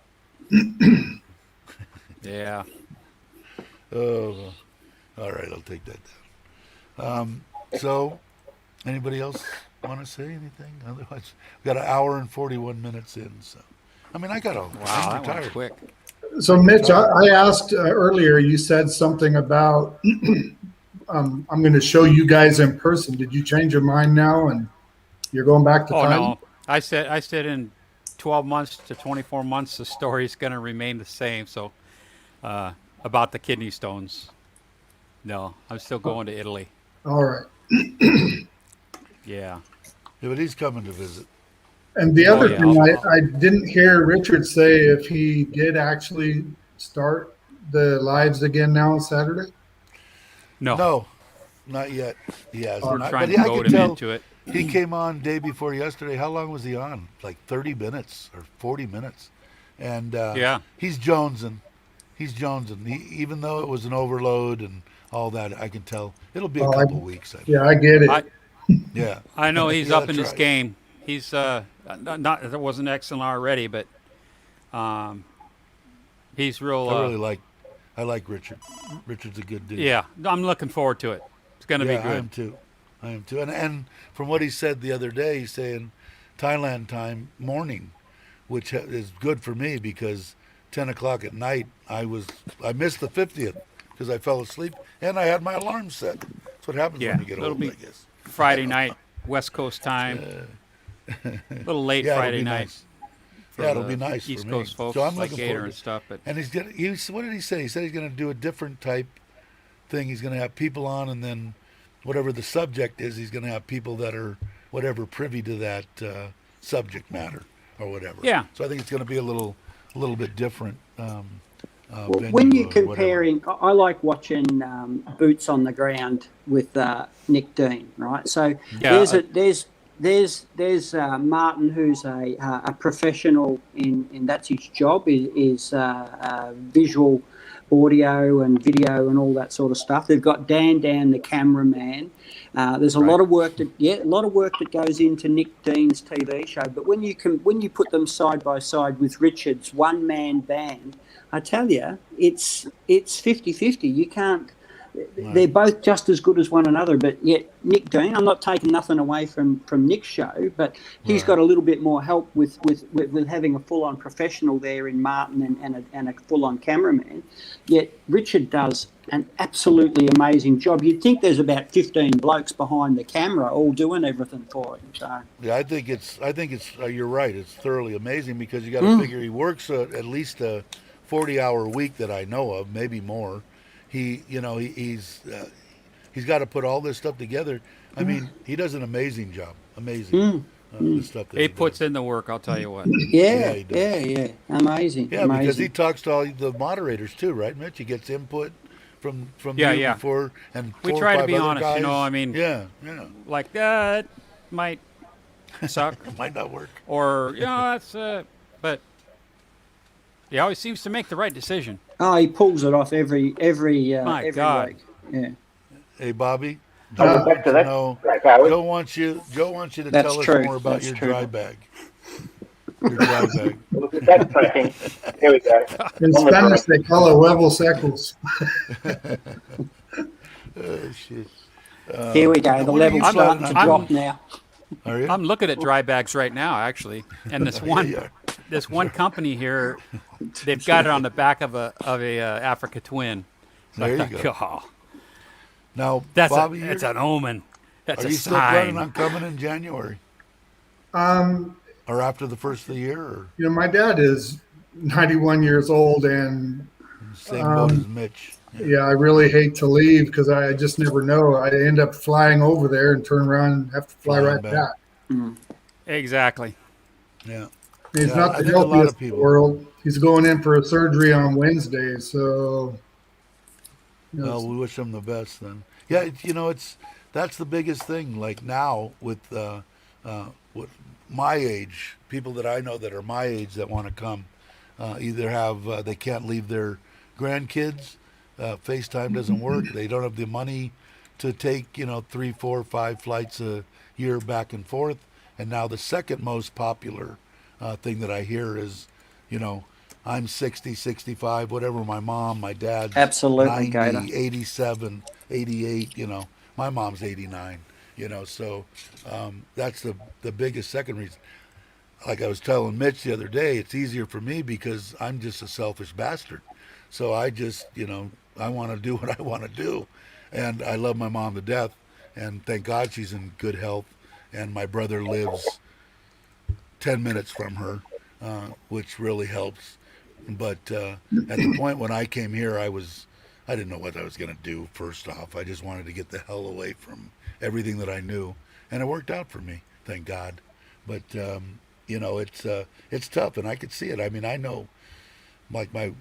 right. Yeah. Oh, all right, I'll take that down. So, anybody else want to say anything? Otherwise, we got an hour and 41 minutes in. So, I mean, I got to. Wow, I'm that went retired. quick. So, Mitch, I asked earlier, you said something about I'm going to show you guys in person. Did you change your mind now and you're going back to Thailand? No. I said in 12 months to 24 months, the story's going to remain the same. So, about the kidney stones. No, I'm still going to Italy. All right. Yeah. Yeah, but he's coming to visit. And the other yeah. thing, I didn't hear Richard say if he did actually start the lives again now on Saturday. No. Not yet. He hasn't. We're But trying to I goad could him tell into it. he came on day before yesterday. How long was he on? Like 30 minutes or 40 minutes. And Yeah. he's jonesing. Even though it was an overload and all that, I can tell it'll be a couple weeks. Yeah, I get it. Yeah. I know he's Yeah, up in that's his right. game. He's not that wasn't excellent already, but he's real. I like Richard. Richard's a good dude. Yeah, I'm looking forward to it. It's going to be I good. am too. And from what he said the other day, he's saying Thailand time morning, which is good for me because 10 o'clock at night I missed the 50th because I fell asleep and I had my alarm set. That's what happens Yeah, when you get it'll old, be I guess. Friday night, West Coast time. A little late Yeah, Friday it'll be night. nice. for Yeah, it'll the be nice East for me. Coast folks So I'm like looking Gator forward and to- stuff. But And what did he say? He said he's going to do a different type thing. He's going to have people on, and then whatever the subject is, he's going to have people that are whatever privy to that subject matter or whatever. Yeah. So I think it's going to be a little bit different. When venue you're or whatever. comparing, I like watching boots on the ground with Nick Dean, right? So Yeah, there's Martin, who's a professional in that's his job is visual audio and video and all that sort of stuff. They've got Dan, the cameraman. There's a lot of work that goes into Nick Dean's TV show. But when you put them side by side with Richard's one-man band, I tell you, it's 50-50. You can't. They're both just as good as one another, but yet Nick Dean, I'm not taking nothing away from Nick's show, but he's got a little bit more help with having a full-on professional there in Martin and a full-on cameraman. Yet Richard does an absolutely amazing job. You'd think there's about 15 blokes behind the camera all doing everything for him. So Yeah, I think it's. You're right. It's thoroughly amazing because you got to figure he works at least a 40-hour week that I know of, maybe more. He's got to put all this stuff together. I mean, he does an amazing job. Amazing. The stuff that he puts in the work. I'll tell you what. yeah, he does. amazing. Yeah, amazing. because he talks to all the moderators too, right, Mitch? He gets input from Yeah, you yeah. before, and We 4 or try to 5 be other honest, guys. you know, I mean- yeah, Like that might suck, it might not work. or that's. But He always seems to make the right decision. Oh, he pulls it off every My every God. week. Yeah. Hey, Bobby. I'll Joe get back wants to to that. know. Like, Howard. Joe wants you to That's tell us true. more about That's your true. dry bag. Your dry bag. Look at that tracking. Here we go. In On the Spanish, dry. they call it huevos secos. Oh, shit. Here we go. The when are you level's starting planning to on drop doing? now. Are you? I'm looking at dry bags right now, actually, and this Yeah, you are. this one company here, they've got it on the back of a Africa Twin. So There I you thought, go. "Oh, Now, that's Bobby, it's an omen. That's are a you still planning sign." on coming in January Um, or after the first of the year, or you know, my dad is 91 years old, and same boat as Mitch? yeah, I really hate to leave because I just never know. I end up flying over there and turn around and have to fly Flying right back. back. Exactly. Yeah. He's Yeah, not I the think a lot of healthiest in the people. world. He's going in for a surgery on Wednesday, so you know, Well, we wish them the best then. Yeah, that's the biggest thing. Like now with my age, people that I know that are my age that want to come, either have they can't leave their grandkids. FaceTime doesn't work. They don't have the money to take 3, 4, 5 flights a year back and forth. And now the second most popular thing that I hear is, I'm 60, 65, whatever. My mom, my dad's Absolutely, 90, Gator. 87, 88. My mom's 89. So that's the biggest second reason. Like I was telling Mitch the other day, it's easier for me because I'm just a selfish bastard. So I just, I want to do what I want to do. And I love my mom to death. And thank God she's in good health. And my brother lives 10 minutes from her, which really helps. But at the point when I came here, I didn't know what I was going to do, first off. I just wanted to get the hell away from everything that I knew. And it worked out for me, thank God. But, it's tough, and I could see it. I mean, I know, like my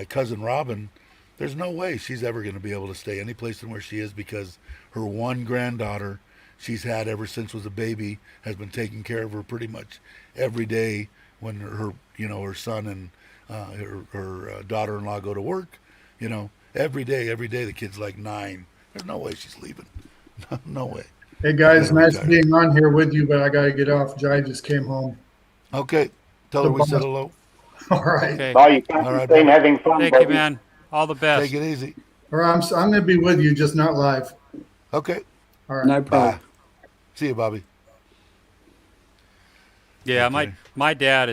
cousin Robin, there's no way she's ever going to be able to stay any place than where she is because her one granddaughter she's had ever since was a baby has been taking care of her pretty much every day when her son and her daughter-in-law go to work. Every day the kid's like 9. There's no way she's leaving. No way. hey guys, Never nice retired. being on here with you, but I got to get off. Jai just came home. Okay, tell her we said hello. All right. Okay. Bye, you All right, can't buddy. having fun, Thank you, Bobby. man. All the best. Take it easy. All right, I'm going to be with you, just not live. Okay, All right. No problem. bye. See you, Bobby. Yeah, Okay. my dad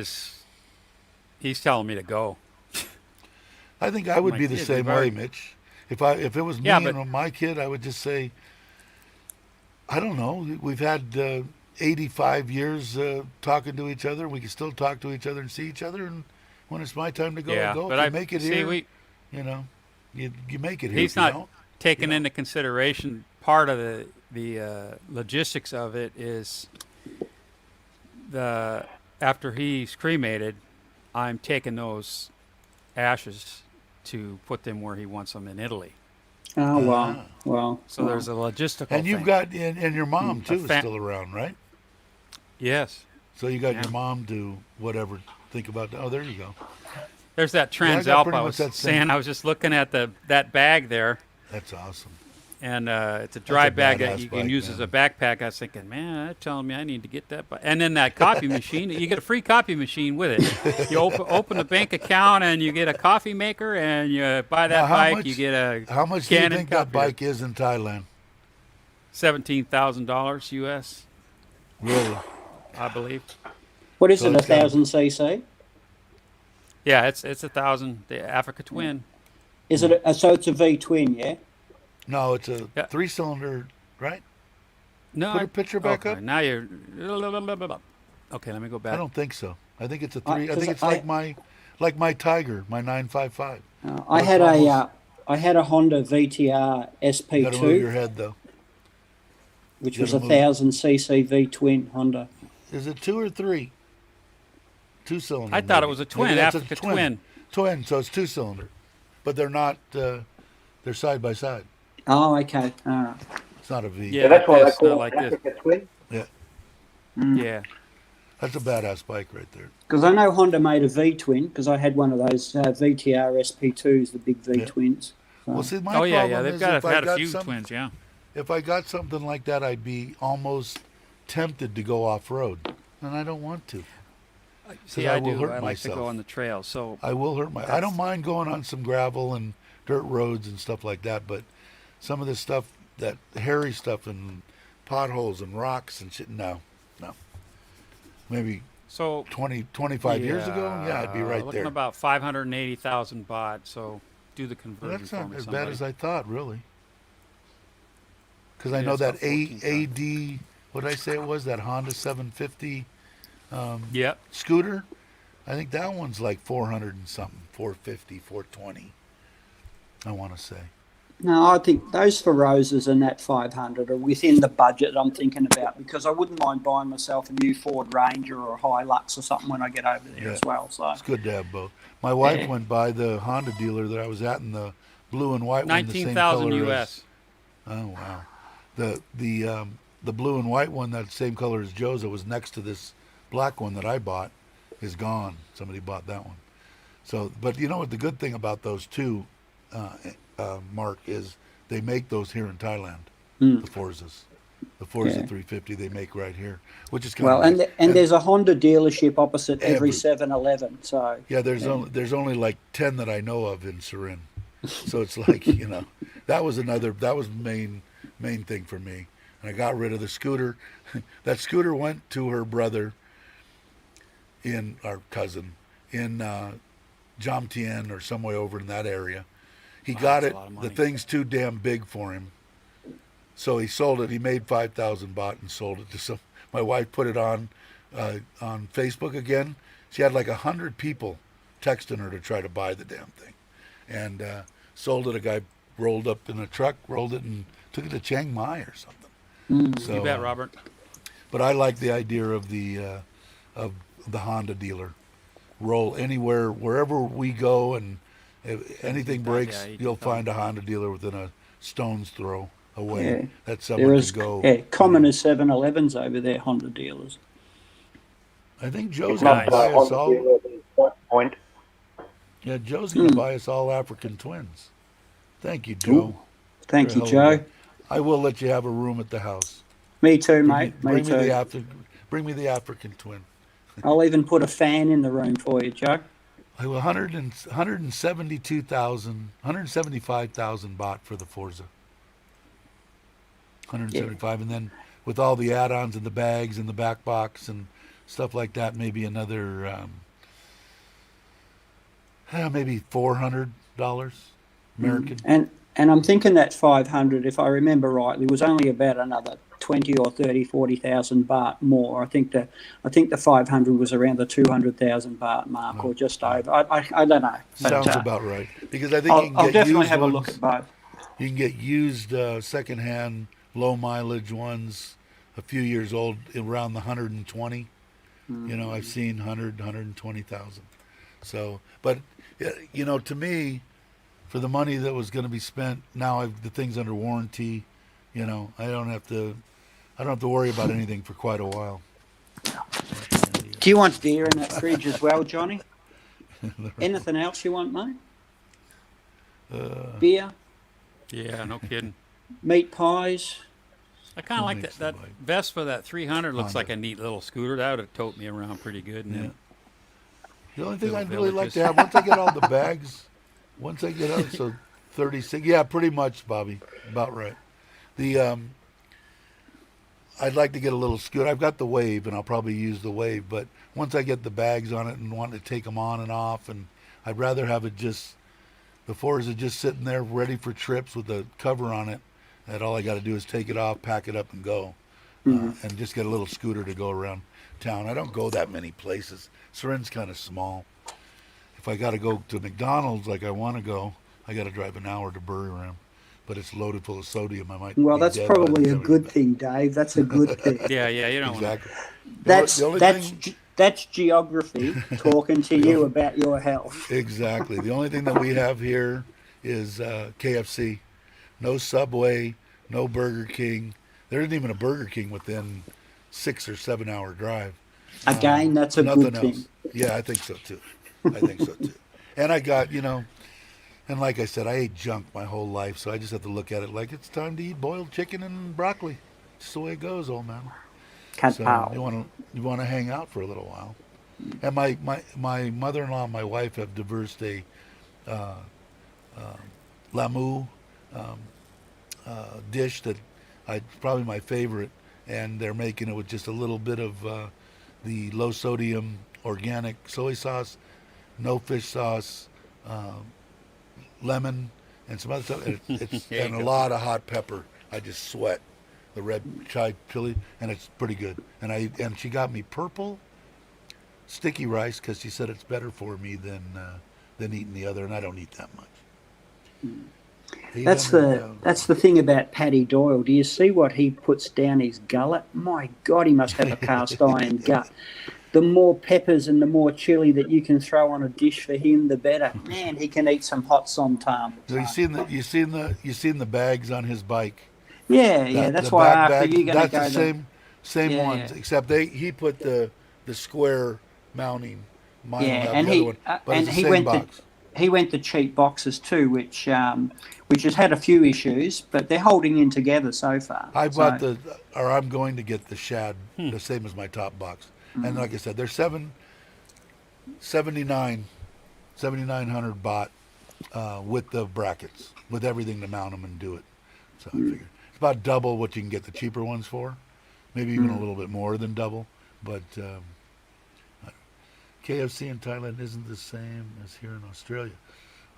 he's telling me to go. I think I would My be the kids, same we've way, already- Mitch. If it was me Yeah, and my kid, I would just say, I don't know. We've had 85 years talking to each other. We can still talk to each other and see each other. And when it's my time to go, Yeah, I go. but If I you make it see here, we you make it here. he's If you not don't, taking know. into consideration part of the logistics of it is after he's cremated, I'm taking those ashes to put them where he wants them in Italy. Oh, well. So there's a logistical And you've thing. got and your mom A too is fa- still around, right? Yes. So you got Yeah. your mom to whatever think about. Oh, there you go. There's that Yeah, I got Transalp pretty I much was that same- saying. I was just looking at that bag there, That's awesome. and it's a dry bag that badass you can bike, use man. as a backpack. I was thinking, man, they're telling me I need to get that. And then that copy machine, you get a free copy machine with it. You open the bank account and you get a coffee maker, and you buy that Now, how bike, much- you get a How much do you Canon think that copier. bike is in Thailand? $17,000 US, Really? I believe. What is So it, it's got- 1,000 cc? Yeah, it's 1,000. The Africa Twin. Is it so it's a V twin, yeah? No, it's a Yeah. 3-cylinder, right? No, Put a picture back okay, up. Now you're. Okay, let me go back. I don't think so. I think it's a I- 3. I 'cause think it's I- like my Tiger, my 955. I It's had almost- I had a Honda VTR You got to move your SP2, head though. which you was a gotta move. 1,000 cc V twin Honda. Is it 2 or 3? 2-cylinder. I thought it maybe. was a twin, Maybe that's Africa Twin. Twin, so it's 2-cylinder, but they're not. They're side by side. Oh, okay. All right. It's not a V. Yeah, Yeah, that's why they this, not call like it this. Africa Twin. Yeah. Yeah. That's a badass bike right there. Because I know Honda made a V twin. Because I had one of those VTR SP2s, the big V Yeah. twins. So. Well, see, my Oh yeah, problem yeah. They've is got if I had a got few some, twins. Yeah. if I got something like that, I'd be almost tempted to go off road, and I don't want to. See, I I will do. hurt I like to myself. go on the trail. So I will hurt my. I don't mind going on some gravel and dirt roads and stuff like that, but some of the stuff, that hairy stuff and potholes and rocks and shit, no. Maybe so 20, 25 years ago, yeah, I'd be right looking there. about 580,000 baht. So do the Well, conversion that's for not me, as somebody. bad as I thought, really. Because I Yeah, know it's that about 14,000. AD, what did I say it was, that Honda 750 Yep. scooter? I think that one's like 400 and something, 450, 420, I want to say. No, I think those Ferrosas and that 500 are within the budget I'm thinking about, because I wouldn't mind buying myself a new Ford Ranger or a Hilux or something when I get over there Yeah. as well. So It's good to have both. My wife Yeah. went by the Honda dealer that I was at, in the blue and white one, the same 19,000 color US. as. Oh wow, the blue and white one, that same color as Joe's, that was next to this black one that I bought, is gone. Somebody bought that one. So, but you know what? The good thing about those two, Mark, is they make those here in Thailand. The Forzas. The Forza Yeah. 350 they make right here, which is kind well, of nice. and there's a Honda dealership opposite every Every- 7-Eleven. So Yeah, there's only like 10 that I know of in Surin. So it's like, that was main thing for me. And I got rid of the scooter. That scooter went to her brother, in our cousin, in Jomtien or somewhere over in that area. He got that's it. a lot of The money. thing's too damn big for him. So he sold it. He made 5,000 baht and sold it to some. My wife put it on Facebook again. She had like 100 people texting her to try to buy the damn thing, and sold it. A guy rolled up in a truck, rolled it, and took it to Chiang Mai or something. So, You bet, Robert. But I like the idea of the Honda dealer. Roll anywhere, wherever we go, and if anything breaks, you can you'll tell find a Honda dealer within a stone's throw away. Yeah. That someone they're can as go. common as 7-Elevens over there, Honda dealers. I think Joe's Nice. gonna buy us all. Point. Yeah, Joe's gonna buy us all African twins. Thank you, Joe. Ooh. Thank You're you, a hell of a Joe. guy. I will let you have a room at the house. Me too, mate. Bring Me me too. bring me the African twin. I'll even put a fan in the room for you, Joe. I will 175,000 baht for the Forza. 175, and then with all the add-ons and the bags and the back box and stuff like that, maybe another, maybe $400 American. And I'm thinking that 500, if I remember rightly, was only about another 20 or 30, 40,000 baht more. I think the 500 was around the 200,000 baht mark or just over. I don't know. But, Sounds about right, because I think you can I'll get definitely used have a ones. look at both. You can get used secondhand, low mileage ones, a few years old, around the 120. I've seen 100, 120,000. So, but to me, for the money that was going to be spent, now the thing's under warranty. I don't have to worry about anything for quite a while. Do you want beer in that fridge as well, Johnny? Anything else you want, mate? Beer, Yeah, no kidding. meat pies. I kind of like makes that the bike? Vespa. That 300 looks Honda. like a neat little scooter. That would have toted me around pretty good. And Yeah. then The only thing Little I'd really like villages. to have, once I get all the bags, once I get out, so 36, yeah, pretty much, Bobby, about right. I'd like to get a little scooter. I've got the Wave, and I'll probably use the Wave, but once I get the bags on it and want to take them on and off, and I'd rather have it just, the Forza just sitting there ready for trips with the cover on it, and all I got to do is take it off, pack it up, and go. And just get a little scooter to go around town. I don't go that many places. Surin's kind of small. If I got to go to McDonald's like I want to go, I got to drive an hour to Buriram, but it's loaded full of sodium. I might. Well, be that's dead by the probably a time I good get thing, Dave. That's a good thing. yeah, you don't want Exactly. That's The only that's thing- that's geography talking to you about your health. Exactly. The only thing that we have here is KFC. No Subway, no Burger King. There isn't even a Burger King within 6 or 7 hour drive. Again, that's a Nothing good else. thing. Yeah, I think so too. I think so too. And I got, and like I said, I ate junk my whole life, so I just have to look at it like it's time to eat boiled chicken and broccoli. It's the way it goes, old man. So Kapow. you want to hang out for a little while. And my mother-in-law and my wife have divorced a uh, lamu dish that probably my favorite, and they're making it with just a little bit of the low sodium organic soy sauce, no fish sauce, lemon, and some other stuff. And it's There you and a go. lot of hot pepper. I just sweat the red chai chili, and it's pretty good. And she got me purple sticky rice because she said it's better for me than eating the other, and I don't eat that much. That's 800 the that's the thing about Paddy Doyle. Do you see what he puts down his gullet? My God, he must have a cast iron gut. The more peppers and the more chili that you can throw on a dish for him, the better. Man, he can eat some hot somtam. So you seen the bags on his bike? Yeah. The That's why back after bag. you're going to That's go the same Yeah, ones, yeah. except he put the square mounting. Mine will Yeah, have and the other one, but and it's the he same went box. he went the cheap boxes too, which has had a few issues, but they're holding in together so far. I bought So, I'm going to get the shad, the same as my top box. And like I said, they're 7,900 baht with the brackets, with everything to mount them and do it. So I figured it's about double what you can get the cheaper ones for, maybe even a little bit more than double. But KFC in Thailand isn't the same as here in Australia.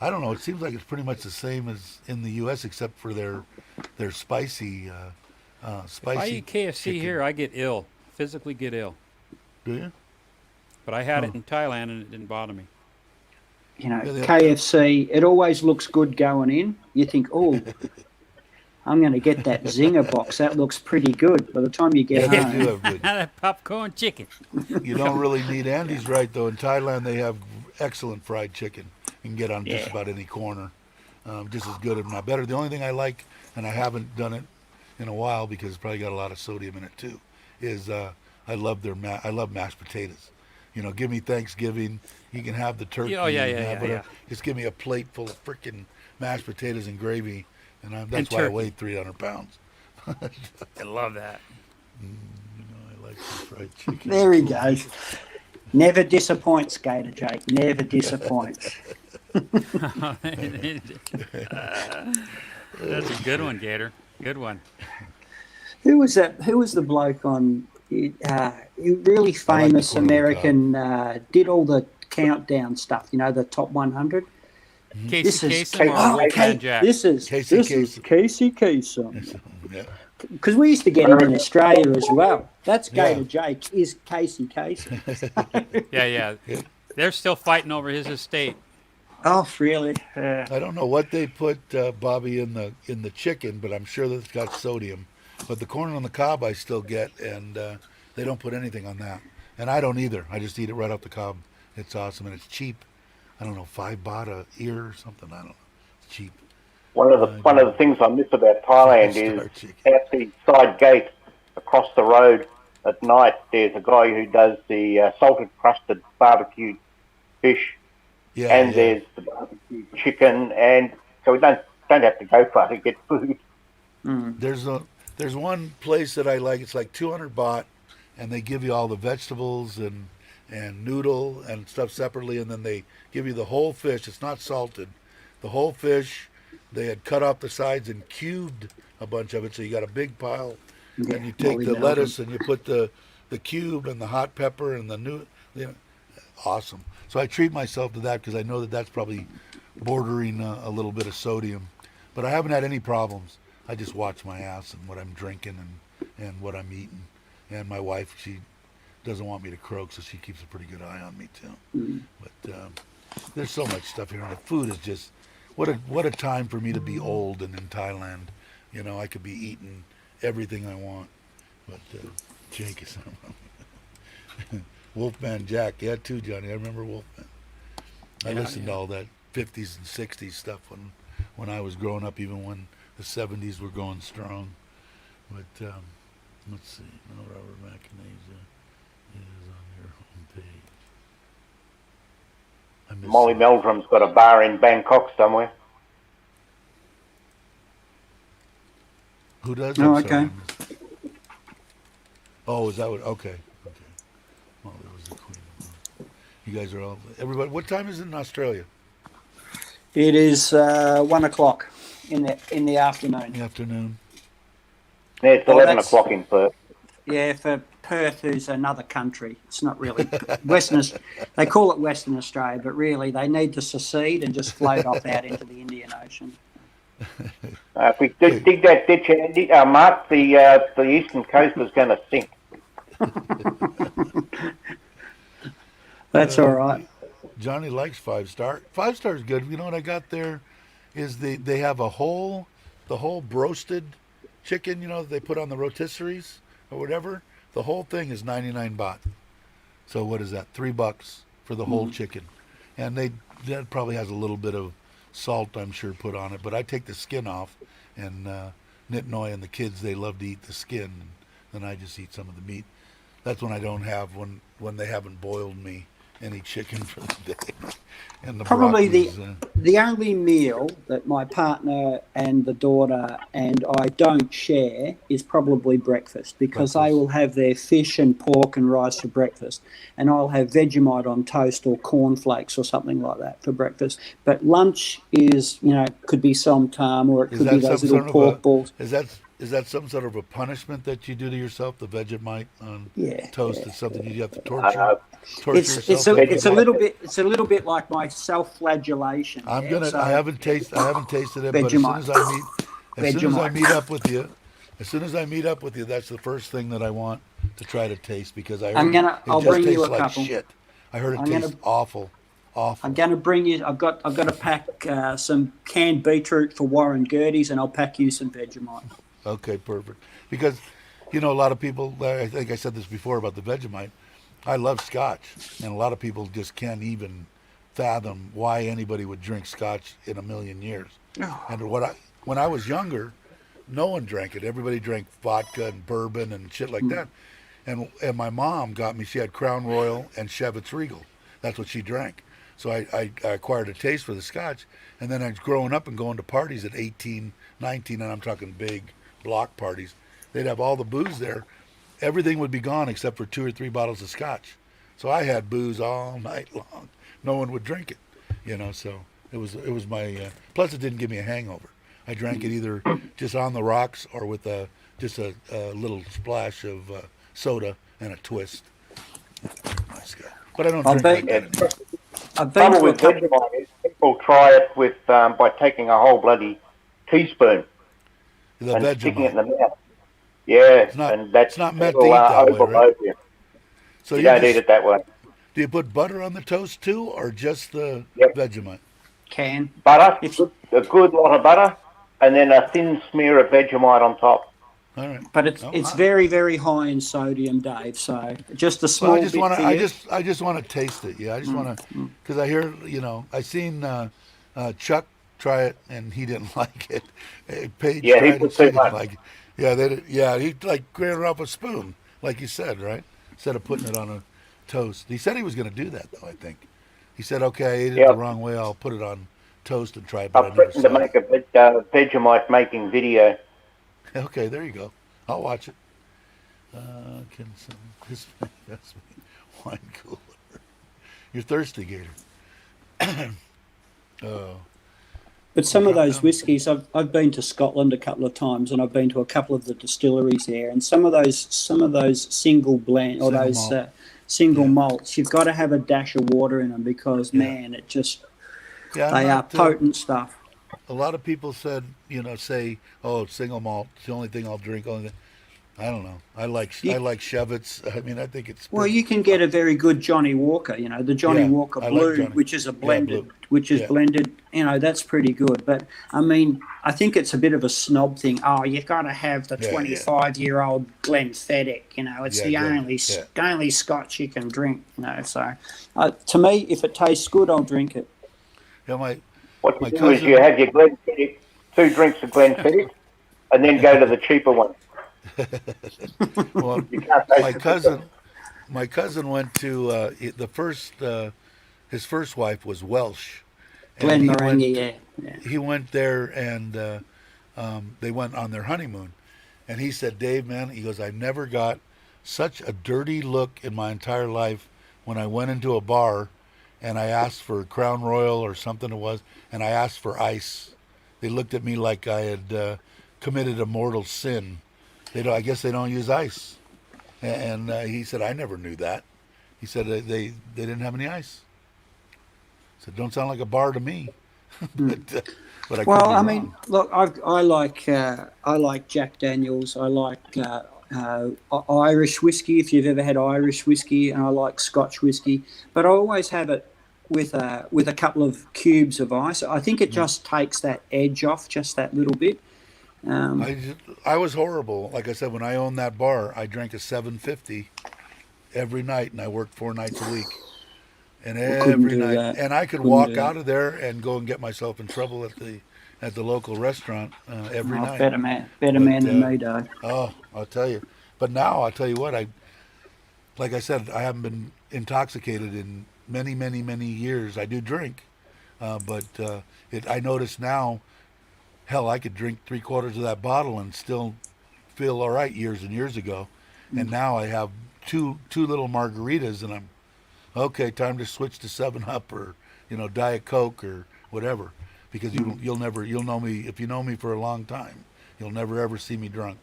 I don't know. It seems like it's pretty much the same as in the U.S. except for their spicy If I eat KFC chicken. here, I get ill, physically get ill. Do you? But I had it in Thailand and it didn't bother me. Yeah, KFC, it always looks good going in. You think, oh, I'm going to get that Zinger box. That looks pretty good. By the time you get Yeah, they home, do have good. That popcorn chicken. You don't really need. Andy's right though. In Thailand, they have excellent fried chicken. You can get on just about any corner, just as good, if not better. The only thing I like, and I haven't done it in a while because it's probably got a lot of sodium in it too, is I love I love mashed potatoes. Give me Thanksgiving. You can have the turkey. Oh, yeah, you can yeah, have yeah, whatever. Just give me a plate full of freaking mashed potatoes and gravy, and that's And why I turkey. weigh 300 pounds. I love that. I like the fried chicken. there he goes. Never disappoints, Gator Jake. Never disappoints. That's a good one, Gator. Good one. Who was that? Who was the bloke on? Really famous corn on the American. Did all the countdown stuff. The top 100. Casey This is Kasem or Wolfman Jack? This is Casey Casey Kasem. Yeah. Because we used to get him in Australia as well. That's Yeah. Gator Jake. Is Casey Kasem? Yeah. They're still fighting over his estate. Oh, really? I don't know what they put, Bobby, in the chicken, but I'm sure that it's got sodium. But the corn on the cob I still get, and they don't put anything on that. And I don't either. I just eat it right off the cob. It's awesome, and it's cheap. I don't know, 5 baht a ear or something. I don't know. It's cheap. One of the things I miss about Thailand is Star chicken. at the side gate across the road at night. There's a guy who does the salted crusted barbecued fish, Yeah, and yeah. there's the barbecued chicken, and so we don't have to go far to get food. There's one place that I like. It's like 200 baht, and they give you all the vegetables and noodle and stuff separately, and then they give you the whole fish. It's not salted. The whole fish, they had cut off the sides and cubed a bunch of it, so you got a big pile. And you take the lettuce and you put the cube and the hot pepper and the awesome. So I treat myself to that because I know that that's probably bordering a little bit of sodium, but I haven't had any problems. I just watch my ass and what I'm drinking and what I'm eating. And my wife, she doesn't want me to croak, so she keeps a pretty good eye on me too. But there's so much stuff here, and the food is just what a time for me to be old and in Thailand. I could be eating everything I want. But Jake is Wolfman Jack, yeah, too, Johnny. I remember Wolfman. I listened to all that 50s and 60s stuff when I was growing up, even when the 70s were going strong. But let's see, no Robert McAnee. is on your homepage. I missed Molly it. Meldrum's got a bar in Bangkok somewhere. Who does? Oh, I'm sorry, okay. I missed it. Oh, is that what? Okay. Okay. Molly was the queen. You guys are all. Everybody. What time is it in Australia? It is 1 o'clock in the afternoon. In the afternoon. Yeah, it's Oh, 11 that's- o'clock in Perth. Yeah, for Perth, who's another country. It's not really They call it Western Australia, but really they need to secede and just float off out into the Indian Ocean. If we dig that ditch, Andy, Mark, the eastern coast is going to sink. That's all right. Johnny likes 5-star. 5-star is good. You know what I got there is they have the whole broasted chicken, you know, that they put on the rotisseries or whatever. The whole thing is 99 baht. So what is that? $3 for the whole chicken. And that probably has a little bit of salt, I'm sure, put on it. But I take the skin off, and Nitnoy and the kids, they love to eat the skin, and then I just eat some of the meat. That's when I don't have when they haven't boiled me any chicken for the day. And the Probably broccolis, the only meal that my partner and the daughter and I don't share is probably breakfast, because they will have their fish and pork and rice for breakfast, and I'll have Vegemite on toast or cornflakes or something like that for breakfast. But lunch is, could be somtam, or it Is could that be those some little sort of pork balls. Is that some sort of a punishment that you do to yourself? The Vegemite on Yeah, toast yeah. is something you have to torture It's yourself. a little bit like my self-flagellation. I'm yeah? gonna. So- I haven't tasted it, but as soon as I meet up with you, that's the first thing that I want to try to taste, because I heard I'll it just bring you tastes a like couple. shit. I heard it I'm tastes gonna- awful. I'm going to bring you. I've got to pack some canned beetroot for Warren Gertie's, and I'll pack you some Vegemite. Okay, perfect. Because, a lot of people, I think I said this before about the Vegemite, I love Scotch, and a lot of people just can't even fathom why anybody would drink Scotch in a million years. And when I was younger, no one drank it. Everybody drank vodka and bourbon and shit like that. And my mom got me, she had Crown Royal and Chivas Regal. That's what she drank. So I acquired a taste for the Scotch. And then I was growing up and going to parties at 18, 19, and I'm talking big block parties. They'd have all the booze there. Everything would be gone except for 2 or 3 bottles of Scotch. So I had booze all night long. No one would drink it, so it was my, plus it didn't give me a hangover. I drank it either just on the rocks or with just a little splash of soda and a twist. Nice guy. But I don't drink like that anymore. I've been Trouble to a with couple. Vegemite is people try it with by taking a whole bloody teaspoon The and sticking it in Vegemite. the mouth. Yeah, not- and that's it's not meant to eat that way, right? overload you. So You you don't just, eat it that way. do you put butter on the toast too, or just the Yep. Vegemite? Can. Butter, If- a good lot of butter, and then a thin smear of Vegemite on top. All right. But it's Oh, it's I- very, very high in sodium, Dave. So just a small Well, I just bit want for to. you. I just want to taste it. Yeah, I just want to, because I hear, I seen Chuck try it and he didn't like it. Paige Yeah, he tried put it, she too didn't much. like it. Yeah, they did, yeah, he like grated it off a spoon, like you said, right? Instead of putting it on a toast. He said he was going to do that though. I think he said, okay, I ate it Yeah. the wrong way. I'll put it on toast and try it. But I I've never threatened to saw make it. a Vegemite making video. Okay, there you go. I'll watch it. Can some this wine cooler? You're thirsty, Gator. Oh, But some of those Yeah. whiskies, I've been to Scotland a couple of times, and I've been to a couple of the distilleries there, and some of those single blend or Single those malt. single Yeah. malts, you've got to have a dash of water in them, because Yeah. man, it just yeah. they I'm are not, potent stuff. a lot of people said, say, oh, it's single malt. It's the only thing I'll drink. I don't know. I like Chivas. I mean, I think it's Well, you can get a very good Johnny Walker, the Johnny Yeah, Walker I like Blue, Johnny. which is a Yeah, blended, blue. Yeah. blended. That's pretty good. But I mean, I think it's a bit of a snob thing. Oh, you've got to have the Yeah, 25-year-old Glenfiddich. It's Yeah, the Glen, only Scotch you can drink. So, to me, if it tastes good, I'll drink it. Yeah, What My you do is cousin- you have your Glenfiddich, 2 drinks of Glenfiddich, and then go to the cheaper one. well, You can't taste my the cousin, my cousin went to his first wife was Welsh, and Glen Morangi, yeah. he went there and they went on their honeymoon, and he said, Dave, man, he goes, I never got such a dirty look in my entire life when I went into a bar and I asked for Crown Royal or something it was, and I asked for ice. They looked at me like I had committed a mortal sin. I guess they don't use ice. And he said, I never knew that. He said they didn't have any ice. I said, don't sound like a bar to me. But I could be Well, I wrong. mean, look, I like Jack Daniels. I like Irish whiskey, if you've ever had Irish whiskey, and I like Scotch whiskey. But I always have it with a couple of cubes of ice. I think it just takes that edge off just that little bit. I was horrible. Like I said, when I owned that bar, I drank a 750 every night, and I worked 4 nights a week. And couldn't every do night, that. and I could Couldn't walk do that. out of there and go and get myself in trouble at the local restaurant every night. Better man But, than me, Dave. Oh, I'll tell you. But now I'll tell you what. Like I said, I haven't been intoxicated in many, many, many years. I do drink, but I notice now. Hell, I could drink 3/4 of that bottle and still feel all right years and years ago. And now I have two little margaritas, and I'm okay. Time to switch to 7-Up or Diet Coke or whatever, because you'll know me if you know me for a long time. You'll never ever see me drunk.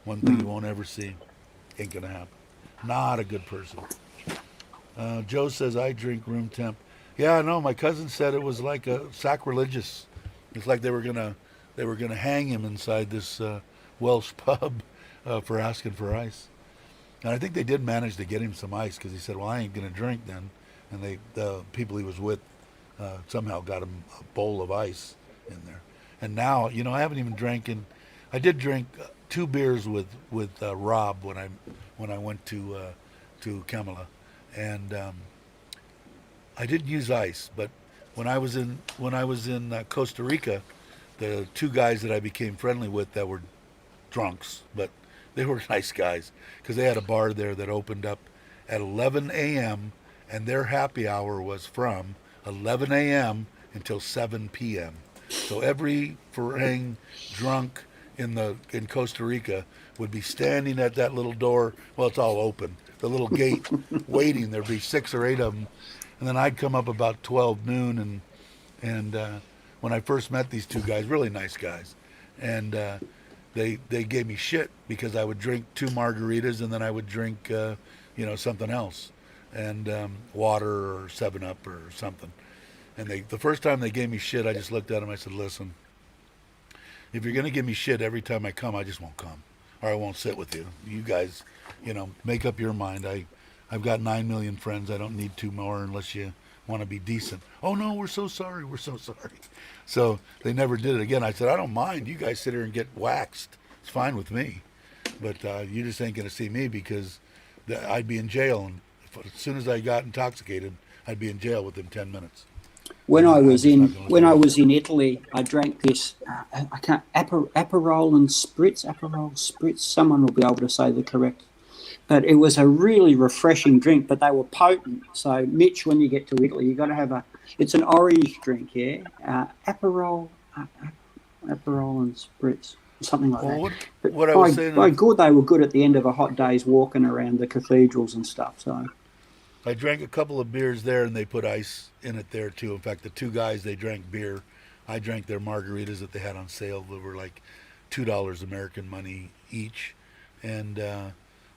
One thing you won't ever see, ain't gonna happen. Not a good person. Joe says I drink room temp. Yeah, I know. My cousin said it was like a sacrilegious. It's like they were gonna hang him inside this Welsh pub for asking for ice. And I think they did manage to get him some ice because he said, well, I ain't going to drink then. And the people he was with somehow got him a bowl of ice in there. And now, I haven't even I did drink 2 beers with Rob when I went to Kamala. And I didn't use ice, but when I was in Costa Rica, the 2 guys that I became friendly with that were drunks, but they were nice guys because they had a bar there that opened up at 11 a.m. and their happy hour was from 11 a.m. until 7 p.m. So every Farang drunk in Costa Rica would be standing at that little door. Well, it's all open, the little gate, waiting. There'd be 6 or 8 of them, and then I'd come up about 12 noon and when I first met these 2 guys, really nice guys, and they gave me shit because I would drink 2 margaritas and then I would drink something else, and water or 7-Up or something. And the first time they gave me shit, I just looked at them. I said, listen, if you're gonna give me shit every time I come, I just won't come, or I won't sit with you. You guys, make up your mind. I've got 9 million friends. I don't need 2 more unless you want to be decent. Oh no, we're so sorry. We're so sorry. So they never did it again. I said, I don't mind. You guys sit here and get waxed. It's fine with me. But you just ain't going to see me because I'd be in jail. And as soon as I got intoxicated, I'd be in jail within 10 minutes. When I was in Italy, I drank this. Aperol and Spritz. Aperol Spritz. Someone will be able to say the correct. But it was a really refreshing drink, but they were potent. So, Mitch, when you get to Italy, you've got to have it's an orange drink, yeah? Aperol and Spritz, something like that. What I was saying... By God, they were good at the end of a hot day's walking around the cathedrals and stuff, so... I drank a couple of beers there, and they put ice in it there, too. In fact, the 2 guys, they drank beer. I drank their margaritas that they had on sale. They were like $2 American money each, and...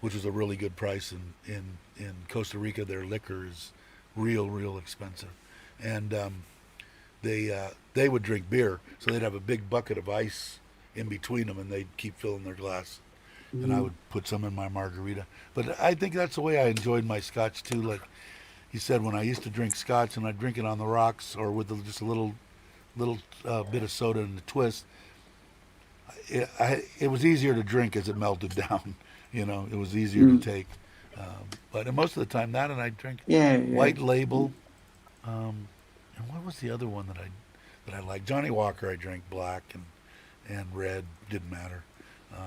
which was a really good price. In Costa Rica, their liquor is real expensive. And they would drink beer, so they'd have a big bucket of ice in between them, and they'd keep filling their glass. And I would put some in my margarita. But I think that's the way I enjoyed my scotch, too. Like you said, when I used to drink scotch, and I'd drink it on the rocks or with just a little bit of soda and a twist, it was easier to drink as it melted down. It was easier to take. But most of the time, that and I drink White Label. And what was the other one that I liked? Johnny Walker, I drank black and red, didn't matter.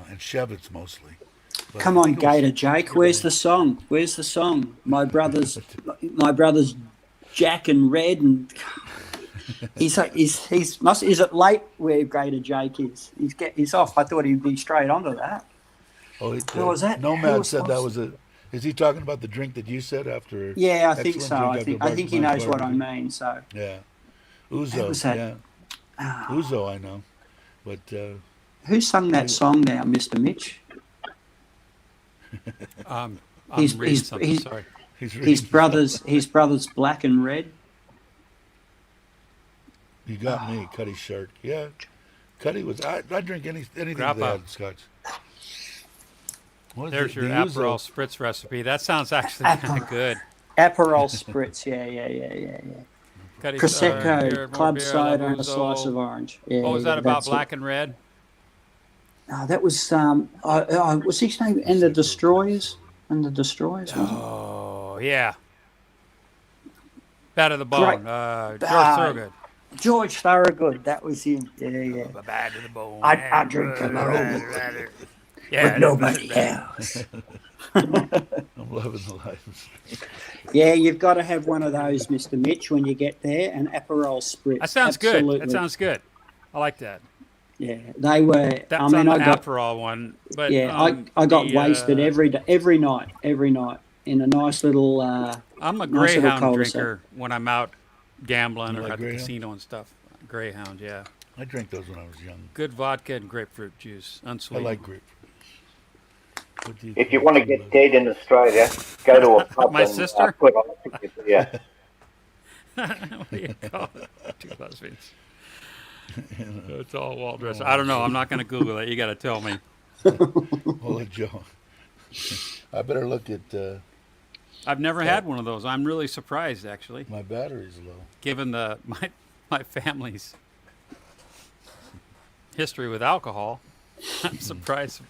And Chevets mostly. But Come I on, think it was- Gator Jake. Where's the song? Where's the song? My brothers Jack and Red, and he's is it late where Gator Jake is? He's off. I thought he'd be straight onto that. Oh, Who was that? Who Nomad was said that supposed was a. Is he talking about the drink that you said after? Yeah, I think excellent so. drink I after think he Mike knows what I barbecue? mean. So Yeah, Who Uzo. was that? Yeah, Uzo. I know, but who sung that song now, Mr. Mitch? I'm He's- reading he's- something. he's- Sorry. he's His brothers Black and Red. You got me, Cuddy Shark. Yeah, Cuddy was. I drink anything that Grappa. had scotch. What is There's it? your The Aperol Uzo. spritz recipe. That sounds actually kind of good. Aperol spritz. Yeah. Cuddy, Prosecco, beer, more club beer, soda, and a Uzo. slice of orange. Yeah, What was yeah, that about? that's it. Black and red. That was what's his name? And the Destroyers. Was it? Oh yeah. Bad of the Great. bone. George Ah, Thorogood. George Thorogood. That was him. Yeah. Bad to the bone. I drink alone Yeah, with nobody else. I'm loving the life. Yeah, you've got to have one of those, Mr. Mitch, when you get there. An Aperol spritz. That sounds Absolutely. good. That sounds good. I like that. Yeah, they were. That's I mean, on the I got. Aperol one, but I got the, wasted every night in a nice little. I'm a nice little Greyhound cul-de-sac. drinker when I'm out gambling You or like at the Greyhound? casino and stuff. Greyhound, yeah. I drank those when I was young. Good vodka and grapefruit juice, I unsweetened. like grapefruit. What do If you want to get dead in Australia, go to a pub My and sister? put on a ticket. Yeah. What do you call it? Two husbands. It's all Walt dress. I don't know. I'm not going to Google it. You got to tell me. Well, Joe, I better look at I've never had one of those. I'm really surprised, actually, my battery's low. given my family's history with alcohol. I'm surprised.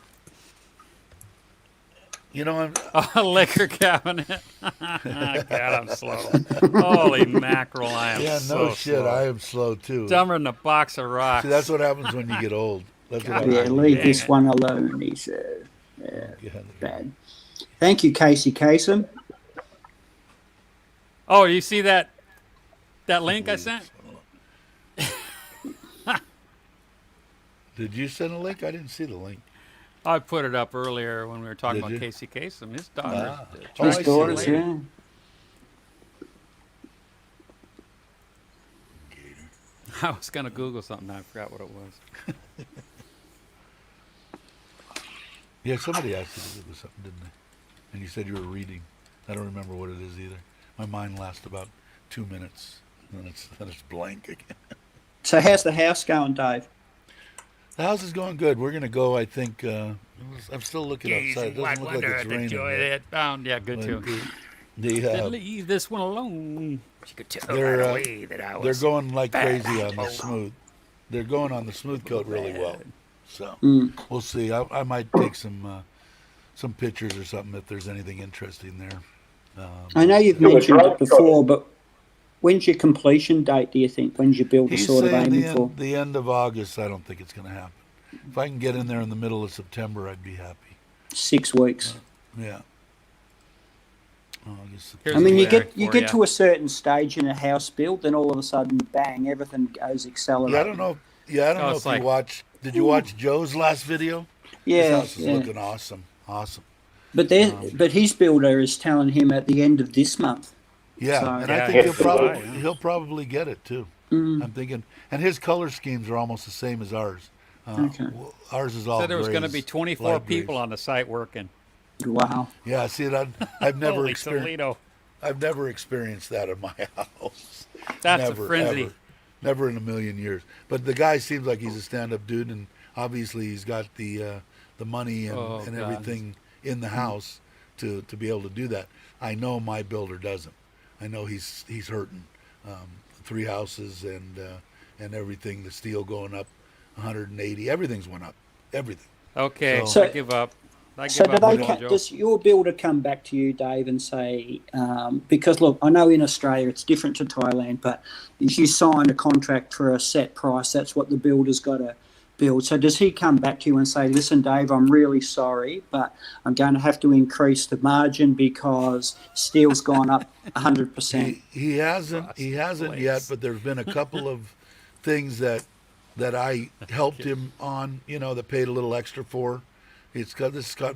You know, A liquor cabinet. God, I'm slow. Holy mackerel, I am yeah, so no shit. slow. I am slow too. Dumber than a box of rocks. See, that's what happens when you get old. That's what happens. Yeah, when you leave get this it. one alone. He said, old. Yeah. bad. Thank you, Casey Kasem. Oh, you see that link I sent? Did you send a link? I didn't see the link. I put it up earlier when we were talking Did about you? Casey Kasem. His daughter. Ah. Oh, His I see daughters, it. yeah. I was going to Google something. I forgot what it was. Yeah, somebody asked you to do something, didn't they? And you said you were reading. I don't remember what it is either. My mind lasts about 2 minutes, and then it's blank again. So how's the house going, Dave? The house is going good. We're gonna go. I think. I'm still looking outside. It doesn't look like it's raining. yet. Yeah, good too. The, Leave this one alone. You could tell They're, right away that I they're was. going like bad. crazy on the smooth. They're going on the smooth coat really well. So we'll see. I might take some pictures or something if there's anything interesting there. I know you've Do a mentioned drone it before, but when's your completion date, do you think? When's your builder He's sort of saying aiming for? the end of August. I don't think it's going to happen. If I can get in there in the middle of September, I'd be happy. 6 weeks. Yeah. August, Here's I mean, the you lyric get for ya. to a certain stage in a house build, then all of a sudden, bang, everything goes accelerating. Yeah, I don't know. Yeah, I don't Oh, know it's if you like- watched. Did you watch Joe's last video? His Yeah, house is yeah. looking awesome. Awesome. But his builder is telling him at the end of this month. Yeah, So- and Yeah, I think yeah. he'll probably get it too. I'm thinking, and his color schemes are almost the same as ours. Okay. Ours is all. Said there was going to grays, be 24 light grays. people on the site working. Wow. Yeah, see that I've never Holy experienced. Toledo. I've never experienced that in my house. That's never, a frenzy. Ever. Never in a million years. But the guy seems like he's a stand-up dude, and obviously he's got the money and, Oh, and God. everything in the house to be able to do that. I know my builder doesn't. I know he's hurting. 3 houses and everything. The steel going up 180. Everything's went up. Everything. Okay, So- I give up. I So give up on Joe. does your builder come back to you, Dave, and say, because look, I know in Australia it's different to Thailand, but if you sign a contract for a set price, that's what the builder's got to build. So does he come back to you and say, listen, Dave, I'm really sorry, but I'm going to have to increase the margin because steel's gone up 100%? He hasn't yet, but there's been a couple of things that I helped him on, that paid a little extra for. It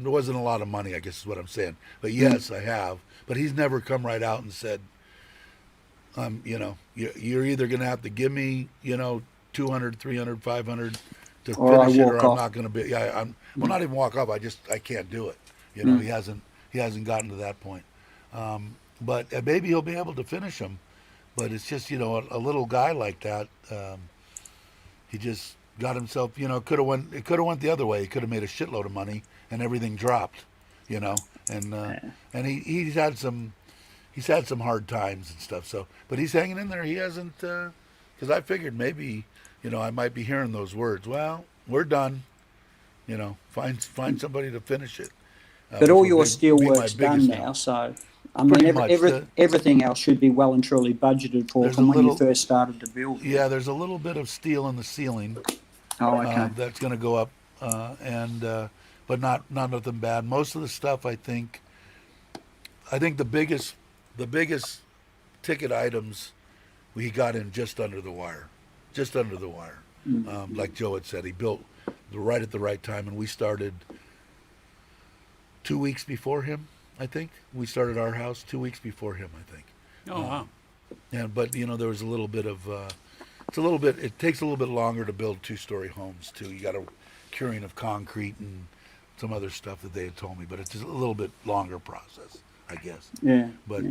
wasn't a lot of money, I guess is what I'm saying. But yes, I have. But he's never come right out and said, you're either going to have to give me, 200, 300, 500 to Or I finish it, walk or I'm off. not going to be. Well, not even walk off. I can't do it. He hasn't gotten to that point. But maybe he'll be able to finish them. But it's just, a little guy like that. He just got himself, it could have went the other way. He could have made a shitload of money and everything dropped, and he's had some hard times and stuff. So, but he's hanging in there. He hasn't, because I figured maybe, I might be hearing those words. Well, we're done. Find somebody to finish it. But all your be steel my work's done biggest now, now. so Pretty much, everything else should be well and truly budgeted for There's from a when you little- first started to build. Yeah, there's a little bit of steel in the ceiling. Oh, okay. That's going to go up, but not nothing bad. Most of the stuff, I think the biggest ticket items we got in just under the wire. Like Joe had said, he built right at the right time, and we started 2 weeks before him. I think we started our house 2 weeks before him. I think. Oh, wow. But there was a little bit of. It takes a little bit longer to build 2-story homes too. You got a curing of concrete and some other stuff that they had told me, but it's just a little bit longer process, I guess. Yeah. But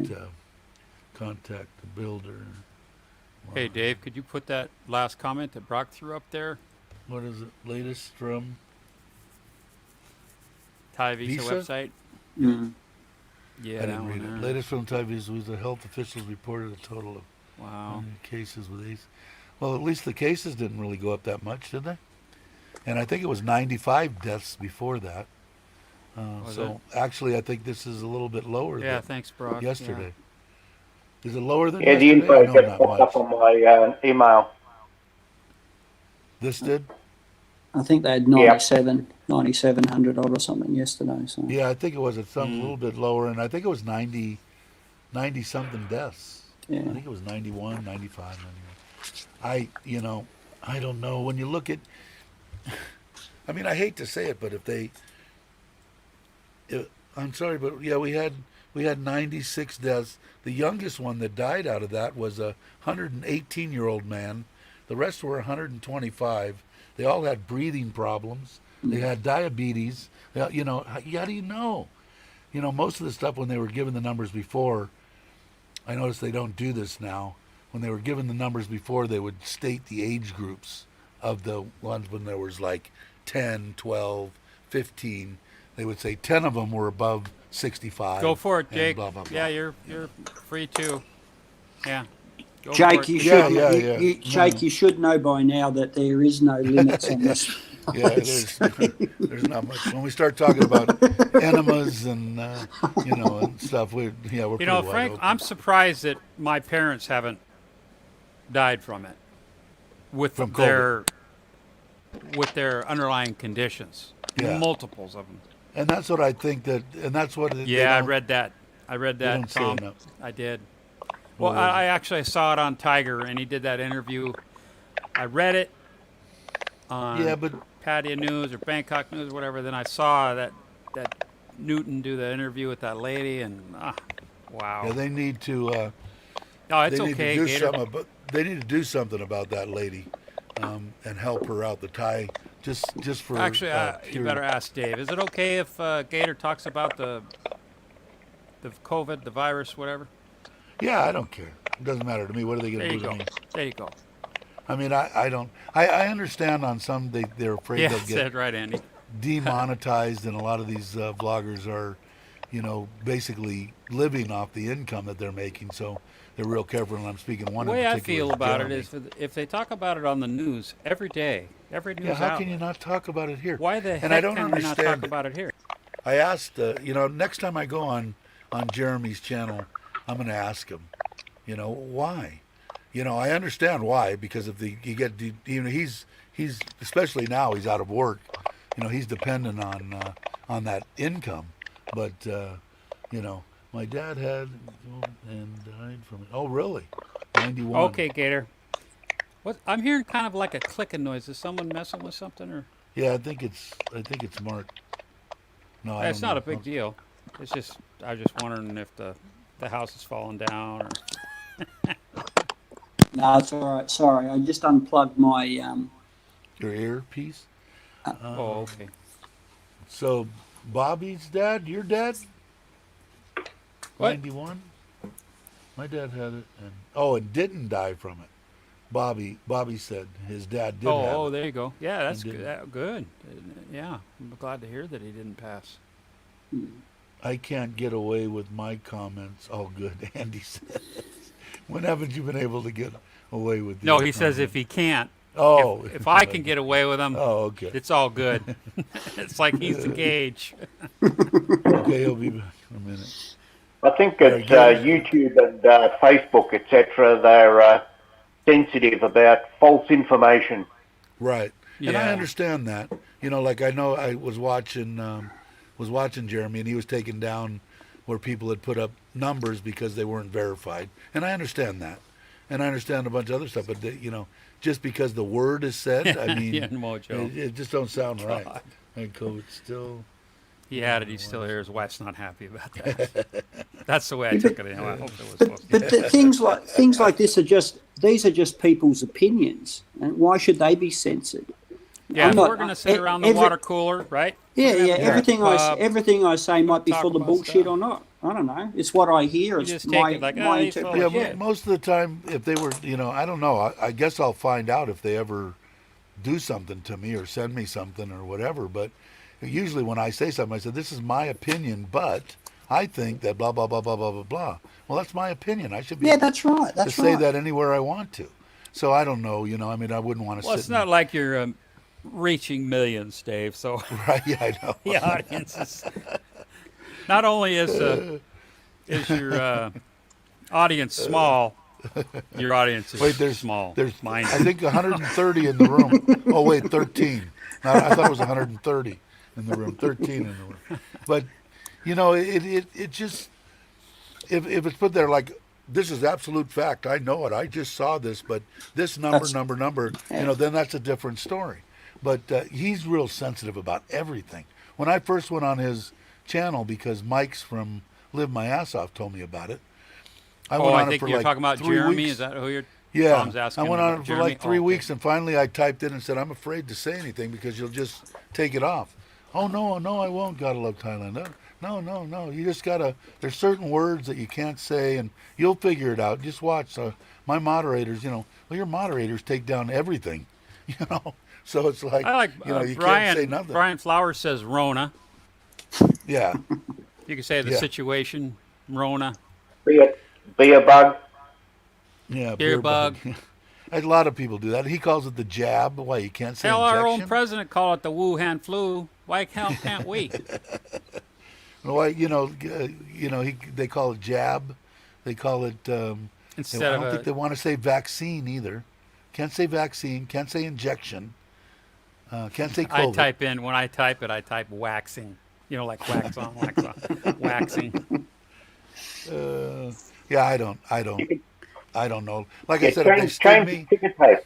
contact the builder. Hey, Dave, could you put that last comment that Brock threw up there? What is it? Latest from Thai Visa Visa? website? Mm. Yeah, I that didn't one read it. there. Latest from Thai Visa was the health officials reported a total of Wow. cases with these. Well, at least the cases didn't really go up that much, did they? And I think it was 95 deaths before that. Was So actually, I think this is a little bit lower Yeah, than thanks, Brock. yesterday. Is it lower than Yeah, the yesterday? info No, just not popped up much. on my email. This did? I think they had 9,700 odd or something yesterday. So Yeah, I think it was at some little bit lower, and I think it was 90 something deaths. yeah. I think it was 91, 95, 91. I don't know. When you look at, I mean, I hate to say it, but I'm sorry, but yeah, we had 96 deaths. The youngest one that died out of that was a 118-year-old man. The rest were 125. They all had breathing problems. They had diabetes. How do you know? Most of the stuff when they were given the numbers before, I noticed they don't do this now. When they were given the numbers before, they would state the age groups of the ones when there was like 10, 12, 15. They would say 10 of them were above 65. Go for it, and Jake. blah, blah, blah. Yeah, you're free too. Yeah. Go for Jake, it. you Yeah, should. yeah. Jake, No. you should know by now that there is no limits on this. Yeah, there's not much. When we start talking about enemas and and stuff, we're pretty wide Frank, open. I'm surprised that my parents haven't died from it with From their underlying conditions. Yeah. Multiples of them. And that's what I think and that's what. Yeah, I read that. I read They that, don't say Tom. enough. I did. What Well, was I actually saw it on Tiger, and he did that interview. I read it on Yeah, but Patio News or Bangkok News or whatever. Then I saw that Newton do the interview with that lady, and wow. yeah, they need to. No, it's they need okay, to do Gator. something. They need to do something about that lady, and help her out. The Thai, just for. Actually, you pure- better ask Dave. Is it okay if Gator talks about the COVID, the virus, whatever? Yeah, I don't care. It doesn't matter to me. What are they going There to you do to go. me? There you go. I mean, I don't. I understand on some they're afraid Yeah, they'll get said right, Andy. demonetized, and a lot of these vloggers are, basically living off the income that they're making. So they're real careful. And I'm speaking one The in way I particular. feel about Jeremy. it is if they talk about it on the news every day, every news Yeah, how outlet, can you not talk about it here? why the heck And I don't can we not understand talk it. about it here? I asked, next time I go on Jeremy's channel, I'm going to ask him, why? I understand why, because if you get, he's especially now he's out of work, he's dependent on that income. But my dad had and died from it. Oh, really? 91. Okay, Gator. What I'm hearing kind of like a clicking noise. Is someone messing with something, or Yeah, I think it's Mark. No, I it's don't not know. a big deal. It's just I was just wondering if the house is falling down or. No, it's all right. Sorry, I just unplugged my. Your earpiece. Oh, okay. So, Bobby's dad, your dad, What? 91. My dad had it, and didn't die from it. Bobby said his dad did have Oh, it. there you go. Yeah, that's He good. didn't. Good. Yeah, I'm glad to hear that he didn't pass. I can't get away with my comments. Oh, good, Andy says. When haven't you been able to get away with? No, your he says if comments? he can't, Oh, if I can get away with him, Oh, okay. it's all good. It's like he's the gauge. Okay, he'll be back in a minute. I think Very it's good. YouTube and Facebook, etc. They're sensitive about false information. Right. And I Yeah. understand that. Like I know I was watching Jeremy, and he was taking down where people had put up numbers because they weren't verified, and I understand that, and I understand a bunch of other stuff. But just because the word is said, I mean, Yeah, Mojo. it just don't sound right. God. And COVID still. He had it. He still here. His wife's not happy about that. That's the way I took it. I hope it was supposed to. But things like this are just people's opinions, and why should they be censored? Yeah, I'm if not- we're gonna sit around the every- water cooler, right? Yeah, We're gonna yeah. have a Everything I say might be talk full of about bullshit stuff. or not. I don't know. It's what I hear. You It's just take my it like, my he's full of interpretation. Yeah, shit. most of the time, if they were, I don't know. I guess I'll find out if they ever do something to me or send me something or whatever. But usually when I say something, I say, this is my opinion, but I think that blah, blah, blah, blah, blah, blah, blah. Well, that's my opinion. I should be Yeah, that's right. to That's say right. that anywhere I want to. So I don't know, I mean, I wouldn't want to Well, sit it's not like you're reaching millions, Dave. So right, yeah, I know. the audience is not only is your audience small, your audience is Wait, there's small. There's, Mine. I think 130 in the room. Oh, wait, 13. No, I thought it was 130 in the room, 13 in the room. But, it just, if it's put there like, this is absolute fact, I know it, I just saw this, but this number, then that's a different story. But he's real sensitive about everything. When I first went on his channel, because Mike's from Live My Ass Off told me about it, I went on I it think for you're like talking about 3 Jeremy. weeks. Is that who you're? Yeah, Tom's asking I went about on it for Jeremy? like 3 Okay. weeks, and finally I typed in and said, I'm afraid to say anything because you'll just take it off. Oh, no, I won't. Gotta love Thailand. No. You just gotta, there's certain words that you can't say, and you'll figure it out. Just watch. My moderators, your moderators take down everything, So it's like, I like you Brian. can't say nothing. Brian Flowers says Rona. Yeah, You can say the Yeah. situation, Rona. Be a bug. yeah. Beer bug. A lot of people do that. He calls it the jab. Why, you can't say Hell, our own injection? president called it the Wuhan flu. Why can't we? Why, they call it jab. They call it, I Instead don't of think they want to say vaccine either. Can't say vaccine. Can't say injection. Can't say COVID. when I type it, I type waxing. Like wax on, wax on, waxing. Yeah, I don't know. Like I Yeah, said, if they change sting the me, ticker tape.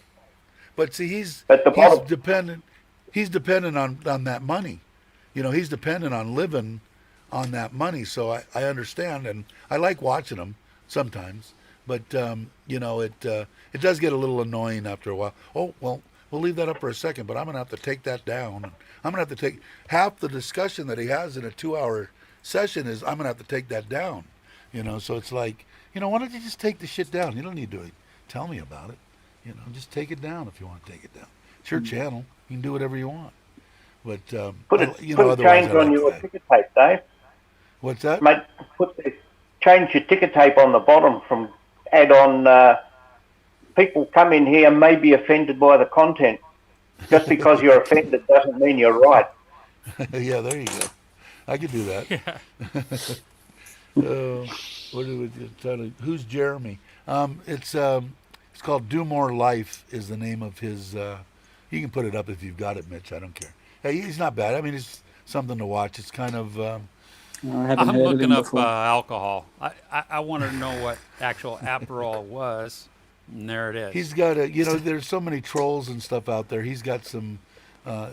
but see, he's At the bottom. dependent. He's dependent on that money. He's dependent on living on that money. So I understand, and I like watching him sometimes. But it does get a little annoying after a while. Oh well, we'll leave that up for a second, but I'm gonna have to take that down. I'm gonna have to take half the discussion that he has in a 2-hour session is I'm gonna have to take that down. So it's like, why don't you just take the shit down? You don't need to tell me about it. Just take it down if you want to take it down. It's your channel. You can do whatever you want. But Put a otherwise change I on like your that. ticker tape, Dave. What's that? Mate, change your ticker tape on the bottom from add on people come in here may be offended by the content. Just because you're offended doesn't mean you're right. Yeah, there you go. I could do that. Yeah. What are we trying to? Who's Jeremy? It's It's called Do More Life is the name of his. You can put it up if you've got it, Mitch. I don't care. Hey, he's not bad. I mean, it's something to watch. It's kind of. I haven't I'm heard of looking him up before. alcohol. I wanted to know what actual Aperol was, and there it is. He's got a. There's so many trolls and stuff out there. He's got some.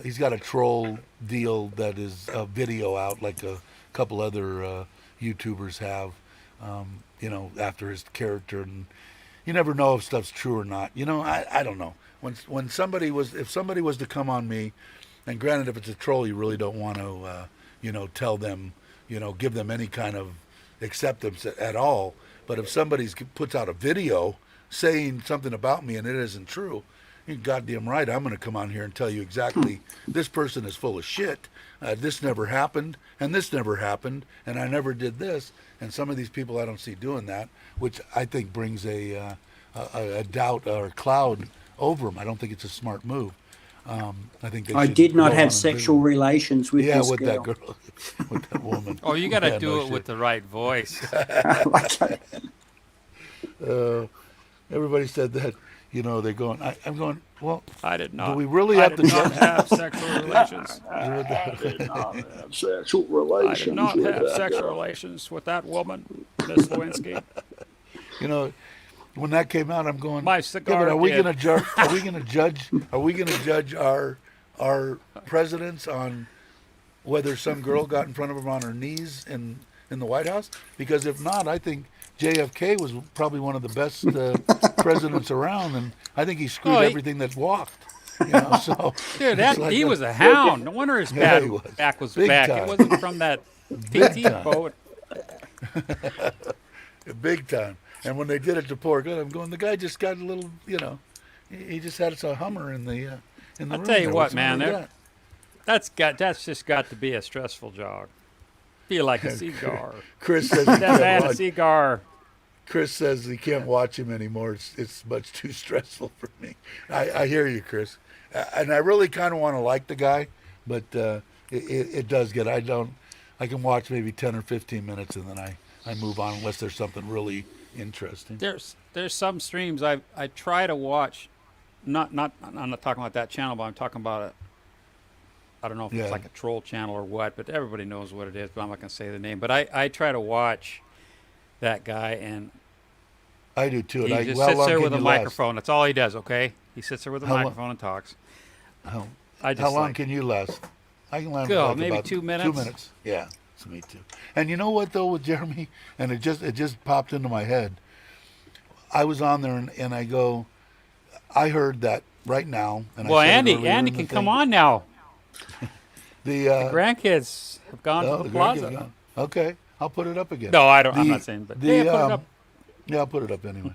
He's got a troll deal that is a video out, like a couple other YouTubers have. After his character, and you never know if stuff's true or not. I don't know. If somebody was to come on me, and granted, if it's a troll, you really don't want to, tell them, give them any kind of acceptance at all. But if somebody puts out a video saying something about me and it isn't true, you're goddamn right. I'm going to come on here and tell you exactly this person is full of shit. This never happened, and this never happened, and I never did this. And some of these people I don't see doing that, which I think brings a doubt or a cloud over them. I don't think it's a smart move. I think they I should did not go have on sexual video. relations with this with girl. that girl, with that woman. Oh, you got to Yeah, do no it shit. with the right voice. Everybody said that. They're going. I'm going. Well, I did not. do we really I have to did not judge? have sexual relations. Sexual I relations. did not have sexual relations with that woman, Miss Lewinsky. When that came out, I'm going. My Yeah, cigar but are we did. going to judge? Are we going to judge? Are we going to judge our presidents on whether some girl got in front of him on her knees in the White House? Because if not, I think JFK was probably one of the best presidents around, and I think he screwed Oh, everything that walked. So Dude, it's like he a- was a hound. No wonder his Yeah, he was. back was Big back. time. It wasn't from that Big PT time. boat. big time. And when they did it to poor God, I'm going. The guy just got a little. He just had a Hummer in the room. I'll tell you there. what, What's the matter man. with that? That's just got to be a stressful jog. Be like a cigar. Chris says he That can't man, a watch. cigar. Chris says he can't watch him anymore. It's much too stressful for me. I hear you, Chris, and I really kind of want to like the guy, but it does get. I can watch maybe 10 or 15 minutes and then I move on unless there's something really interesting. There's some streams I try to watch. I'm not talking about that channel, but I'm talking about I don't know if Yeah. it's like a troll channel or what, but everybody knows what it is. But I'm not gonna say the name. But I try to watch that guy, and I do too. he And just how sits long there can with a you last? microphone. That's all he does. Okay, he sits there with a How lo- microphone and talks. How, I just how long like, can you last? I can last Go, like maybe about 2 2 minutes. minutes. Yeah, it's me too. And you know what though with Jeremy, and it just popped into my head. I was on there and I go, I heard that right now. And well, I said it Andy earlier can in the come thing. on now. The The grandkids have gone oh, to the the grandkids plaza. gone. Okay, I'll put it up again. No, I don't. I'm The- not saying, but the, yeah, put it up. Yeah, I'll put it up anyway.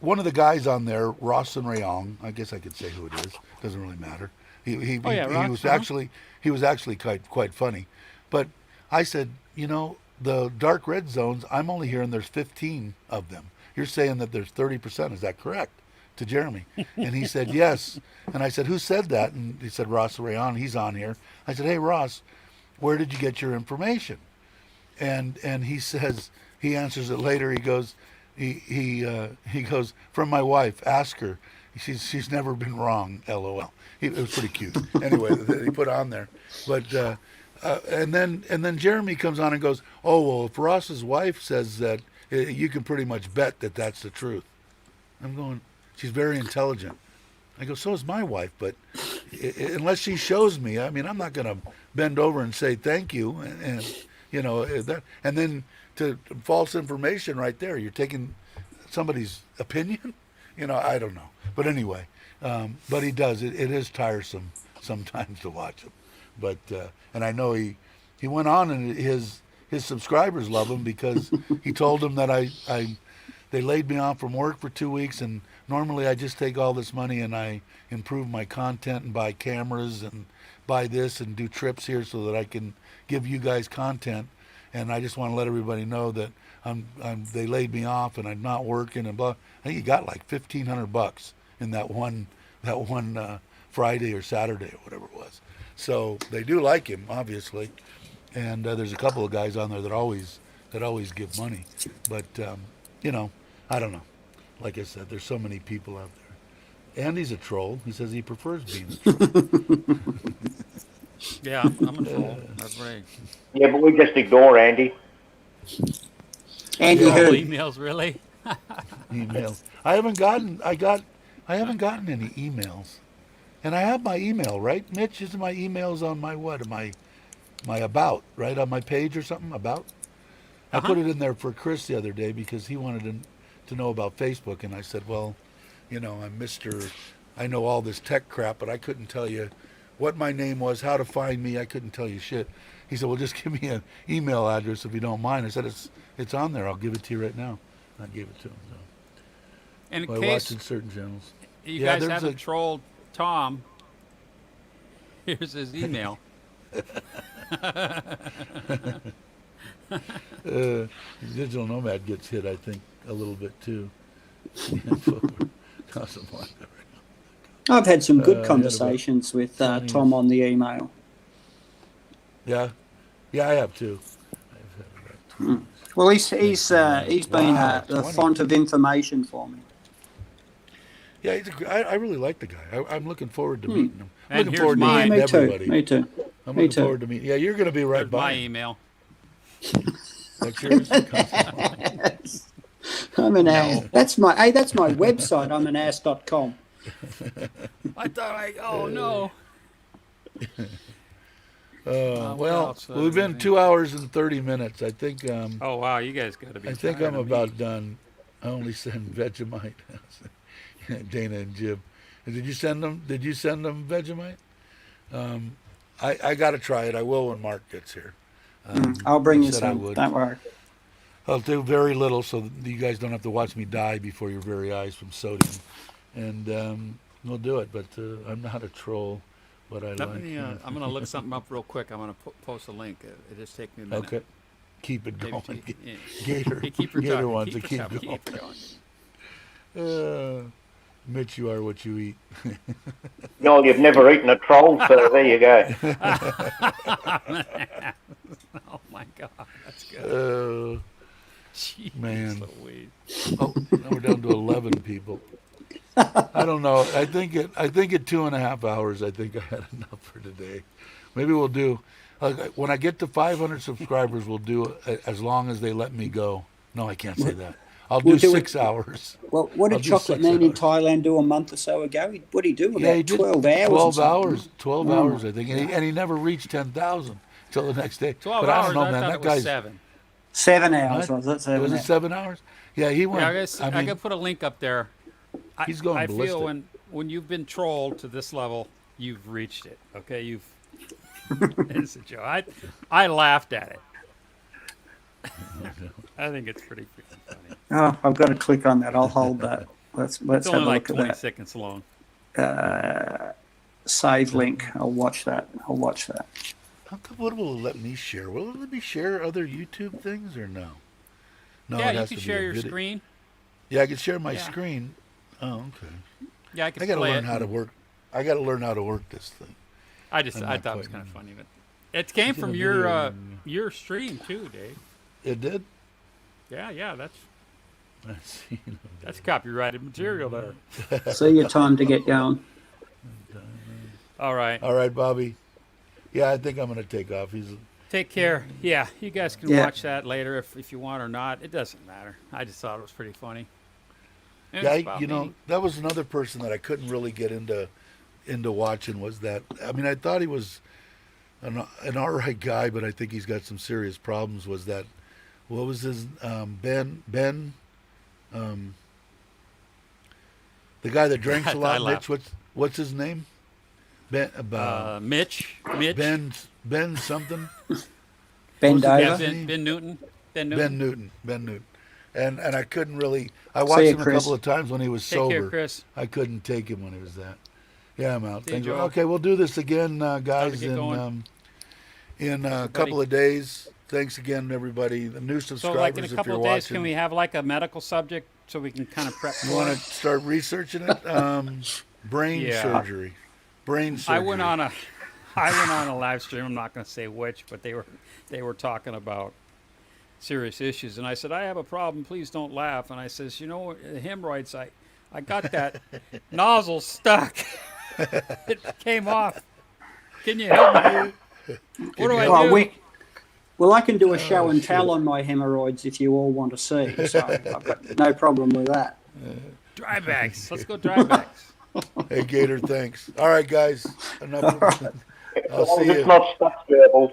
One of the guys on there, Ross and Rayong, I guess I could say who it is. Doesn't really matter. He Ross, was uh-huh. actually quite funny. But I said, the dark red zones, I'm only hearing there's 15 of them. You're saying that there's 30%. Is that correct? To Jeremy. And he said, yes. And I said, who said that? And he said, Ross Rayon, he's on here. I said, hey, Ross, where did you get your information? And he says, he answers it later. He goes, he goes, from my wife, ask her. She's never been wrong, LOL. It was pretty cute. Anyway, that he put on there. But and then Jeremy comes on and goes, oh, well, if Ross's wife says that, you can pretty much bet that that's the truth. I'm going, she's very intelligent. I go, so is my wife, but unless she shows me, I mean, I'm not going to bend over and say thank you, and and then to false information right there. You're taking somebody's opinion. I don't know, but anyway, but he does. It is tiresome sometimes to watch him, but and I know he went on and his subscribers love him because he told them that they laid me off from work for 2 weeks, and normally I just take all this money and I improve my content and buy cameras and buy this and do trips here so that I can give you guys content. And I just want to let everybody know that they laid me off and I'm not working and blah. I think he got like $1,500 in that one Friday or Saturday or whatever it was. So they do like him, obviously. And there's a couple of guys on there that always that always give money. But you know, I don't know. Like I said, there's so many people out there. Andy's a troll. He says he prefers being a troll. Yeah, I'm a troll. That's right. Yeah, but we just ignore Andy. Andy Yeah. All Heard. emails, really? Emails. I haven't gotten any emails. And I have my email, right? Mitch, isn't my emails on my what? My about, right? On my page or something? About? I Uh-huh. put it in there for Chris the other day because he wanted to know about Facebook, and I said, well, you know, I know all this tech crap, but I couldn't tell you what my name was, how to find me. I couldn't tell you shit. He said, well, just give me an email address if you don't mind. I said, it's on there. I'll give it to you right now. I gave it to him. So. And in By case watching certain channels. you Yeah, guys there's haven't a- trolled Tom, here's his email. Digital Nomad gets hit, I think, a little bit too. Casablanca. I've had some I good had conversations with 20 Tom on the email. Yeah, yeah, I have too. I've had about 20. Well, he's been Wow, a 20. font of information for me. Yeah, I really like the guy. I'm looking forward to meeting him. I'm And looking here's forward to mine. Yeah, meeting me too. everybody. Me too. I'm Me looking too. forward to meeting. Yeah, you're going to be right There's by my him. email. That's yours. I'm an ass. That's my website. I'm an ass.com. I thought oh no. Well, what else? we've been 2 hours and 30 minutes. I think. Oh wow, you guys got to be. I think tired I'm of me. about done. I only send Vegemite. Dana and Jib. And did you send them Vegemite? I got to try it. I will when Mark gets here. I'll bring I you said I some. would. Don't worry. I'll do very little so that you guys don't have to watch me die before your very eyes from sodium. And we'll do it. But I'm not a troll, but I Let like. me, I'm going to look something up real quick. I'm going to post a link. It just take me a minute. Okay. Keep it Maybe going. yeah. Gator. Hey, keep her Gator talking. wants Keep to her keep talking. going. Keep her going. Mitch, you are what you eat. No, you've never eaten a troll, so there you go. Oh my God, that's good. Jeez man. Louise. Oh, now we're down to 11 people. I don't know. I think at 2.5 hours, I think I had enough for today. Maybe we'll do, when I get to 500 subscribers, we'll do as long as they let me go. No, I can't say that. I'll do We'll do 6 hours. Well, what I'll did do Chocolate 6 Man in hours. Thailand do a month or so ago? What did he do? Yeah, he About did 12 hours. 12 or something. hours. 12 Oh, hours, I think. And he never reached 10,000 until the next day. 12 but I hours. don't know, I man. thought That it was guy's 7. 7 hours, What? was it? 7 Was it hours. 7 hours? Yeah, he went. Yeah, I mean, gotta put a link up there. He's going I ballistic. feel when you've been trolled to this level, you've reached it. Okay, you've. It's a joke. I laughed at it. I think it's pretty freaking funny. Oh, I've got to click on that. I'll hold that. Let's It's have only a like look 20 at seconds long. that. Save link. I'll watch that. How come what will it let me share? Will it let me share other YouTube things or no? No, Yeah, it you has can to be share a your video. screen. Yeah, I can share my Yeah. screen. Oh, okay. Yeah, I can I got to play learn it. how to work. I got to learn how to work this thing. I I'm thought not it was quite- kind of funny, but it came Is it from a video? your stream too, Dave. It did. Yeah, that's Let's see. that's copyrighted material there. See your time to get going. All right, All right, Bobby. Yeah, I think I'm going to take off. take care. Yeah, you guys can Yeah. watch that later if you want or not. It doesn't matter. I just thought it was pretty funny. And Yeah, it's about me. that was another person that I couldn't really get into watching. Was that? I mean, I thought he was an all right guy, but I think he's got some serious problems. Was that? What was his Ben? The guy that drinks a I lot. laughed. Mitch, what's his name? Ben. Mitch. Ben something. Bend What's the Yeah, over. guy's name? Ben Newton. Ben Newton. Ben Newton. And I couldn't really. I watched you, him a Chris. couple of times when he was Take sober. care, Chris. I couldn't take him when he was that. Yeah, I'm out. See you, Thank you. Joel. Okay, we'll do this again, guys, get going. in a couple of days. Thanks again, everybody. The new So, subscribers, like in a if couple you're of days, watching, can we have like a medical subject so we can kind of prep you for want to it? start researching it? Brain Yeah. surgery. Brain surgery. I went on a live stream. I'm not going to say which, but they were talking about serious issues. And I said, I have a problem. Please don't laugh. And I says, you know, hemorrhoids, I got that nozzle stuck. It came off. Can you help me? What do I do? Well, I can do a show and tell on my hemorrhoids if you all want to see. So I've got no problem with that. Dry bags. Let's go dry bags. Hey, Gator, thanks. All right, guys. Enough. I'll see It's you. not stuck gerbils.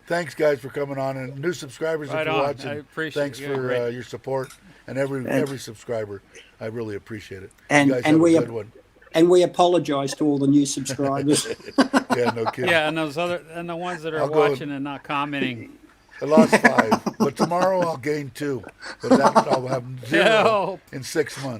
Thanks, guys, for coming on, and new subscribers Right if you're on. watching. I appreciate Thanks it. for Yeah, great. your support and every subscriber. I really appreciate it. And- you guys and have we a ap- good one. And we apologise to all the new subscribers. Yeah, no kidding. Yeah, and the ones that are I'll go watching and not commenting. I lost 5, but tomorrow I'll gain 2. But that I'll have 0 Help. in 6 months.